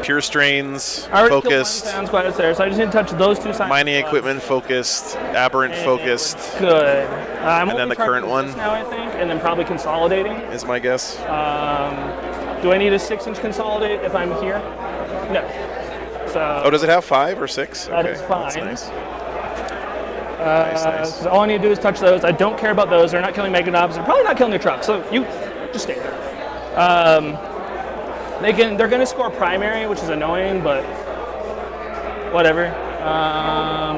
Pure strains, I already focused, killed one squad that's there, so I just need to touch those 2 signs. mining equipment focused, aberrant focused Good. I'm And then only the current targeting one? this now, I think, and then probably consolidating. is my guess. Do I need a 6-inch consolidate if I'm here? No. So. Oh, does it have 5 or 6? That Okay, is that's fine. nice. Nice. So all I need to do is touch those. I don't care about those. They're not killing Meganobs. They're probably not killing your truck. So you just stay there. They're going to score primary, which is annoying, but whatever. I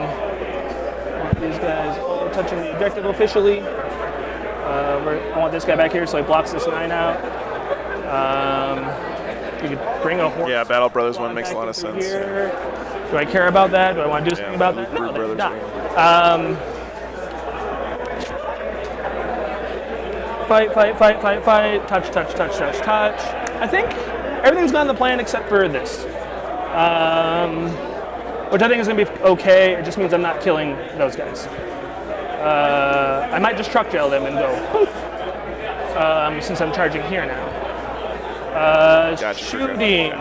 want these guys all touching the objective officially. I want this guy back here so he blocks this 9 out. You could bring a horse. Yeah, Battle Brothers one makes a lot of back sense. here. Do I care about that? Do I want to do something about that? Brood No, Brothers not. wing. Fight. Touch. I think everything's gone to plan except for this. Which I think is going to be okay. It just means I'm not killing those guys. I might just truck jail them and go boop. Since I'm charging here now. Gotcha. Shooting.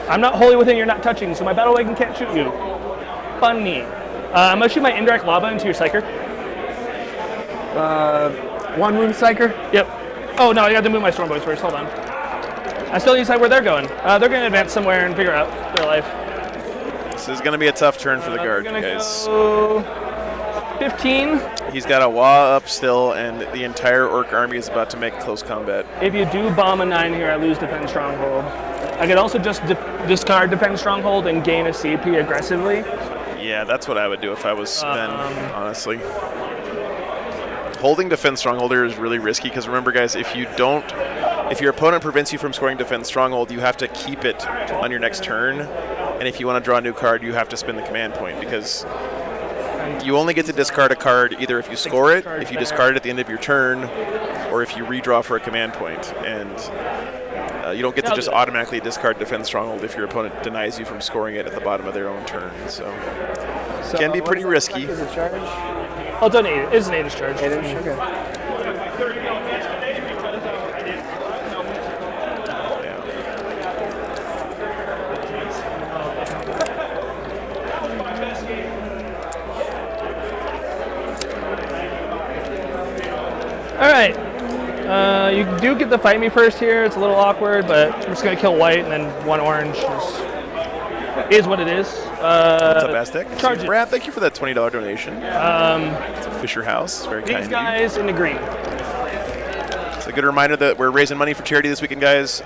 I'm not wholly within, you're not touching, so my battle wagon can't shoot you. Funny. I'm gonna shoot my indirect lava into your psyker. 1 wound psyker. Yep. Oh no, I got to move my storm boys first. Hold on. I still need to decide where they're going. They're gonna advance somewhere and figure out their life. This is going to be a tough turn for the We're guard, gonna guys. go 15. He's got a Wa up still, and the entire Orc army is about to make close combat. If you do bomb a 9 here, I lose defend stronghold. I could also just discard defend stronghold and gain a CP aggressively. Yeah, that's what I would do if I was Ben, honestly. Holding Defense Strongholder is really risky because remember, guys, if your opponent prevents you from scoring Defense Stronghold, you have to keep it on your next turn. And if you want to draw a new card, you have to spend the command point because you only get to discard a card either if you score it, if you discard it at the end of your turn, or if you redraw for a command point. And you don't get to just automatically discard Defense Stronghold if your opponent denies you from scoring it at the bottom of their own turn. So can be pretty risky. Is it charge? Oh, it's an 8. It's an 8-ish charge. 8-ish? Okay. All right. You do get to fight me first here. It's a little awkward, but I'm just going to kill white and then 1 orange is what it is. What's up, Aztec? Charge it. Brad, thank you for that $20 donation. It's a Fisher House. Very kind These of you. guys in the green. It's a good reminder that we're raising money for charity this weekend, guys.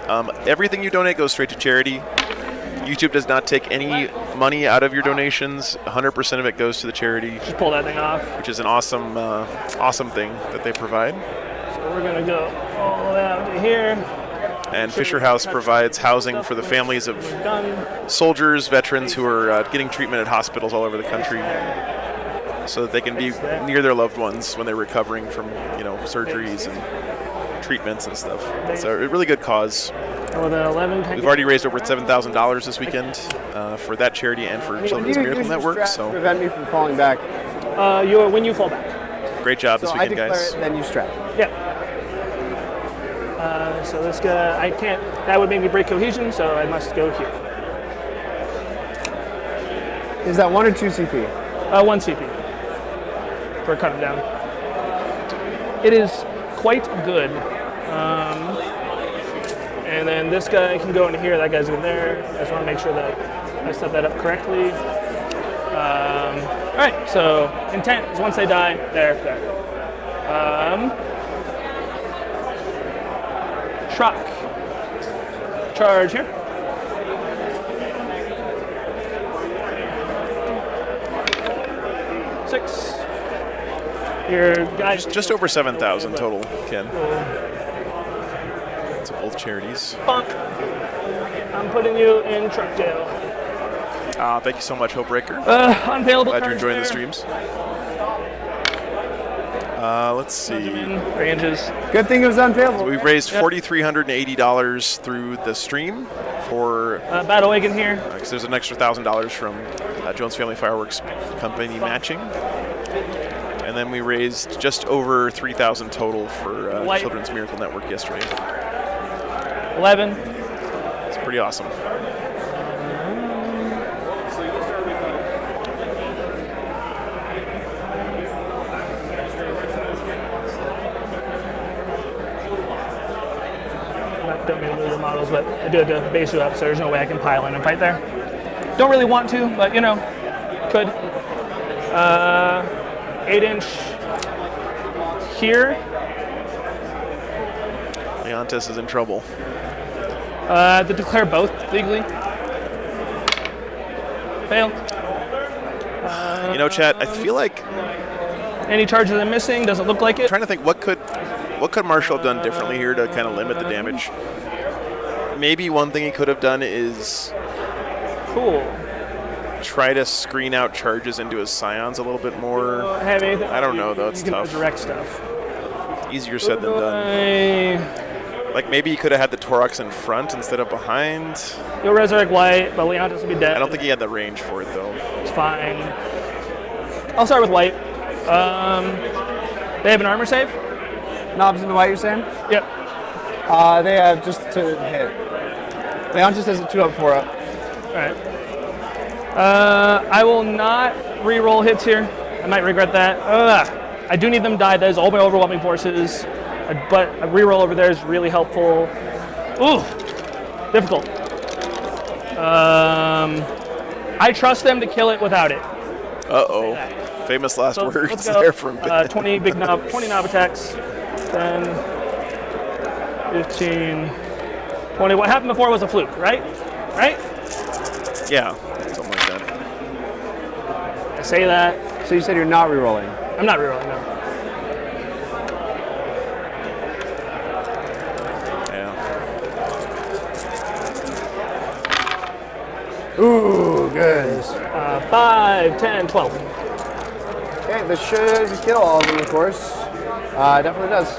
Everything you donate goes straight to charity. YouTube does not take any money out of your donations. 100% of it goes to the charity, Just pull that thing off. which is an awesome, awesome thing that they provide. So we're going to go all the way out to here. And Fisher House provides housing for the families of Done. soldiers, veterans who are getting treatment at hospitals all over the country, so that they can be near their loved ones when they're recovering from, surgeries and treatments and stuff. It's a really good cause. And with an 11, We've already raised over $7,000 this weekend for that charity and for Children's You Miracle use your Network. strat to So prevent me from falling back. when you fall back. great job So this I weekend, declare guys. it, then you strat. Yeah. So this guy, I can't. That would make me break cohesion, so I must go here. Is that 1 or 2 CP? 1 CP for cutting down. It is quite good. And then this guy can go into here. That guy's in there. I just want to make sure that I set that up correctly. All right. So intent is once they die, there. Truck. Charge here. Six. Your guys Just over 7,000 total, Ken. To both charities. Funk. I'm putting you in truck jail. Thank you so much, Hopebreaker. Unavailable. Glad you're cards enjoying the there. streams. Let's see. Ranges. Good thing it was unfavorable. We've raised $4,380 through the stream for. Battle wagon here. Because there's an extra $1,000 from Jones Family Fireworks Company matching. And then we raised just over 3,000 total for White. Children's Miracle Network yesterday. 11. It's pretty awesome. Don't mean to move the models, but I do have to base you up, so there's no way I can pile in and fight there. Don't really want to, but you know, could. 8-inch here. Leontis is in trouble. To declare both legally. Fail. You know, chat, I feel like Any charges I'm missing? Doesn't look like it. trying to think what could Marshall have done differently here to kind of limit the damage. Maybe one thing he could have done is Cool. try to screen out charges into his scions a little bit more. Have anything? I don't know, though. It's you can tough. do direct stuff. Easier said than done. Like maybe he could have had the Torox in front instead of behind. You'll resurrect White, but Leontis will be dead. I don't think he had the range for it though. It's fine. I'll start with White. They have an armor save? Knobs in the white, you're saying? Yep. They have just to hit. Leon just has a 2-up, 4-up. Alright. I will not re-roll hits here. I might regret that. I do need them to die. That is all my overwhelming forces. But a re-roll over there is really helpful. Ooh, difficult. I trust them to kill it without it. Uh-oh. Famous last So words let's go. there from Ben. 20 big knob, 20 knob attacks. 10, 15, 20. What happened before was a fluke, right? Right? Yeah, something like that. I say that. So you said you're not re-rolling. I'm not re-rolling, no. Yeah. Ooh, good. 5, 10, 12. Okay, this should kill all of them, of course. It definitely does.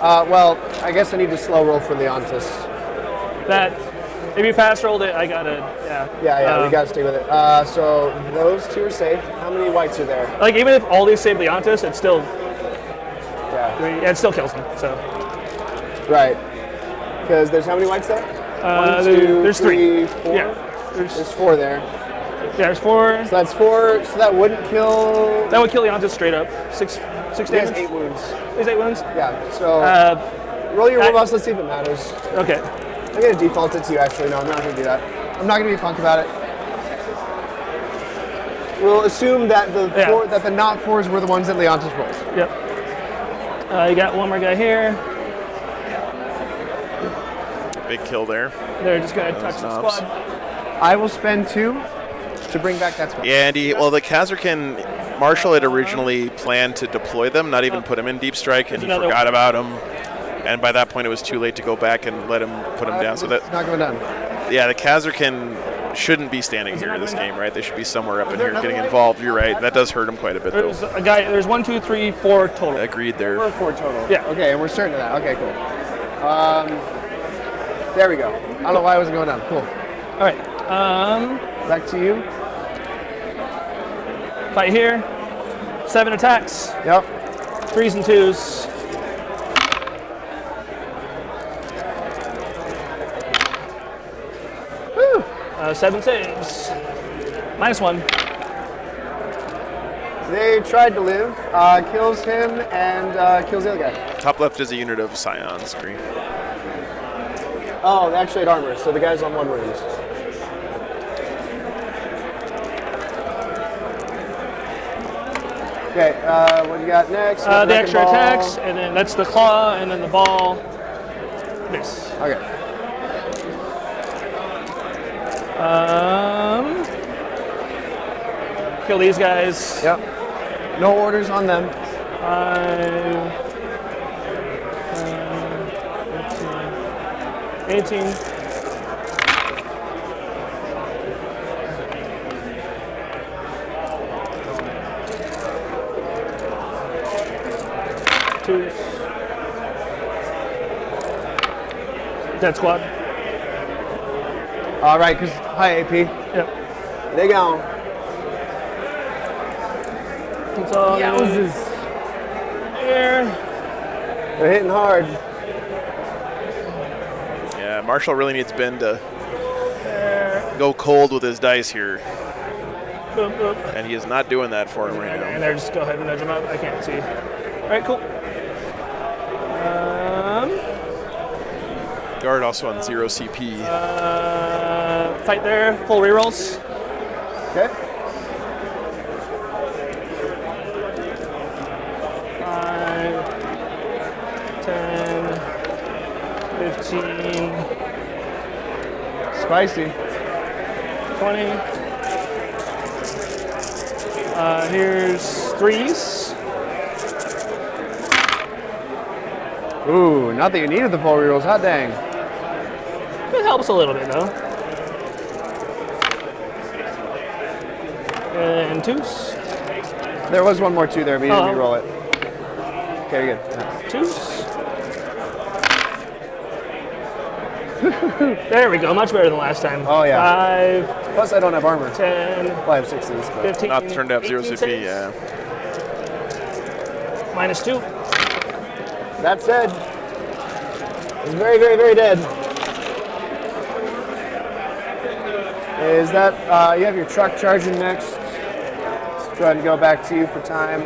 Well, I guess I need to slow roll for Leontis. That, if you fast rolled it, I gotta, yeah. Yeah, we gotta stay with it. So those two are safe. How many whites are there? Like, even if all these save Leontis, it still kills him, so. Right. Because there's how many whites there? There's 3. 4? Yeah. There's 4 there. Yeah, there's 4. So that's 4. So that wouldn't kill. That would kill Leontis straight up. 6 He has damage. 8 wounds. There's 8 wounds? Yeah. So roll your robust. Let's see if it matters. Okay. I'm gonna default it to you. Actually, no, I'm not gonna do that. I'm not gonna be a punk about it. We'll assume that the that the not 4s were the ones that Leontis rolled. Yep. You got one more guy here. Big kill there. They're just gonna touch the knobs. squad. I will spend 2 to bring back that squad. Yeah, well, the Kazarkin, Marshall had originally planned to deploy them, not even put him in deep strike, and he forgot about him. And by that point, it was too late to go back and let him put him down. So that, not going down. yeah, the Kazarkin shouldn't be standing here in this game, right? They should be somewhere up in here getting involved. You're right. That does hurt him quite a bit, There's though. a guy. There's 1, 2, 3, 4 total. Agreed there. We're 4 total. Yeah. Okay, and we're certain of that. Okay, cool. There we go. I don't know why I wasn't going down. Cool. All right. Back to you. Fight here. 7 attacks. Yep. 3s and 2s. Woo. 7 saves. -1. They tried to live. Kills him and kills the other guy. Top left is a unit of Scions. Green. Oh, they actually had armor, so the guy's on 1 wound. Okay, what do you got next? The extra attacks, and then that's the claw, and then the ball. Miss. Okay. Kill these guys. Yep. No orders on them. 18. Twos. Dead squad. All right, because high AP. Yep. They go. It's all Yowzers. here. They're hitting hard. Yeah, Marshall really needs Ben to go cold with his dice here, Boop, boop. and he is not doing that for him right now. And there, just go ahead and nudge him up. I can't see. All right, cool. Guard also on 0 CP. Fight there. Full rerolls. Okay. 5, 10, 15, Spicy. 20. Here's 3s. Ooh, not that you needed the full rerolls. Hot dang. It helps a little bit though. And 2s. There was one more 2 there, but you didn't Oh. re-roll it. Okay, you're good. 2s. There we go. Much better than last time. Oh, yeah. 5, Plus, I don't have armor. 10, Well, I have 6s, but 15. Not turned to have 0 18 CP. saves. Yeah. -2. that's dead. It's very, very, very dead. Is that, you have your truck charging next. Let's go ahead and go back to you for time.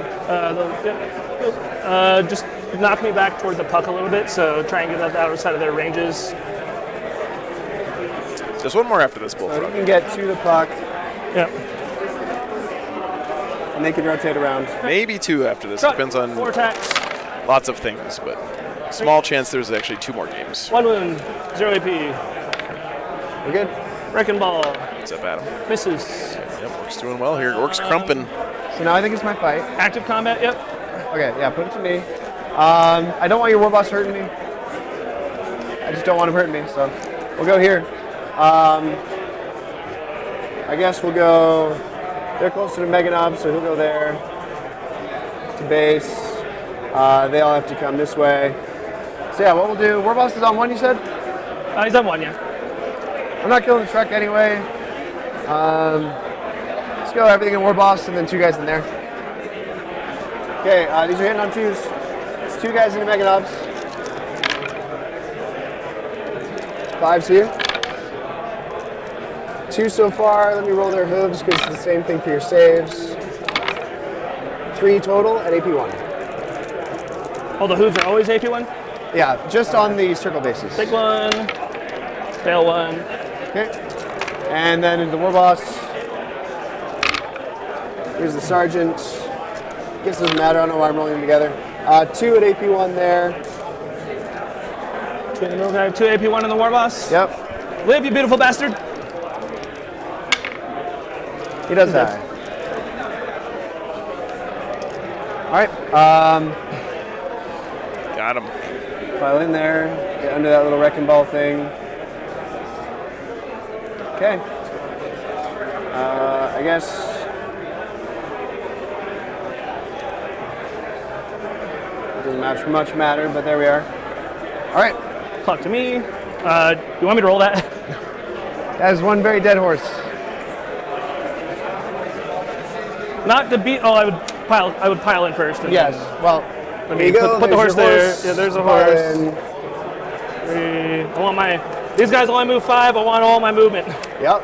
Just knock me back toward the puck a little bit, so try and get up the outer side of their ranges. Just one more after this So bullfrog. you can get to the puck, Yep. and they can rotate around. Maybe 2 after this. Truck, Depends 4 on attacks, lots of things, but small chance there's actually 2 more games. 1 wound, 0 AP. We're good? Wrecking ball, What's up, Adam? misses. Yep, Orks doing well here. Orks crumping. So now I think it's my fight. Active combat, yep. Okay, yeah, put it to me. I don't want your war boss hurting me. I just don't want him hurting me, so we'll go here. I guess we'll go, they're closer to Meganob, so he'll go there to base. They all have to come this way. So yeah, what we'll do, war boss is on 1, you said? He's on 1, yeah. I'm not killing the truck anyway. Let's go everything in war boss and then 2 guys in there. Okay, these are hitting on 2s. It's 2 guys into Meganobs. 5s here. 2 so far. Let me roll their hooves because it's the same thing for your saves. 3 total at AP1. Oh, the hooves are always AP1? Yeah, just on the circle basis. Take 1, fail 1. Okay. And then into the war boss. Here's the sergeant. Guess it doesn't matter. I don't know why I'm rolling them together. 2 at AP1 there. 2 AP1 in the war boss. Yep. Live, you beautiful bastard. He does die. All right. Got him. Pile in there. Get under that little wrecking ball thing. Okay. I guess. It doesn't much matter, but there we are. All right. Clock to me. You want me to roll that? That is one very dead horse. Not to beat. Oh, I would pile in first. And Yes. then Well, let there me you go. put the horse There's your there. horse. Yeah, there's a Pile horse. in. I want my. These guys only move 5. I want all my movement. Yep.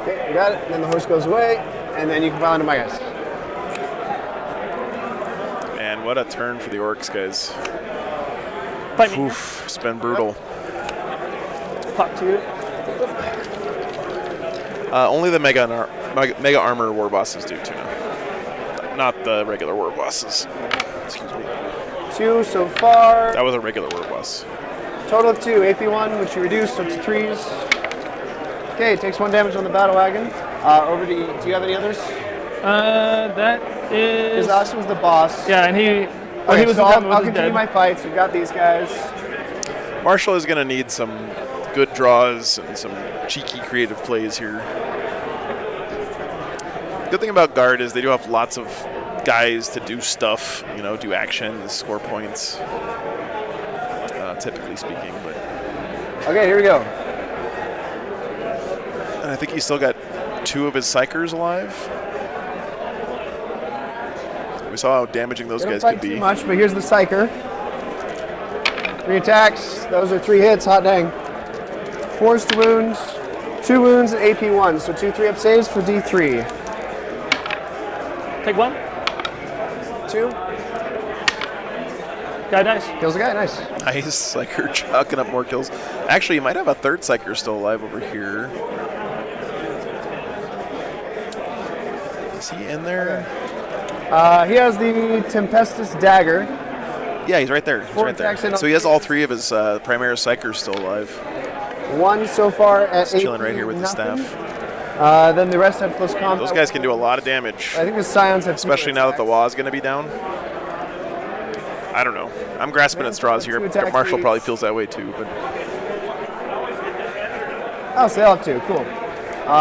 Okay, you got it. Then the horse goes away, and then you can pile into my guys. And what a turn for the Orks, guys. Fight me. Oof, it's been brutal. Clock to you. Only the mega armor war bosses do too now. Not the regular war bosses. Excuse me. 2 so far. That was a regular war boss. Total of 2. AP1, which you reduced, so it's 3s. Okay, it takes 1 damage on the battle wagon. Over to you. Do you have any others? That is. Because Austin was the boss. Yeah, and he. Okay, he was so the I'll was continue dead. my fights. We've got these guys. Marshall is going to need some good draws and some cheeky creative plays here. Good thing about Guard is they do have lots of guys to do stuff, you know, do actions, score points, typically speaking. But Okay, here we go. and I think he's still got 2 of his Psychers alive. We saw how damaging those They don't guys fight could be. too much, but here's the Psyker. 3 attacks. Those are 3 hits. Hot dang. Forced wounds. 2 wounds and AP1. So 2 3-up saves for D3. Take 1. 2. Guy dice. Kills the guy. Nice. Nice, Psyker chalking up more kills. Actually, you might have a 3rd Psyker still alive over here. Is he in there? He has the Tempestus Dagger. Yeah, he's right there. He's 4 right there. attacks in So he has all 3 of his Primaris Psychers still alive. 1 so far at He's chilling AP right here with the nothing. staff. Then the rest have close combat. Those guys can do a lot of damage, I think the Scions have especially now that the Wa is going to be down. I don't know. I'm grasping at straws here. 2 attacks Marshall each. probably feels that way too. But Oh, so they all have 2. Cool.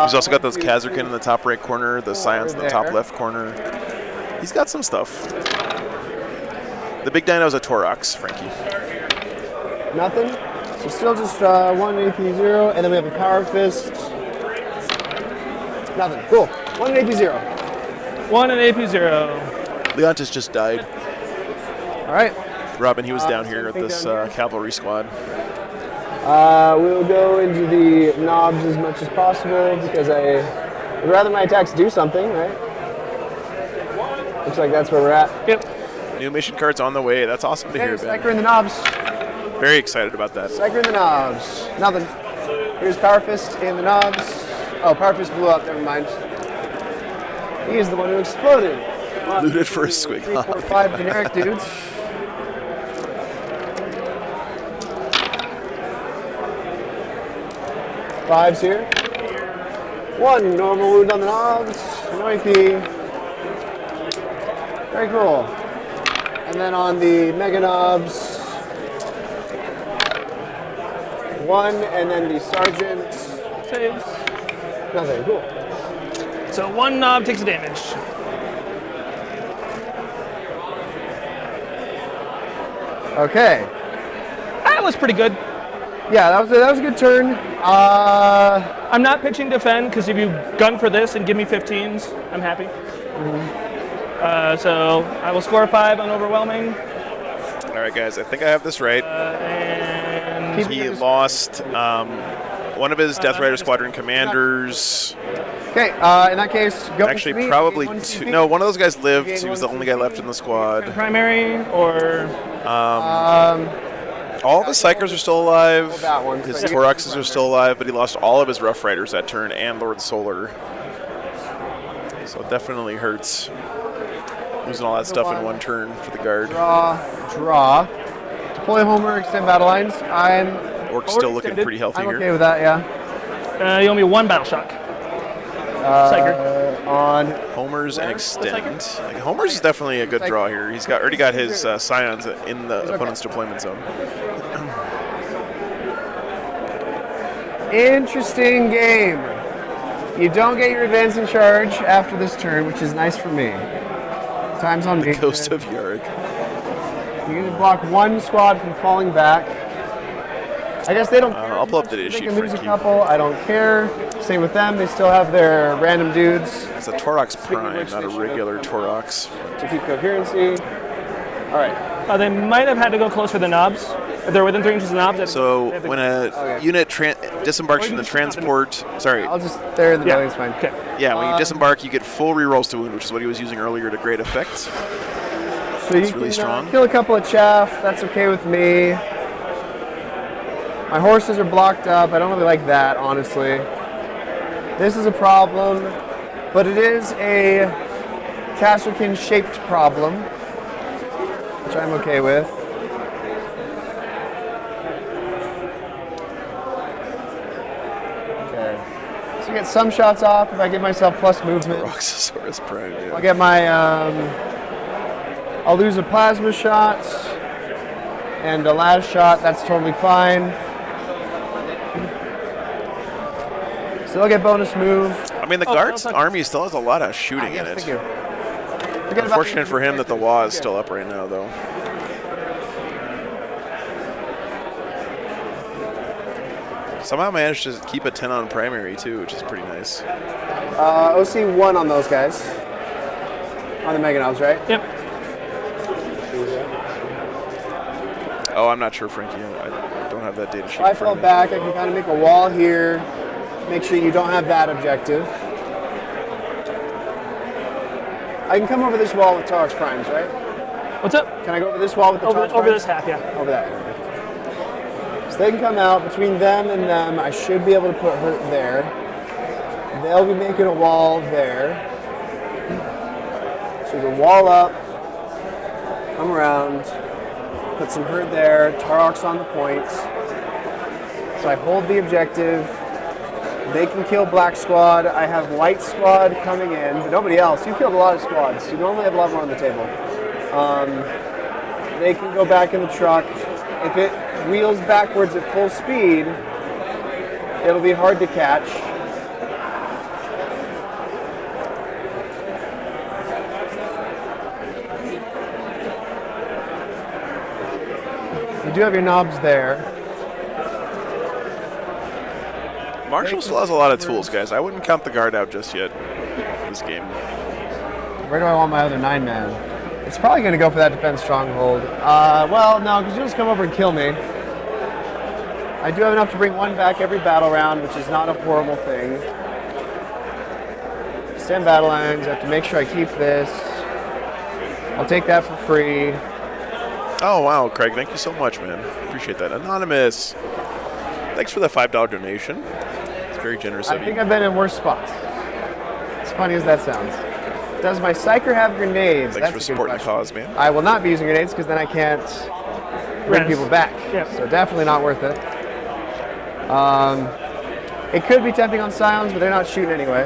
he's also got those Kazarkin in the top right corner, the Scions in the top there. left corner. He's got some stuff. The big dino is a Torox, Frankie. Nothing. So still just 1 AP0, and then we have a Power Fist. Nothing. Cool. 1 AP0. 1 and AP0. Leontis just died. All right. Robin, he was down so here I at think this down here. cavalry squad. We'll go into the knobs as much as possible because I'd rather my attacks do something, right? Looks like that's where we're at. Yep. New mission cards on the way. That's awesome to Okay, hear, Ben. Psyker in the knobs. Very excited about that. Psyker in the knobs. Nothing. Here's Power Fist in the knobs. Oh, Power Fist blew up. Never mind. He is the one who exploded. Looted for a squig. 3, 4, 5 generic dudes. Fives here. 1 normal wound on the knobs. No AP. Very cool. And then on the mega knobs, 1, and then the sergeant. Saves. Nothing. Cool. So 1 knob takes damage. Okay. That was pretty good. Yeah, that was a good turn. I'm not pitching defend because if you gun for this and give me 15s, I'm happy. So I will score 5 on overwhelming. All right, guys, I think I have this right. And He lost one of his Death Rider Squadron commanders. Okay, in that case, go Actually, with me. probably Gain 1 two. CP. No, one of those guys lived. He was the only guy left in the squad. primary or All of his Psychers are still alive. that one. His So- Toroxes are still alive, but he lost all of his Rough Riders that turn and Lord Solar. So it definitely hurts. Losing all that stuff in one turn for the guard. Draw. Deploy Homer, extend battle lines. I'm Orc's still looking extended. pretty healthy okay here. with that, yeah. you owe me 1 battle shock. Psyker. On Homers and Where? extend. Like, Homers is definitely a good draw here. He's already got his Scions in the opponent's deployment zone. interesting game. You don't get your advancing charge after this turn, which is nice for me. Time's on me. Ghost of Yarg. You can block one squad from falling back. I guess they don't care. I'll pull up the They data sheet can for lose a you. couple. I don't care. Same with them. They still have their random dudes It's a Torox Speaking of Prime, which, not they a should regular have Torox. to keep coherency. All right. They might have had to go close for the knobs. If they're within 3 inches of the knobs, they So have to- when a Okay. unit disembarks Or from you the can just transport, sorry, I'll just, they're in the Yeah. building's fine. Okay. yeah, when you disembark, you get full rerolls to wound, which is what he was using earlier to great effect. So you It's really can strong. kill a couple of chaff. That's okay with me. My horses are blocked up. I don't really like that, honestly. This is a problem, but it is a Casserkin-shaped problem, which I'm okay with. Okay. So get some shots off if I give myself plus movement. Roxosaurus Prime, I'll yeah. get my, I'll lose a plasma shot and a last shot, that's totally fine. Still get bonus move. I mean, the guard's army still has a lot of shooting in Yes, it. thank you. Forget about Unfortunate for him that the wall is still up right now, though. Somehow managed to keep a 10 on primary, too, which is pretty nice. OC 1 on those guys. On the Mega Knobs, right? Yep. Oh, I'm not sure, Frankie. I don't have that data sheet. If I in front fall of me. back, I can kind of make a wall here. Make sure you don't have that objective. I can come over this wall with Torox Primes, right? What's up? Can I go over this wall with the Torox Over Primes? this half, yeah. Over that area. So they can come out. Between them and them, I should be able to put hurt there. They'll be making a wall there. So we can wall up, come around, put some hurt there, Torox on the point. So I hold the objective. They can kill Black Squad. I have White Squad coming in, but nobody else. You killed a lot of squads. You normally have a lot more on the table. They can go back in the truck. If it wheels backwards at full speed, it'll be hard to catch. You do have your knobs there. Marshall still has a lot of tools, guys. I wouldn't count the guard out just yet this game. Where do I want my other 9-man? It's probably going to go for that defense stronghold. Well, no, because you'll just come over and kill me. I do have enough to bring one back every battle round, which is not a horrible thing. Stand battle lines. I have to make sure I keep this. I'll take that for free. Oh, wow, Craig. Thank you so much, man. Appreciate that. Anonymous. Thanks for the $5 donation. It's very generous I of think you. I've been in worse spots. As funny as that sounds. Does my Psyker have grenades? Thanks That's for a good supporting the question. cause, man. I will not be using grenades because then I can't bring Res. people back. Yep. So definitely not worth it. It could be tempting on Scions, but they're not shooting anyway.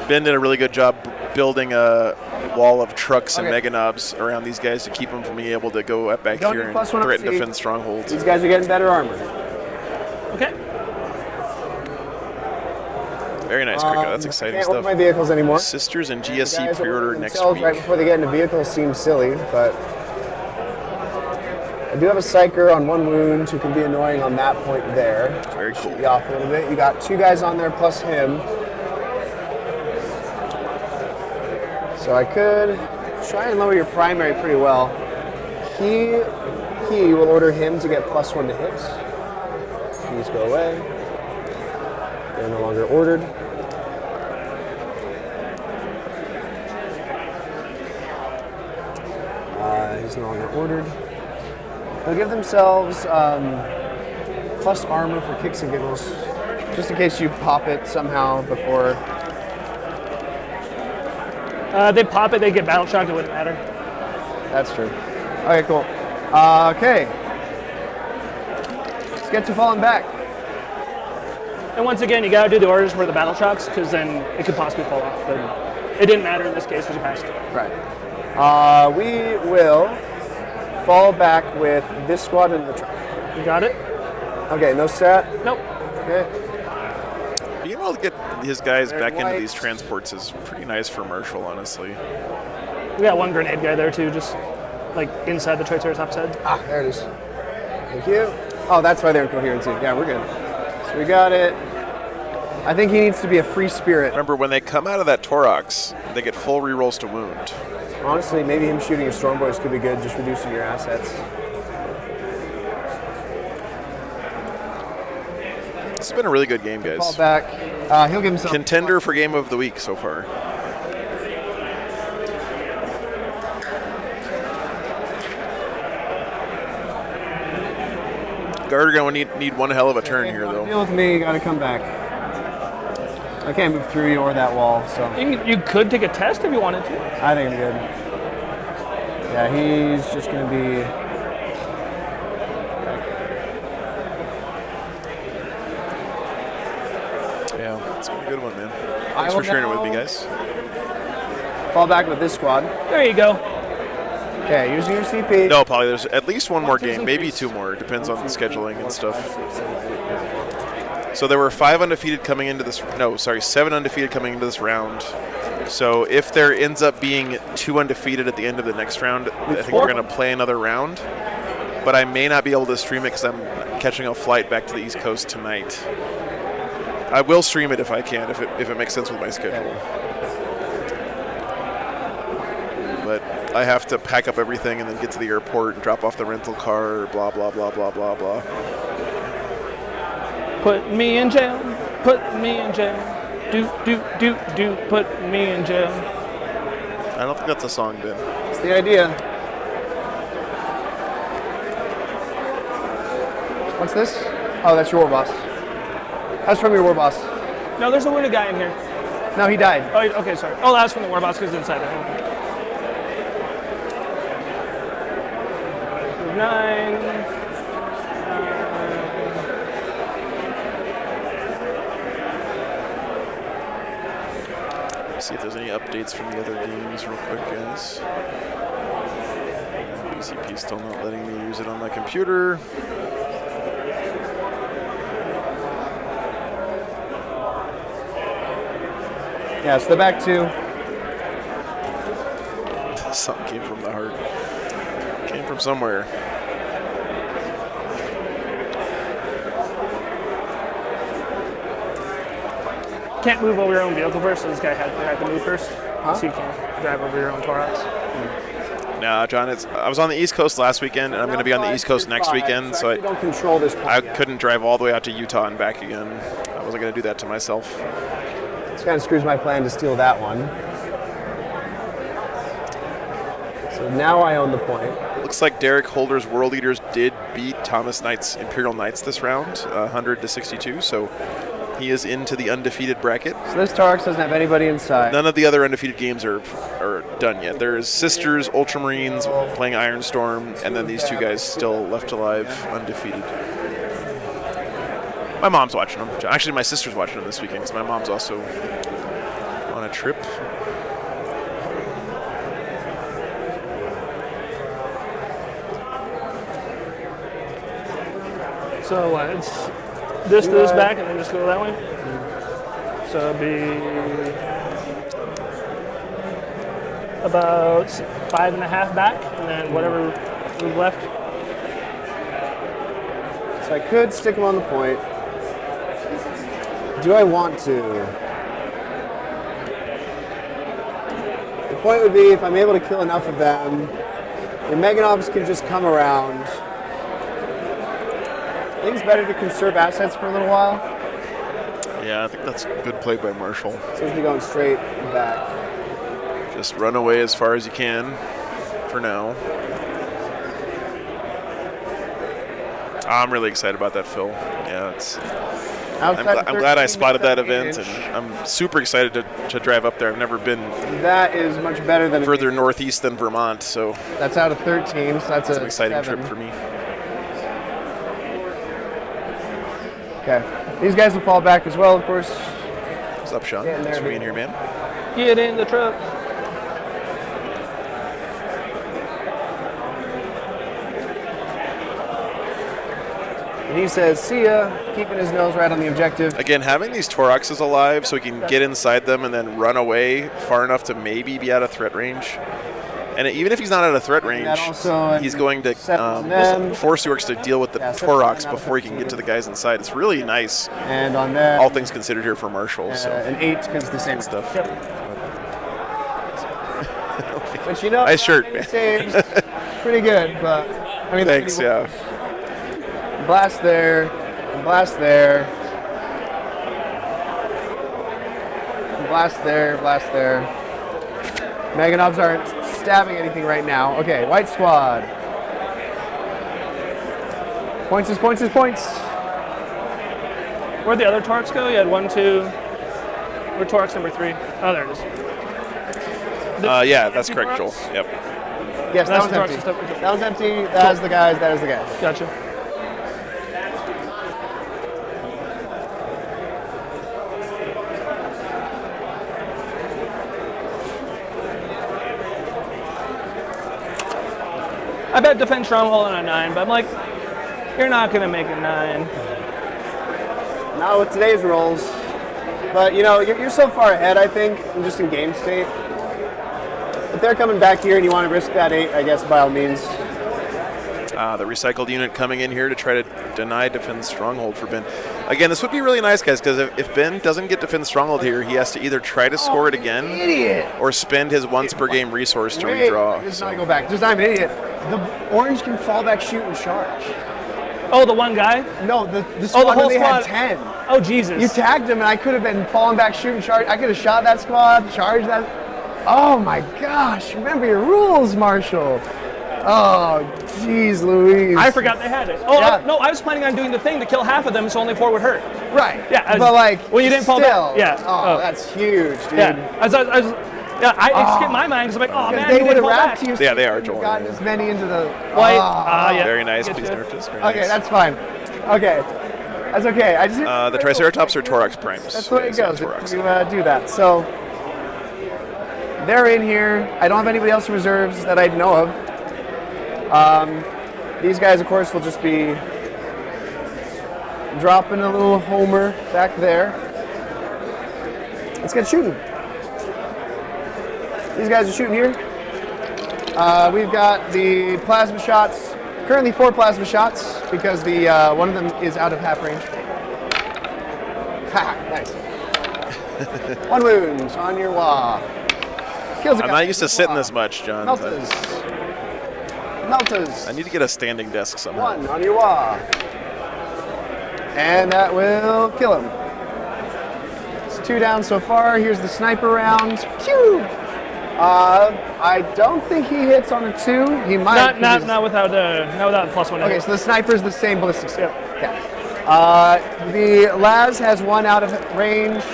Ben did a really good job building a wall of trucks and Okay. mega knobs around these guys to keep them from being able to go up back Don't here need and plus one threaten OC. defend strongholds. These guys are getting better armor. Okay. Very nice, Krika. That's exciting I can't order stuff. my vehicles anymore. Sisters and The GSC guys that pre-order order next themselves week. right before they get into vehicles seems silly, but I do have a Psyker on one wound who can be annoying on that point there. Very cool. Be off a little bit. You got 2 guys on there plus him. So I could try and lower your primary pretty well. He will order him to get +1 to hits. Please go away. They're no longer ordered. He's no longer ordered. They'll give themselves plus armor for kicks and giggles, just in case you pop it somehow before. They pop it, they get battle shocked, it wouldn't matter. That's true. Okay, cool. Okay. Let's get to falling back. And once again, you gotta do the orders for the battle shocks, because then it could possibly fall off. But it didn't matter in this case because you passed. Right. We will fall back with this squad in the truck. You got it? Okay, no set. Nope. Okay. Being able to get his guys They're back into white. these transports is pretty nice for Marshall, honestly. We got one grenade guy there too, just like inside the Triceratops head. Ah, there it is. Thank you. Oh, that's why they're incoherent too. Yeah, we're good. So we got it. I think he needs to be a free spirit. Remember, when they come out of that Torox, they get full rerolls to wound. Honestly, maybe him shooting a Storm Boys could be good, just reducing your assets. It's been a really good game, Fall guys. back. He'll give himself Contender for game of the week so far. Guard going to need one hell of a turn here, though. Deal with me, you gotta come back. I can't move through you or that wall, so You could take a test if you wanted to. I think I'm good. Yeah, he's just gonna be. Yeah, it's been a good one, man. I Thanks will for sharing it with me, now- guys. Fall back with this squad. There you go. Okay, using your CP. No, Polly, there's at least one more Twos game, and maybe threes. 2 more. Depends on scheduling and stuff. 5, 6, 7, 8, 9. So there were 5 undefeated coming into this. No, sorry, 7 undefeated coming into this round. So if there ends up being 2 undefeated at the end of the next round, I think we're going to play another round. But I may not be able to stream it because I'm catching a flight back to the East Coast tonight. I will stream it if I can, if it makes sense with my schedule. But I have to pack up everything and then get to the airport and drop off the rental car, blah, blah, blah, blah, blah, blah. Put me in jail. Put me in jail. Do. Put me in jail. I don't think that's a song, Ben. That's the idea. What's this? Oh, that's your war boss. That's from your war boss. No, there's a wounded guy in here. No, he died. Oh, okay, sorry. Oh, that's from the war boss because it's inside there. 9. See if there's any updates from the other games real quick, guys. PCP still not letting me use it on my computer. Yeah, so the back 2. Something came from the heart. Came from somewhere. Can't move over your own vehicle first, so this guy had to move first. So you can't drive over your own Torox. No, John, I was on the East Coast last weekend, and I'm going to be on the East Coast next weekend, so don't control this point I yet. couldn't drive all the way out to Utah and back again. I wasn't going to do that to myself. This kind of screws my plan to steal that one. So now I own the point. Looks like Derek Holder's World Eaters did beat Thomas Knight's Imperial Knights this round, 100-62, so he is into the undefeated bracket. So this Torox doesn't have anybody inside. None of the other undefeated games are done yet. There's Sisters, Ultramarines playing Ironstorm, and then these 2 guys still left alive, undefeated. My mom's watching them. Actually, my sister's watching them this weekend because my mom's also on a trip. So it's this to this back and then just go that way. So it'd be about 5.5 back and then whatever we've left. So I could stick him on the point. Do I want to? The point would be if I'm able to kill enough of them, the Meganobs can just come around. I think it's better to conserve assets for a little while. Yeah, I think that's a good play by Marshall. So he's be going straight back. Just run away as far as you can for now. I'm really excited about that, Phil. Yeah, I'm glad I spotted that event, and I'm super excited to drive up there. I've never been That is much better than further northeast than Vermont, so That's out of 13, so that's it's a an exciting 7. trip for me. Okay. These guys will fall back as well, of course. What's up, Sean? Getting there, Thanks for being dude. here, man. Get in the truck. And he says, see ya, keeping his nose right on the objective. Again, having these Toroxes alive so we can get inside them and then run away far enough to maybe be out of threat range. And even if he's not out of threat range, that also he's going to them. force the Orks to deal with the Yeah, Toroks not before he can get to the guys inside. It's really nice, And on that, all things considered here for Marshall. So an 8 because the same stuff. But you know, Nice shirt, it man. saves pretty good. But I mean, Thanks, pretty yeah. Blast there, blast there, blast there, blast there. Meganobs aren't stabbing anything right now. Okay, white squad. Points is points is points. Where'd the other Torks go? You had 1, 2. Where Torks number 3? Oh, there it is. Yeah, that's correct, Joel. Yep. Yes, that That's one's the empty. Torks and stuff. That one's empty. That is the guys. That is the guys. Gotcha. I bet defend stronghold on a 9, but I'm like, you're not gonna make a 9. Not with today's rolls. But you know, you're so far ahead, I think, just in game state. If they're coming back here and you want to risk that 8, I guess by all means. The recycled unit coming in here to try to deny defend stronghold for Ben. Again, this would be really nice, guys, because if Ben doesn't get defend stronghold here, he has to either try to score it again Idiot! or spend his once per game resource to Wait, redraw. just not go back. Just I'm an idiot. The orange can fall back, shoot, and charge. Oh, the one guy? No, the squad the whole they squad. had 10. Oh, Jesus. You tagged him, and I could have been falling back, shooting, charge. I could have shot that squad, charged that. Oh my gosh! Remember your rules, Marshall. Oh, jeez, Louise. I forgot they had it. Oh, Yeah. no, I was planning on doing the thing to kill half of them so only 4 would hurt. Right. Yeah, but like, well, you didn't fall still, back. Yeah. Oh, Oh. that's huge, dude. Yeah. It skipped my mind because I'm like, oh, man, They you would didn't have fall wrapped back. you. Yeah, they are, You've Joel. gotten as many into the White. Oh. Yeah. Very nice. Get Please you. nerf this. Very Okay, nice. that's fine. Okay, that's okay. I just The Triceratops or Torox Primes? That's the way it Yeah, goes. Torox. If you do that. So they're in here. I don't have anybody else in reserves that I know of. These guys, of course, will just be dropping a little homer back there. Let's get shooting. These guys are shooting here. We've got the plasma shots. Currently 4 plasma shots because the one of them is out of half range. Ha! Nice. 1 wound on your wall. Kills a I'm guy. not used to sitting this much, John. Melters. Melters. I need to get a standing desk somehow. 1 on your wall. And that will kill him. It's 2 down so far. Here's the sniper round. Pew! I don't think he hits on a 2. He might. Not without +1. Okay, so the sniper's the same ballistic skill. Yeah. Okay. The Laz has 1 out of range,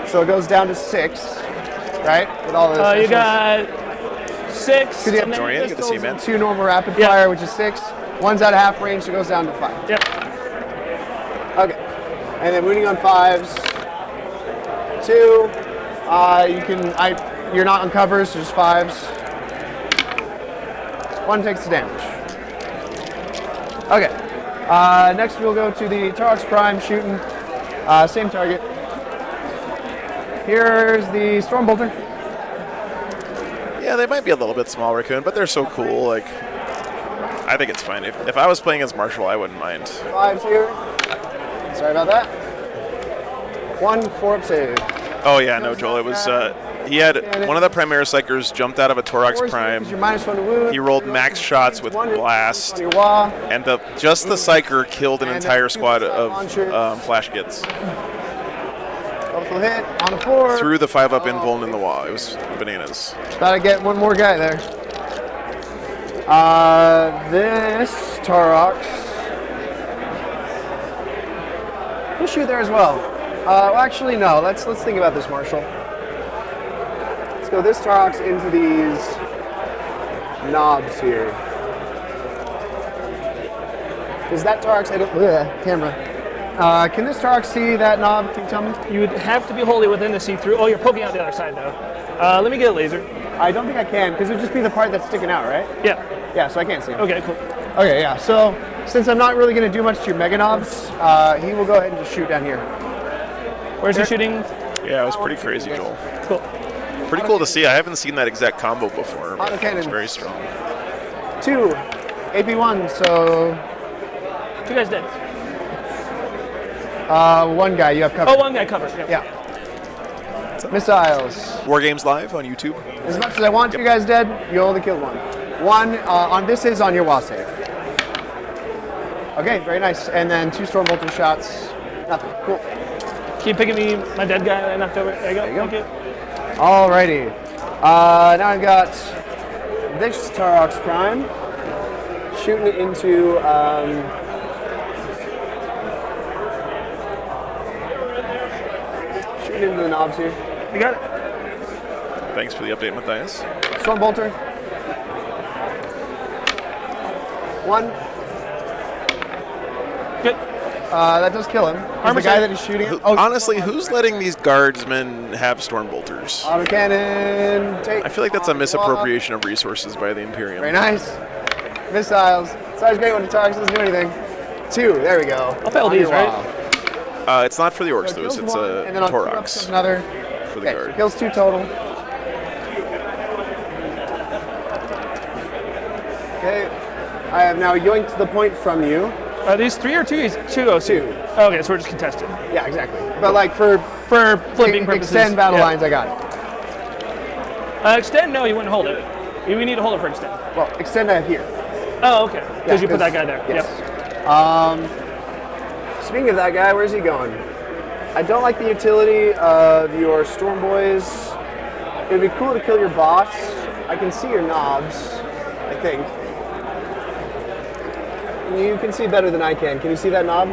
so it goes down to 6, right? With all this. You got 6. Because you have and then- Dorian, good to see you, man. 2 normal rapid Yeah. fire, which is 6. 1's out of half range, so it goes down to 5. Yep. Okay. And then wounding on 5s. 2. You're not on cover, so just 5s. 1 takes the damage. Okay. Next we'll go to the Torox Prime shooting. Same target. Here's the Storm Bolter. Yeah, they might be a little bit small, Raccoon, but they're so cool. Like, I think it's fine. If I was playing as Marshall, I wouldn't mind. 5s here. Sorry about that. 1 4-up save. Oh yeah, no, Joel. It was he had one of the Primaris Psychers jumped out of a Thorax Prime. You're -1 to wound. He rolled max shots with On blast, your wall. and just the Psyker killed an And entire a squad launcher. of flash gits Double hit on a 4. through the 5-up invuln in the wall. It was bananas. Thought I'd get one more guy there. This Torox. We'll shoot there as well. Well, actually, no. Let's think about this, Marshall. Let's go this Torox into these knobs here. Is that Torox? I don't. Camera. Can this Torox see that knob? Can you tell me? You would have to be wholly within the see-through. Oh, you're poking out the other side though. Let me get a laser. I don't think I can, because it would just be the part that's sticking out, right? Yeah. Yeah, so I can't see him. Okay, cool. Okay, yeah. So since I'm not really going to do much to your mega knobs, he will go ahead and just shoot down here. Where's he shooting? Yeah, it was pretty crazy, Joel. Cool. pretty cool to see. I haven't seen that exact combo before. But Autocannon. it's very strong. 2, AP1, so 2 guys dead. 1 guy you have covered. Oh, 1 guy covered. Yeah. Yeah. Missiles. Wargames live on YouTube. As much as I want 2 guys dead, you only killed 1. 1 on this is on your wall save. Okay, very nice. And then 2 Stormbolter shots. Nothing. Cool. Keep picking me, my dead guy that I knocked over. There you go. There you go. Thank you. Alrighty. Now I've got this Tarok's Prime shooting it into shooting into the knobs here. You got it. Thanks for the update, Matthias. Stormbolter. 1. Good. That does kill him. He's Armor the guy save. that he's shooting. Who- Oh, honestly, who's letting these guardsmen have Stormbolters? Autocannon. Take. I feel like that's a misappropriation of resources by the Imperium. Very nice. Missiles. It's always great when the Tarks doesn't do anything. 2. There we go. I'll fail On these, your right? wall. It's not for the Orks, So though. kills It's 1, and then on 2 ups Torox comes another. for the Okay, guard. kills 2 total. Okay, I have now yoinked the point from you. Are these 3 or 2? 2 oh 2. 2. Okay, so we're just contested. Yeah, exactly. But like for Flipping purposes. extend battle yeah. lines, I got it. Extend? No, you wouldn't hold it. We need to hold it for extend. Well, extend I have here. Oh, okay. Because you put 'cause- that guy there. Yes. Yep. Speaking of that guy, where's he going? I don't like the utility of your Storm Boys. It would be cool to kill your boss. I can see your knobs, I think. You can see better than I can. Can you see that knob?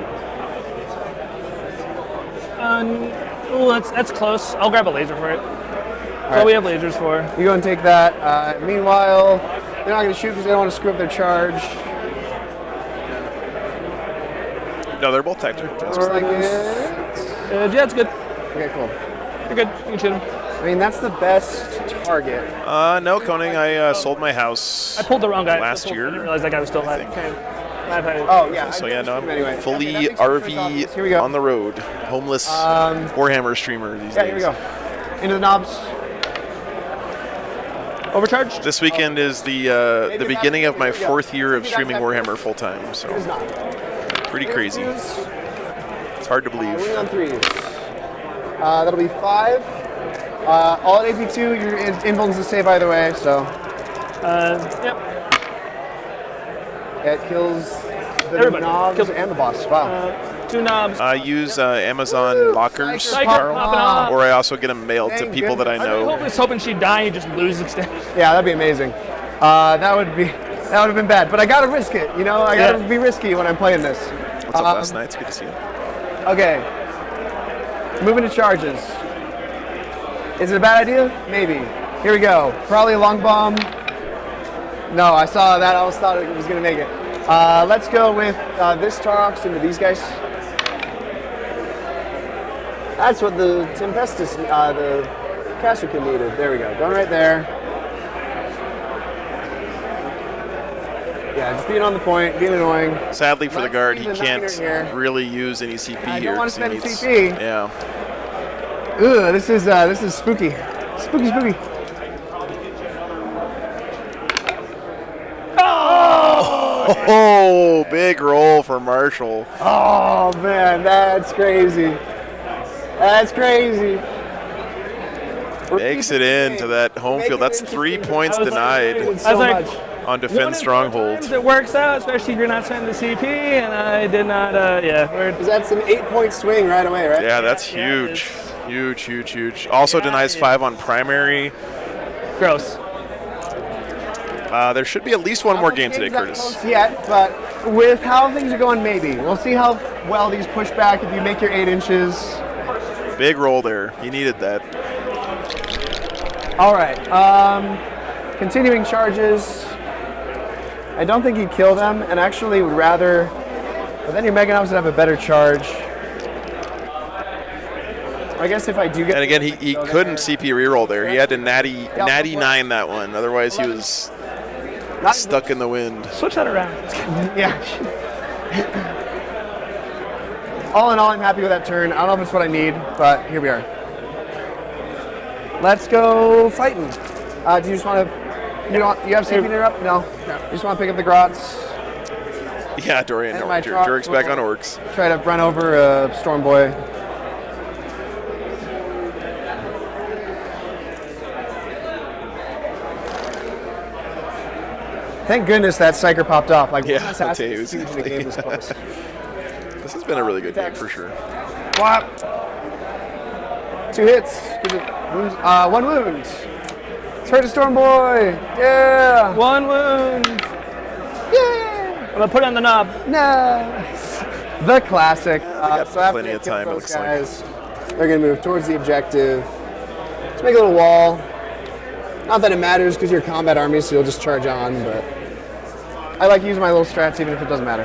Oh, that's close. I'll grab a laser for it. That's all we have lasers for. You go and take that. Meanwhile, they're not going to shoot because they don't want to screw up their charge. No, they're both tactical. Looks like it. Yeah, it's good. Okay, cool. You're good. You can shoot him. I mean, that's the best target. No, Koning, I sold my house. I pulled the wrong guy. Last I year, didn't realize that guy was still alive. think. Okay. I've had it. Oh, yeah. So I yeah, didn't no, shoot him anyway. fully Okay, that makes sense. Here we RV go. on the road, homeless Warhammer streamer these Yeah, days. here we go. Into the knobs. Overcharged? This weekend is the beginning of my 4th year of streaming Warhammer full time, so It's not. pretty crazy. It's hard to believe. Winning on 3s. That'll be 5. All at AP2, your invulns to save either way, so Yep. it kills the Everybody. knobs Kills- and the boss. Wow. 2 knobs. I use Amazon lockers, Psycho Carl, popping off. or I also get them mailed to Thank people that I goodness. know. I was hoping she'd die and just lose extend. Yeah, that'd be amazing. That would have been bad, but I gotta risk it. You know, I gotta Yeah. be risky when I'm playing this. What's up, last night? It's good to see you. Okay. Moving to charges. Is it a bad idea? Maybe. Here we go. Probably a long bomb. No, I saw that. I almost thought it was gonna make it. Let's go with this Torox into these guys. That's what the Tempestus, the Castrican needed. There we go. Going right there. Yeah, just being on the point, being annoying. Sadly for the Let's guard, see he the can't niner here. really use any CP I don't here. wanna 'cause he spend needs- CP. Yeah. Ugh, this is spooky. Spooky. Oh, big roll for Marshall. Oh man, that's crazy. That's crazy. Makes it into that home field. That's 3 points denied I was So like, much. on defense stronghold. It works out, especially if you're not spending the CP, and I did not, we're Because that's an 8-point swing right away, right? Yeah, that's Yeah, it huge. Huge. Also denies 5 on primary. gross. There should be at least one more game today, Game's not Curtis. close yet, but with how things are going, maybe. We'll see how well these push back if you make your 8 inches. Big roll there. He needed that. All right. Continuing charges. I don't think he'd kill them, and actually would rather. But then your Meganobs would have a better charge. I guess if I do get. And again, he couldn't CP reroll there. He had to natty 9 that one. Otherwise, he was Not stuck in the wind. Switch that around. Yeah. All in all, I'm happy with that turn. I don't know if it's what I need, but here we are. Let's go fighting. Do you just want to? You have CP interrupt? No. You just want to pick up the grots. Yeah, Dorian. And No, my drop Jurik's back on will Orks. Try to run over Storm Boy. Thank goodness that Psyker popped off. Like, Yeah, that's I'll tell you, huge in the game this close. This has been a really good game for sure. Whop. 2 hits. Wounds, 1 wound. Turn to Storm Boy. Yeah. 1 wound. Yeah. I'm gonna put it on the knob. No. The classic. got So after plenty they of kill time, it those looks like. guys, they're gonna move towards the objective. Let's make a little wall. Not that it matters because you're a combat army, so you'll just charge on. But I like using my little strats even if it doesn't matter.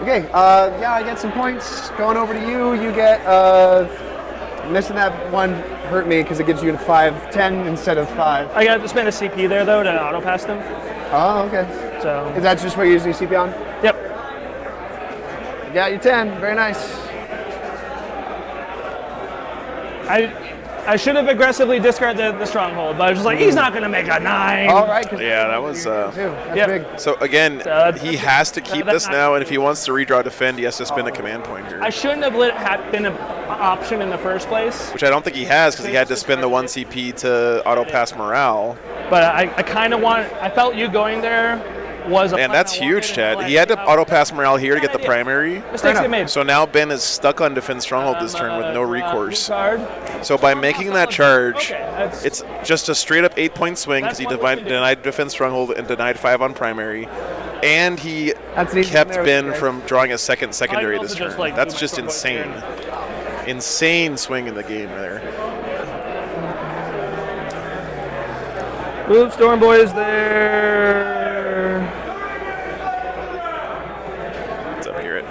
Okay. Yeah, I get some points. Going over to you. You get missing that one hurt me because it gives you a 5-10 instead of 5. I got to spend a CP there though to auto pass them. Oh, okay. So Is that just what you're using your CP on? yep. Yeah, you 10. Very nice. I should have aggressively discarded the stronghold, but I was just like, he's not gonna make a 9. All right. 'Cause Yeah, that was. That's Yep. big. So again, he has to keep that's this now, and if he wants to redraw defend, he has to spend a command point here. I shouldn't have let it have been an option in the first place, Which I don't think he has because he had to spend the 1 CP to auto pass morale. but I kind of want. I felt you going there was a And plan that's I wanted, huge, and Chad. like, He had to oh, auto pass morale here to get the idea. primary. mistakes get made. So now Ben is stuck on defend stronghold this turn with no recourse. Card. So by making that charge, Okay, that's- it's just a straight up 8-point swing because he That's what we can do. denied defend stronghold and denied 5 on primary. And he That's an easy kept there, Ben okay. from drawing a second secondary I can this also turn. just, like, That's do my just stronghold insane. turn. Insane swing in the game there. Move Storm Boy is there. What's up, Garrett?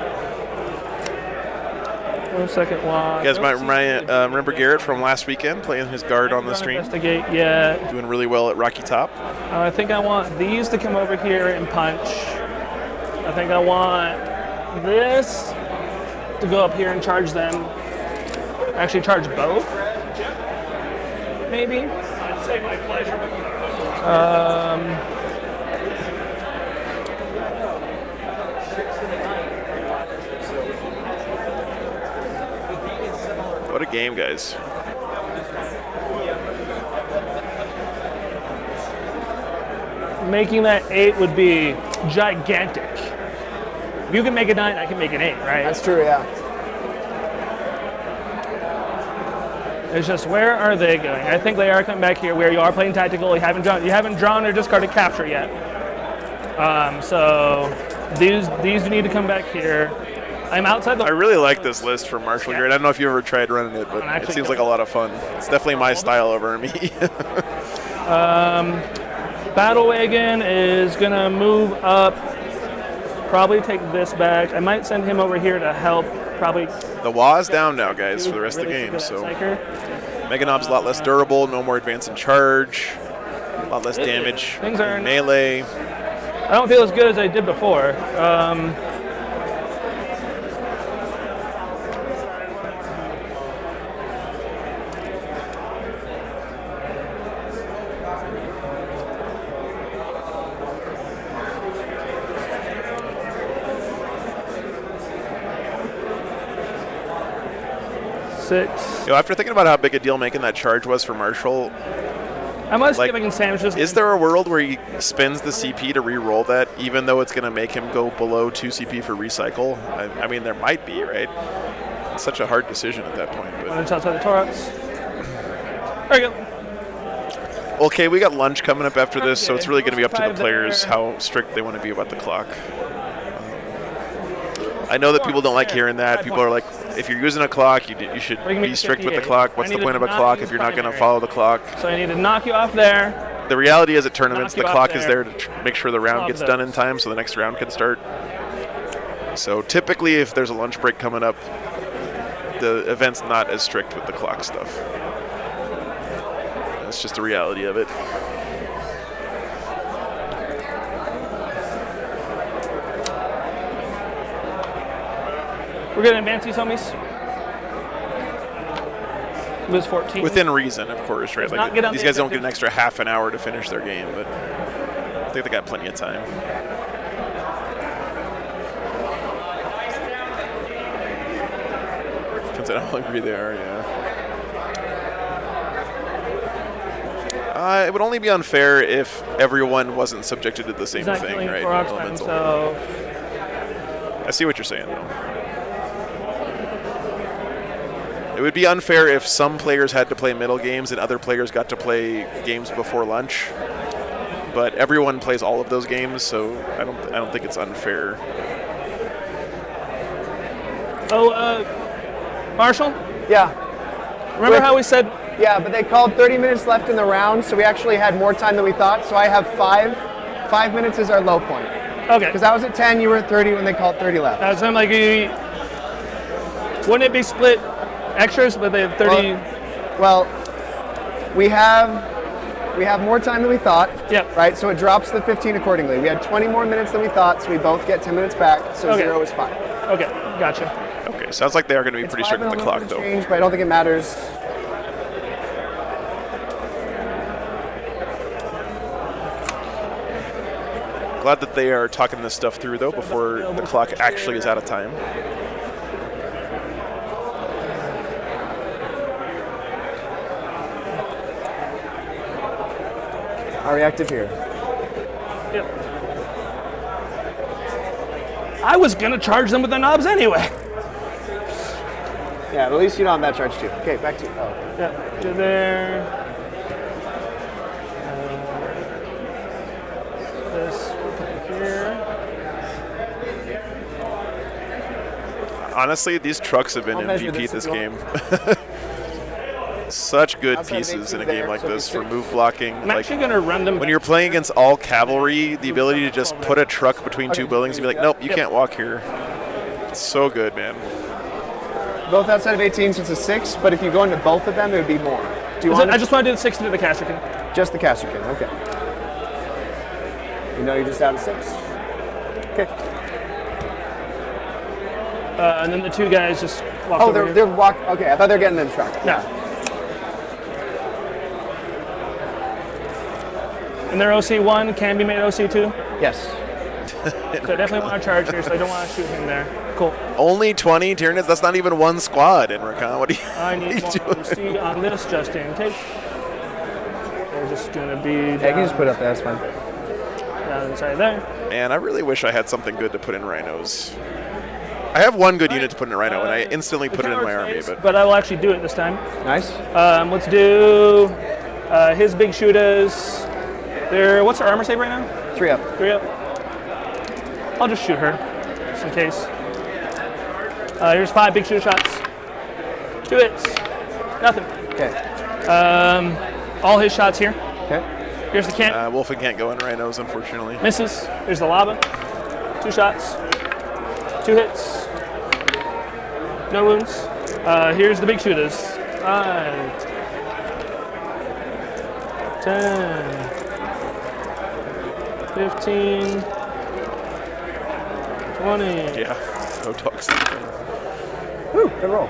1 second walk. You guys might remember Garrett from last weekend playing his guard on the stream. Investigate yet. Doing really well at Rocky Top. I think I want these to come over here and punch. I think I want this to go up here and charge them. Actually, charge both. Maybe. What a game, guys. Making that 8 would be gigantic. If you can make a 9, I can make an 8, right? That's true, yeah. It's just where are they going? I think they are coming back here where you are playing tactical. You haven't drawn or discarded capture yet. So these need to come back here. I'm outside the. I really like this list from Marshall Garrett. I don't know if you ever tried running it, but it actually seems like a lot of fun. It's definitely my style over me. Battle Wagon is gonna move up. Probably take this back. I might send him over here to help. Probably. The wall is down now, guys, for the rest of the really game. should So get that Psyker. Mega Knob's a lot less durable, no more advance and charge, a lot less damage. Things are melee. I don't feel as good as I did before. Six. After thinking about how big a deal making that charge was for Marshall, I must Like, see if I can sandwich this. is there a world where he spends the CP to re-roll that, even though it's going to make him go below 2 CP for recycle? I mean, there might be, right? It's such a hard decision at that point. But Outside the Torx. There you go. okay, we got lunch coming up after this, so it's really going to be up to the 5 players there. how strict they want to be about the clock. I know that people don't like hearing that. People are like, if you're using a clock, you should Or you can make be it strict with the 58. clock. What's I the need point to of a not clock use if you're not going to primary. follow the clock? So I need to knock you off there. The reality is at tournaments, Knock the you clock off is there. there to make sure the round Love gets done in those. time so the next round can start. So typically, if there's a lunch break coming up, the event's not as strict with the clock stuff. That's just the reality of it. We're gonna advance these homies. It was 14. Within reason, of course, right? Not Like get on these the guys don't get an objective. extra half an hour to finish their game, but I think they got plenty of time. Depends on how hungry they are, yeah. It would only be unfair if everyone wasn't subjected to the same He's not thing, killing right? 4 Orks by Elemental. himself. I see what you're saying, though. It would be unfair if some players had to play middle games and other players got to play games before lunch. But everyone plays all of those games, so I don't think it's unfair. Oh, Marshall, Yeah. remember how we said Yeah, but they called 30 minutes left in the round, so we actually had more time than we thought. So I have 5. 5 minutes is our low point. okay? Because I was at 10, you were at 30 when they called 30 left. So I'm like, wouldn't it be split extras, but they had 30? Well, we have more time than we thought. Yep. Right, so it drops the 15 accordingly. We had 20 more minutes than we thought, so we both get 10 minutes back. So Okay. 0 is 5. Okay, gotcha. Okay, sounds like they are going to be pretty It's strict 5 with the and a clock, little bit though. of change, but I don't think it matters. Glad that they are talking this stuff through, though, before the clock actually is out of time. Are we active here? Yep. I was gonna charge them with the knobs anyway. Yeah, but at least you don't have that charge too. Okay, back to you. Oh, okay. Yeah, to there. This here. Honestly, these trucks have been I'll measure MVP this this if you game. Such good Outside of pieces in a 18 game there, like so this for it's- move blocking. I'm Like actually gonna run them. when you're playing against all cavalry, the ability to just put a truck between two buildings and be like, nope, you can't walk here. It's so good, man. Both outside of 18, so it's a 6, but if you go into both of them, it would be more. Do you want I just want to do the 6 into the Casterkin. just the Casterkin? Okay. You know you're just out of 6. Okay. And then the 2 guys just walk Oh, over they're here. walk. Okay, I thought they were getting in the truck. Yeah. And their OC1 can be made OC2. Yes. So I definitely want to charge here, so I don't want to shoot him there. Cool. Only 20 Tyranids? That's not even one squad, Enricon. What do you I need what are you one doing? seed on this just in case. They're just gonna be Yeah, you can just put it up there. That's fine. down inside there. Man, I really wish I had something good to put in rhinos. I have one good unit to put in a rhino, and I instantly put it in my army, but I will actually do it this time. Nice. Let's do his big shooters. What's her armor save right now? 3 up. 3 up. I'll just shoot her, just in case. Here's 5 big shooter shots. 2 hits. Nothing. Okay. All his shots here. Okay. Here's the can't. Wolfen can't go in rhinos, unfortunately. Misses. Here's the lava. 2 shots. 2 hits. No wounds. Here's the big shooters. 5, 10, 15, 20. Yeah, no talks. Woo, good roll.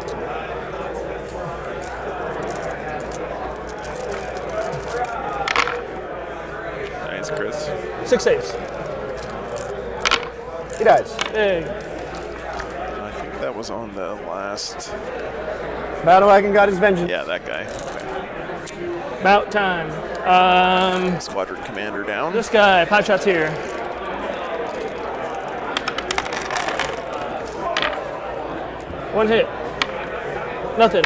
Nice, Chris. 6 saves. He dies. Big. I think that was on the last. Battle Wagon got his vengeance. Yeah, that guy. About time. Squadron commander down. This guy, 5 shots here. One hit. Nothing.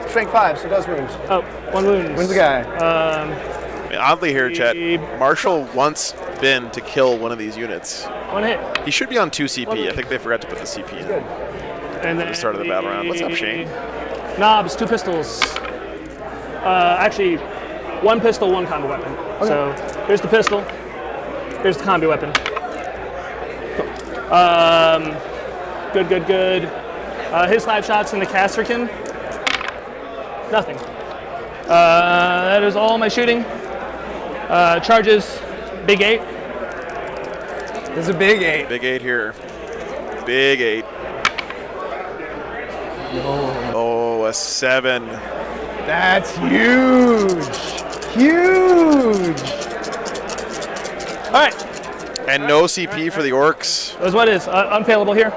Strength 5, so it does wounds. Oh, 1 wound. Wins the guy. I mean, oddly here, Chet, Marshall wants Ben to kill one of these units. 1 hit. He should be on 2 CP. I think they forgot to put the CP in. Good. And then the start of the battle round. What's up, Shane? Knobs, 2 pistols. Actually, 1 pistol, 1 combi weapon. So here's the pistol. Here's the combi weapon. Good, good, good. His 5 shots in the Casterkin. Nothing. That is all my shooting. Charges, big 8. There's a big 8. Big 8 here. Big 8. Oh, a 7. That's huge. Huge. All right. And no CP for the Orks. That's what it is. Unfailable here.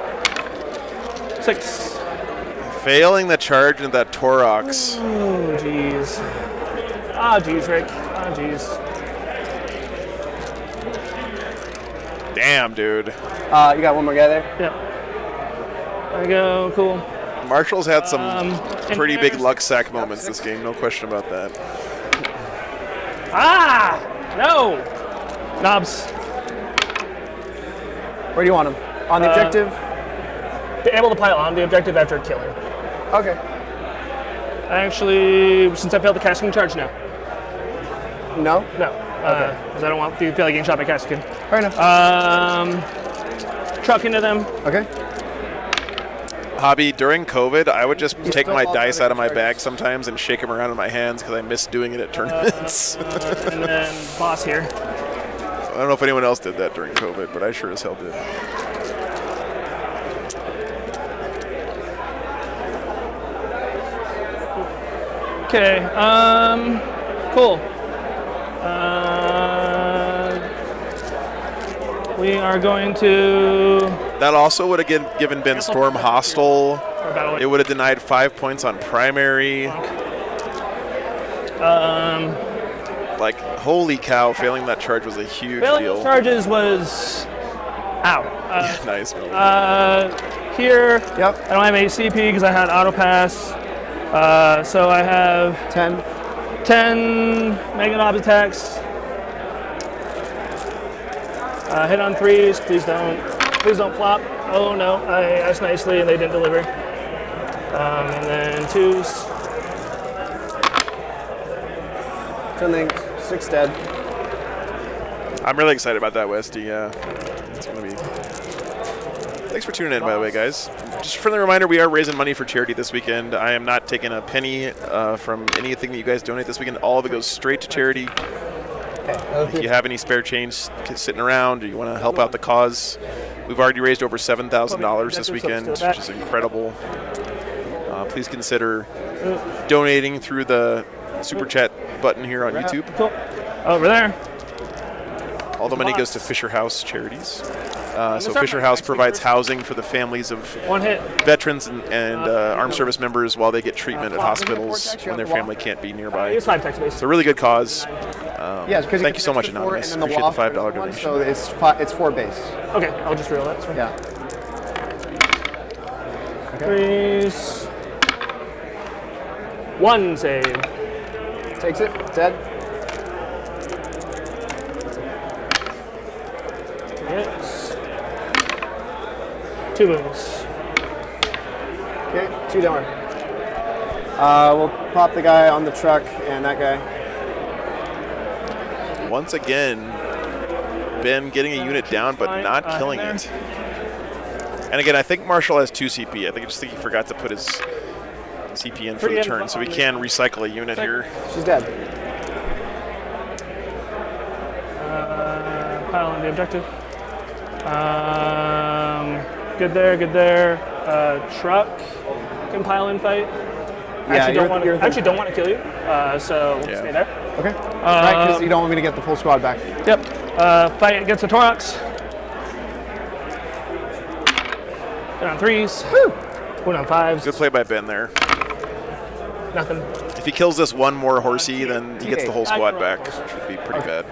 6. Failing the charge into that Torox. Oh, jeez. Ah, jeez, Rick. Ah, jeez. Damn, dude. You got one more guy there? Yep. There we go. Cool. Marshall's had some pretty big there's- luck sack moments this game, no question about that. Ah! No! Knobs. Where do you want him? On the objective? Be able to pile on the objective after killing. Okay. Actually, since I failed the casting charge, no. No? No. Because I don't want to feel like getting shot by casting. Fair enough. Truck into them. Okay. Hobby, during COVID, I would just take still my fall dice for out of my the bag charges. sometimes and shake them around in my hands because I miss doing it at tournaments. And then boss here. I don't know if anyone else did that during COVID, but I sure as hell did. Okay. Cool. We are going to. That also would have given Ben Storm hostile. Or battle. It would have denied 5 points on primary. Like, holy cow, failing that charge was a huge Failing deal. those charges was. Ow. Nice. Here, Yep. I don't have any CP because I had auto pass. So I have 10. 10 Mega Knob attacks. Hit on 3s. Please don't flop. Oh no, I asked nicely and they didn't deliver. And then 2s. 10 things. 6 dead. I'm really excited about that, Westy. Yeah. It's going to be. Thanks for tuning in, by the way, guys. Just a friendly reminder, we are raising money for charity this weekend. I am not taking a penny from anything that you guys donate this weekend. All of it goes straight to charity. If you have any spare change sitting around or you want to help out the cause, we've already raised over $7,000 this weekend, which is incredible. Please consider donating through the Super Chat button here on YouTube. Cool. Over there. All the money goes to Fisher House charities. So Fisher House provides housing for the families of 1 hit. veterans and armed service members while they get treatment at hospitals when their family can't be nearby. It's 5 text based. It's a really good cause. Yes, because Thank you so much, Anonymous. Appreciate the $5 donation. So it's 4 base. Okay, I'll just reel that. Sorry. Yeah. 3s. 1 save. Takes it. Dead. Hits. 2 wounds. Okay. 2 down. We'll pop the guy on the truck and that guy. Once again, Ben getting a unit down but not killing it. And again, I think Marshall has 2 CP. I just think he forgot to put his CP in for the turn, so we can recycle a unit here. She's dead. Pile on the objective. Good there, good there. Truck can pile in fight. Actually, don't want to kill you, so we'll stay there. Okay. Right, because you don't want me to get the full squad back. Yep. Fight against the Torox. Hit on 3s. Win on 5s. Good play by Ben there. Nothing. If he kills this one more horsey, then he gets the whole squad back, which would be pretty bad.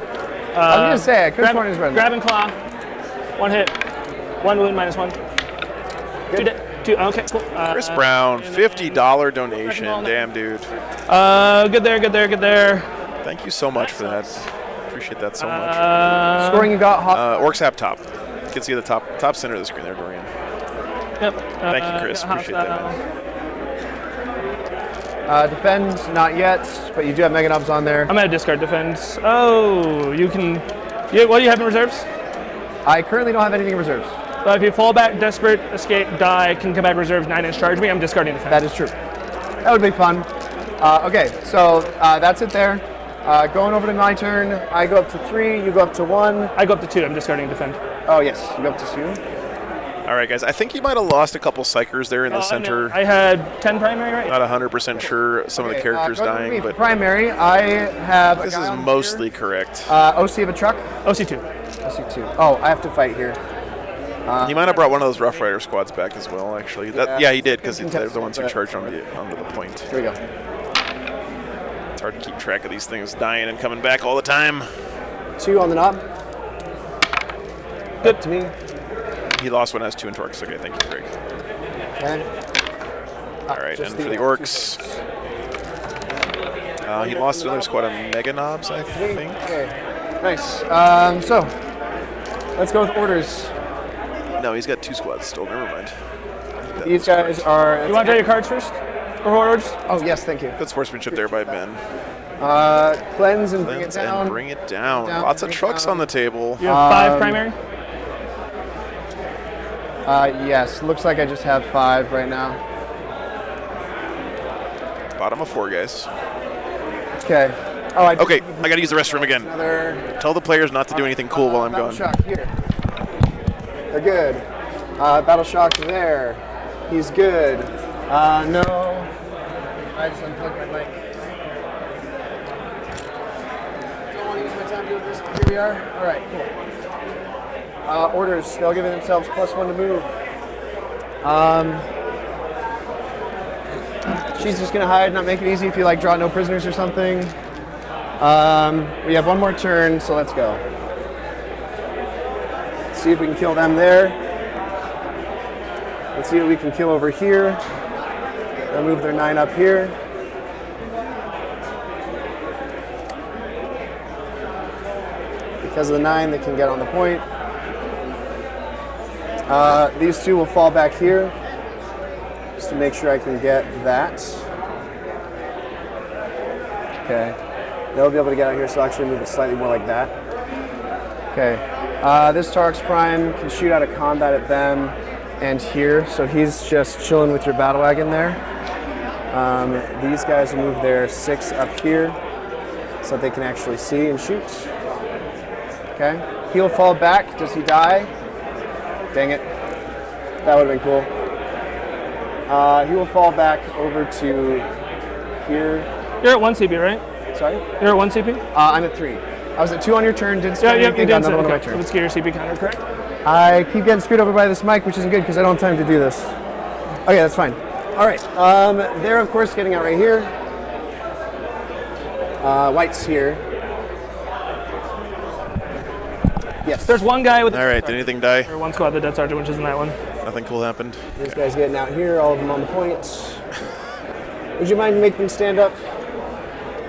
I was going to say, I could have sworn he was running. Grab and claw. 1 hit. 1 wound minus 1. 2. Okay, cool. Chris Brown, $50 donation. Damn, dude. Good there, good there, good there. Thank you so much for that. Appreciate that so much. Scoring you got. Orcs have top. You can see the top center of the screen there, Dorian. Yep. Thank you, Chris. Appreciate that, man. Defend, not yet, but you do have Mega Knobs on there. I'm going to discard defense. Oh, you can. What do you have in reserves? I currently don't have anything in reserves. If you fall back, desperate, escape, die, can come back reserves, 9-inch charge me, I'm discarding defense. That is true. That would be fun. Okay, so that's it there. Going over to my turn, I go up to 3, you go up to 1. I go up to 2, I'm discarding defend. Oh yes, you go up to 2. All right, guys. I think you might have lost a couple psychers there in the center. I had 10 primary, right? Not 100% sure. Some of the characters go to me dying, for but primary, I have this a guy is on mostly here. correct. OC of a truck. OC2. OC2. Oh, I have to fight here. He might have brought one of those Rough Rider squads back as well, actually. Yeah, he did, because they're the ones who charged onto the point. Here we go. It's hard to keep track of these things dying and coming back all the time. 2 on the knob. Good to me. He lost one as 2 in Orks. Okay, thank you, Greg. Okay. All right, and for the Orks, he lost another squad of Mega Knobs, I think. Okay. Nice. So, let's go with orders. No, he's got 2 squads still. Never mind. These guys are. You want to draw your cards first? Or orders? Oh yes, thank you. Good sportsmanship there by Ben. Cleanse and bring it Cleanse down. and bring it down. Down, Lots of bring it trucks down. on the table. You have 5 primary? Yes, looks like I just have 5 right now. Bottom of 4, guys. Okay. Oh, I Okay, I gotta use the restroom again. Another Tell the players not to do anything cool while I'm battle gone. shock here. They're good. Battle shock there. He's good. No. I just unplugged my mic. Don't want to use my time doing this. Here we are. All right, cool. Orders. They'll give themselves +1 to move. She's just gonna hide, not make it easy if you like draw no prisoners or something. We have 1 more turn, so let's go. Let's see if we can kill them there. Let's see what we can kill over here. They'll move their 9 up here. Because of the 9, they can get on the point. These 2 will fall back here, just to make sure I can get that. Okay. They'll be able to get out here, so I'll actually move it slightly more like that. Okay. This Tark's Prime can shoot out of combat at them and here, so he's just chilling with your battle wagon there. These guys will move their 6 up here so that they can actually see and shoot. Okay. He'll fall back. Does he die? Dang it. That would have been cool. He will fall back over to here. You're at 1 CP, right? Sorry? You're at 1 CP? I'm at 3. I was at 2 on your turn, didn't spend Yeah, anything, you got did. another one on my Okay. turn. Let's get your CP counter, correct? I keep getting screwed over by this mic, which isn't good because I don't have time to do this. Okay, that's fine. All right. They're, of course, getting out right here. White's here. Yes. There's 1 guy with All right, did anything die? or 1 squad, the Death Sergeant, which isn't that one. Nothing cool happened. These guys getting out here, all of them on the points. Would you mind making them stand up?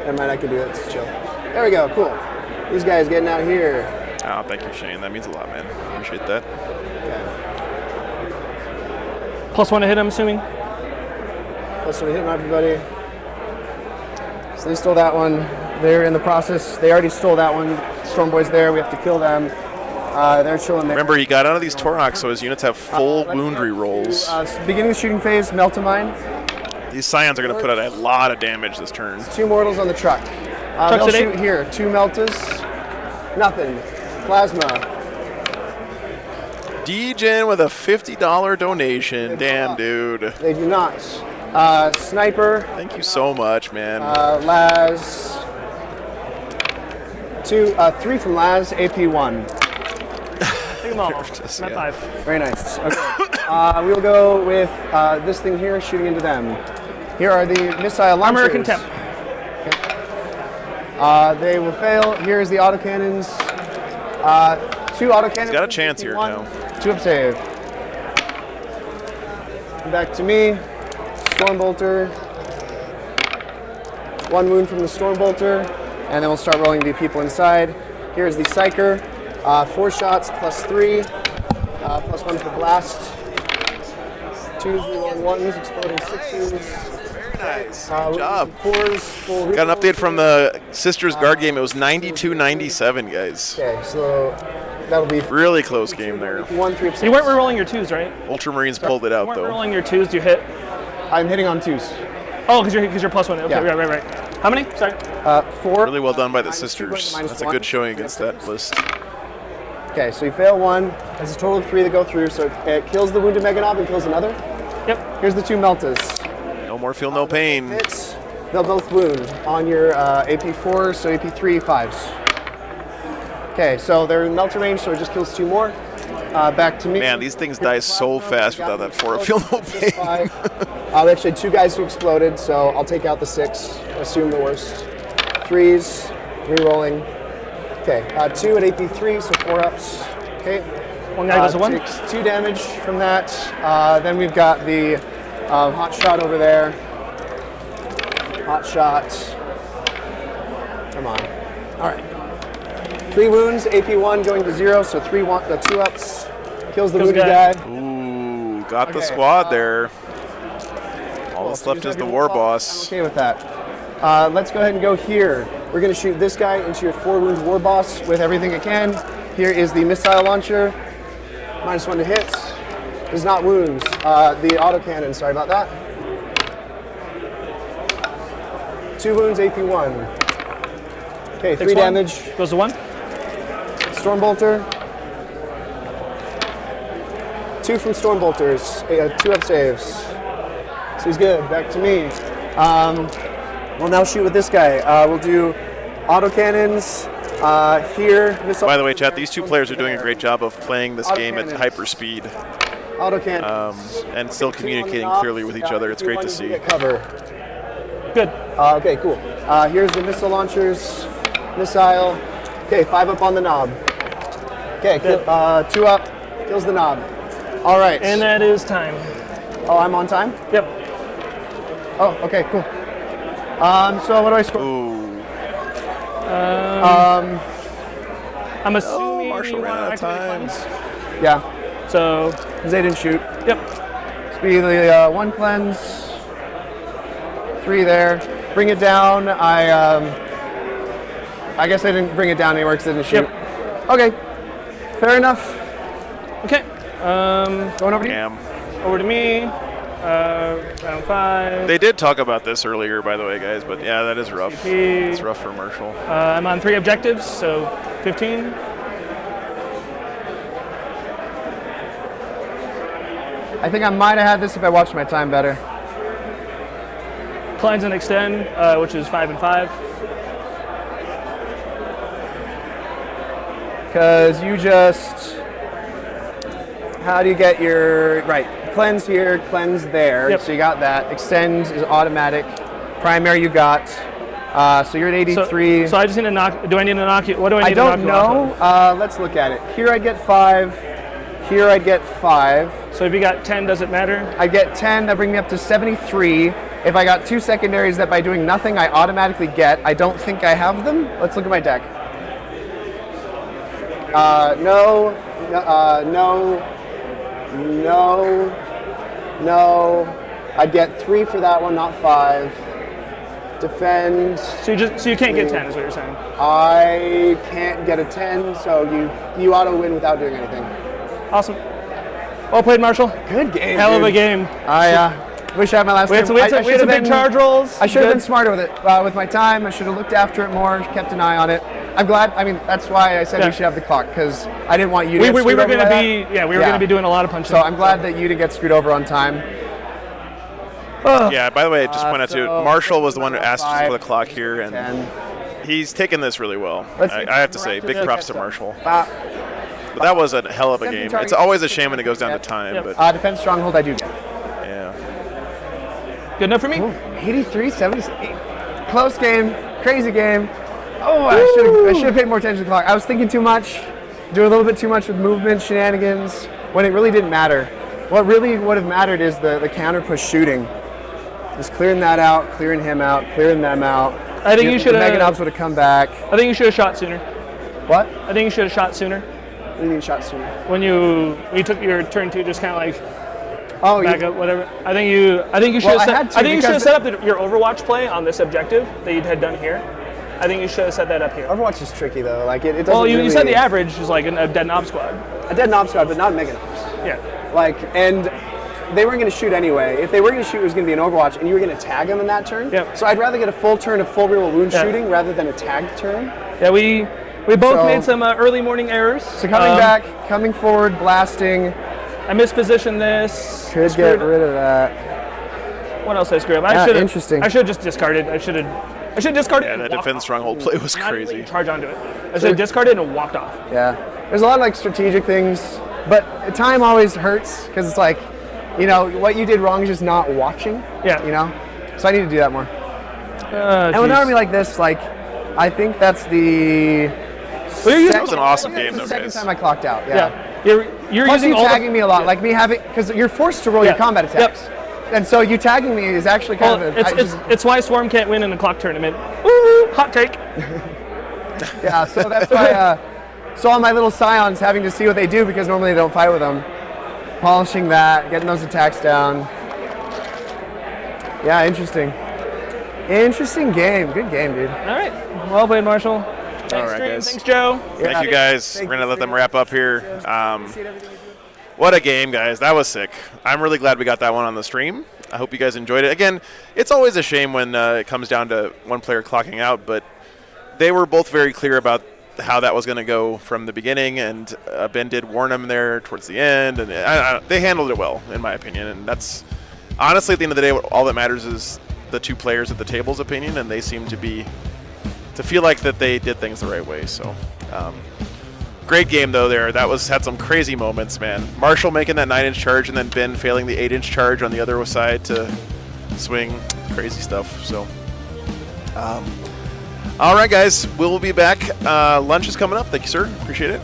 Never mind, I can do it. It's chill. There we go. Cool. These guys getting out here. Oh, thank you, Shane. That means a lot, man. Appreciate that. Okay. +1 to hit, I'm assuming. Plus one hitting everybody. So they stole that one. They're in the process. They already stole that one. Storm Boy's there. We have to kill them. They're chilling there. Remember, he got out of these Toroks, so his units have full Let's wound go re-rolls. to, beginning of the shooting phase, melt a mine. These Scions are going to put out a lot of damage this turn. 2 mortals on the truck. They'll today? shoot here. 2 meltas. Nothing. Plasma. D-Gen with a $50 donation. Damn, dude. They do not. Sniper. Thank you so much, man. Laz. 3 from Laz. AP1. Take them all. Just, I'm at yeah. 5. Very nice. Okay. We'll go with this thing here, shooting into them. Here are the missile launchers. Armor Contempt. They will fail. Here's the autocannons. 2 autocannons. He's got a chance here now. 2 up save. Back to me. Stormbolter. 1 wound from the Stormbolter. And then we'll start rolling the people inside. Here's the Psyker. 4 shots +3. +1 for blast. 2s, rerolling 1s, exploding 6s. Very nice. Good job. 4s, full Got an reroll. update from the Sisters Guard game. It was 92-97, guys. Okay, so that'll be Really close game there. 1, 3 up You weren't re-rolling your 2s, right? Ultramarines pulled it You out, weren't though. rolling your 2s, you hit. I'm hitting on 2s. Oh, because you're +1. Okay, Yeah. right. How many? Sorry. 4. Really well done by the -2 going to Sisters. -1. That's a good showing against that list. Okay, so you fail one. There's a total of 3 that go through, so it kills the wounded Mega Knob and kills another. Yep. Here's the 2 Meltas. No more feel no pain. Hits, they'll both wound on your AP4, so AP3 5s. Okay, so they're in Melter range, so it just kills 2 more. Back to me. Man, these things die so fast without that 4 feel no pain. 5. We actually had 2 guys who exploded, so I'll take out the 6, assume the worst. 3s, re-rolling. Okay, 2 at AP3, so 4 ups. Okay. One guy does a 1. Takes 2 damage from that. Then we've got the hot shot over there. Hot shot. Come on. All right. 3 wounds, AP1 going to 0, so the 2 ups. Kills the wounded guy. Ooh, got the Okay, squad there. All that's left is the war boss. Okay with that. Let's go ahead and go here. We're going to shoot this guy into your 4 wounds war boss with everything it can. Here is the missile launcher. -1 to hit. Does not wounds. The autocannon, sorry about that. 2 wounds, AP1. Okay, 3 damage. Goes to 1. Stormbolter. 2 from Stormbolters. 2 up saves. So he's good. Back to me. We'll now shoot with this guy. We'll do autocannons. Here. By the way, chat, these 2 players are doing a great job of playing this game at hyper speed Autocannons. and still communicating clearly with each other. It's great to see. Cover. Good. Okay, cool. Here's the missile launchers. Missile. Okay, 5 up on the knob. Okay, 2 up. Kills the knob. All right. And that is time. Oh, I'm on time? Yep. Oh, okay, cool. So what do I score? Ooh. I'm assuming Marshall you ran want out of to activate times. cleanse. Yeah, So, because they didn't shoot. yep. Speed 1 cleanse. 3 there. Bring it down. I guess I didn't bring it down anywhere because I didn't shoot. Yep. Okay, fair enough. Okay. Going over to you. Damn. Over to me. Round 5. They did talk about this earlier, by the way, guys, but yeah, that is rough. CP. It's rough for Marshall. I'm on 3 objectives, so 15. I think I might have had this if I watched my time better. Cleanse and extend, which is 5 and 5. Because you just, how do you get your, right, cleanse here, cleanse there. Yep. So you got that. Extend is automatic. Primary you got. So you're at 83. So I just need to knock. Do I need to knock you? What do I I need to knock don't you off know. Let's look at it. Here I'd get 5. Here I'd get 5. of? So if you got 10, does it matter? I get 10. That brings me up to 73. If I got 2 secondaries that by doing nothing I automatically get, I don't think I have them. Let's look at my deck. No. I'd get 3 for that one, not 5. Defend. So you can't get 10, is what you're saying. I can't get a 10, so you auto win without doing anything. Awesome. Well played, Marshall. Good game. Hell of a dude. game. I wish I had my last We had turn. some, big charge rolls. I should have Good. been smarter with it, with my time. I should have looked after it more, kept an eye on it. I'm glad. I mean, that's why I said Yeah. we should have the clock, because I didn't want you to We get were screwed over going to by be, that. we were going to be doing a lot of punching. So I'm glad that you didn't get screwed over on time. Yeah, by the way, just point out too, so Marshall was the one who asked 5, for the clock here, and 10. he's taken this really well. Let's see if I have to we're say, up to big the props to next Marshall. one. But that was a hell of a Attempting game. target- It's always a shame when it goes down to time, Yep. but Defense stronghold, I do get. yeah. Good enough for me? 83, 78. Close game, crazy game. Oh, I should have paid more attention to the clock. I was thinking too much, doing a little bit too much with movement, shenanigans, when it really didn't matter. What really would have mattered is the counter push shooting. Just clearing that out, clearing him out, clearing them out. I think you should The Mega have. Knobs would have come back. I think you should have shot sooner. What? I think you should have shot sooner. What do you mean shot sooner? When you took your turn 2, just kind of like Oh, back you, up, whatever. I think you should Well, I have set. had to I think you should have because set up your Overwatch play on this objective that you had done here. I think you should have set that up here. Overwatch is tricky though. Like it doesn't Well, you really, said the average is like a dead knob squad. a dead knob squad, but not Mega Knobs. Yeah. Like, and they weren't going to shoot anyway. If they were going to shoot, it was going to be an Overwatch, and you were going to tag them in that turn. Yep. So I'd rather get a full turn of full real wound Yeah. shooting rather than a tagged turn. Yeah, we We both So- made some early morning errors. So coming back, coming forward, blasting. I mispositioned this. Could screwed- get rid of that. What else I screwed up? Yeah, I should interesting. I should have just discarded. I should have discarded. Yeah, and that walked defense off. stronghold play was Not even crazy. charge onto it. I should have discarded and walked off. Yeah. There's a lot of like strategic things, but time always hurts because it's like, you know, what you did wrong is just not watching. Yeah. You know? So I need to do that more. And with an army like this, like, I think that's the That was an awesome game, the though, second guys. time I clocked out. Yeah. You're Plus using you all tagging me a lot, like me having, because you're forced to roll your Yeah. combat Yep. attacks. And so you tagging me is actually kind Well, of a, it's why Swarm can't win in a clock tournament. Ooh, hot take. yeah, so that's why, so all my little scions having to see what they do because normally they don't fight with them. Polishing that, getting those attacks down. Yeah, interesting. Interesting game. Good game, dude. All right. Well played, Marshall. Thanks, All right, Stream. guys. Thanks, Joe. Thank you guys. We're gonna let them wrap up here. What a game, guys. That was sick. I'm really glad we got that one on the stream. I hope you guys enjoyed it. Again, it's always a shame when it comes down to one player clocking out, but they were both very clear about how that was going to go from the beginning, and Ben did warn them there towards the end, and they handled it well, in my opinion. And that's honestly, at the end of the day, all that matters is the two players at the table's opinion, and they seem to feel like that they did things the right way. So. Great game though there. That had some crazy moments, man. Marshall making that 9-inch charge and then Ben failing the 8-inch charge on the other side to swing. Crazy stuff. So, all right, guys, we'll be back. Lunch is coming up. Thank you, sir. Appreciate it.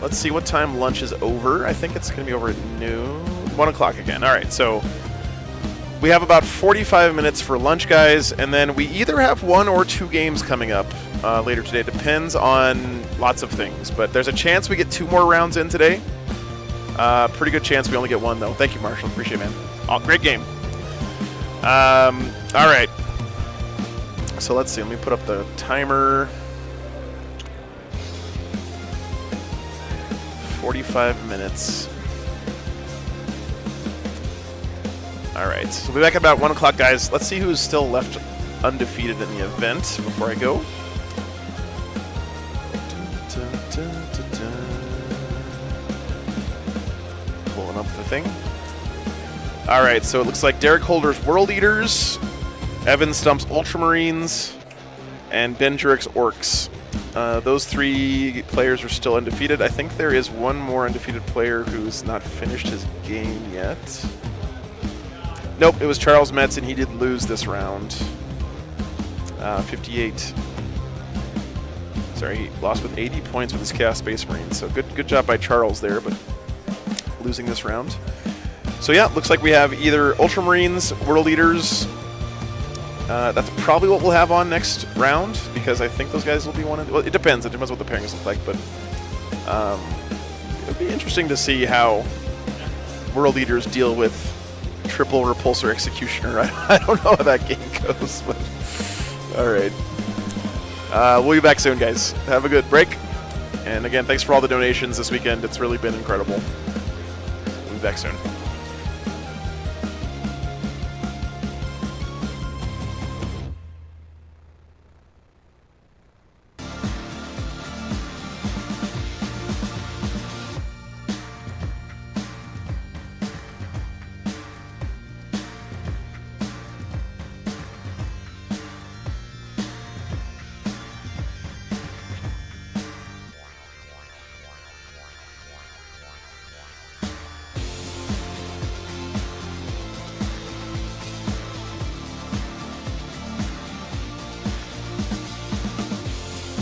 Let's see what time lunch is over. I think it's going to be over at noon, 1 o'clock again. All right, so we have about 45 minutes for lunch, guys, and then we either have 1 or 2 games coming up later today. Depends on lots of things, but there's a chance we get 2 more rounds in today. Pretty good chance we only get 1, though. Thank you, Marshall. Appreciate it, man. Oh, great game. All right. So let's see. Let me put up the timer. 45 minutes. All right. So we'll be back at about 1 o'clock, guys. Let's see who's still left undefeated in the event before I go. Pulling up the thing. All right, so it looks like Derek Holder's World Eaters, Evan Stump's Ultramarines, and Ben Jurek's Orks. Those 3 players are still undefeated. I think there is one more undefeated player who's not finished his game yet. Nope, it was Charles Metz, and he did lose this round. 58. Sorry, he lost with 80 points with his Chaos Space Marines. So good job by Charles there, but losing this round. So yeah, looks like we have either Ultramarines, World Eaters. That's probably what we'll have on next round, because I think those guys will be one of. Well, it depends. It depends what the pairings look like, but it'll be interesting to see how World Eaters deal with triple Repulsor Executioner. I don't know how that game goes, but all right. We'll be back soon, guys. Have a good break. And again, thanks for all the donations this weekend. It's really been incredible. We'll be back soon.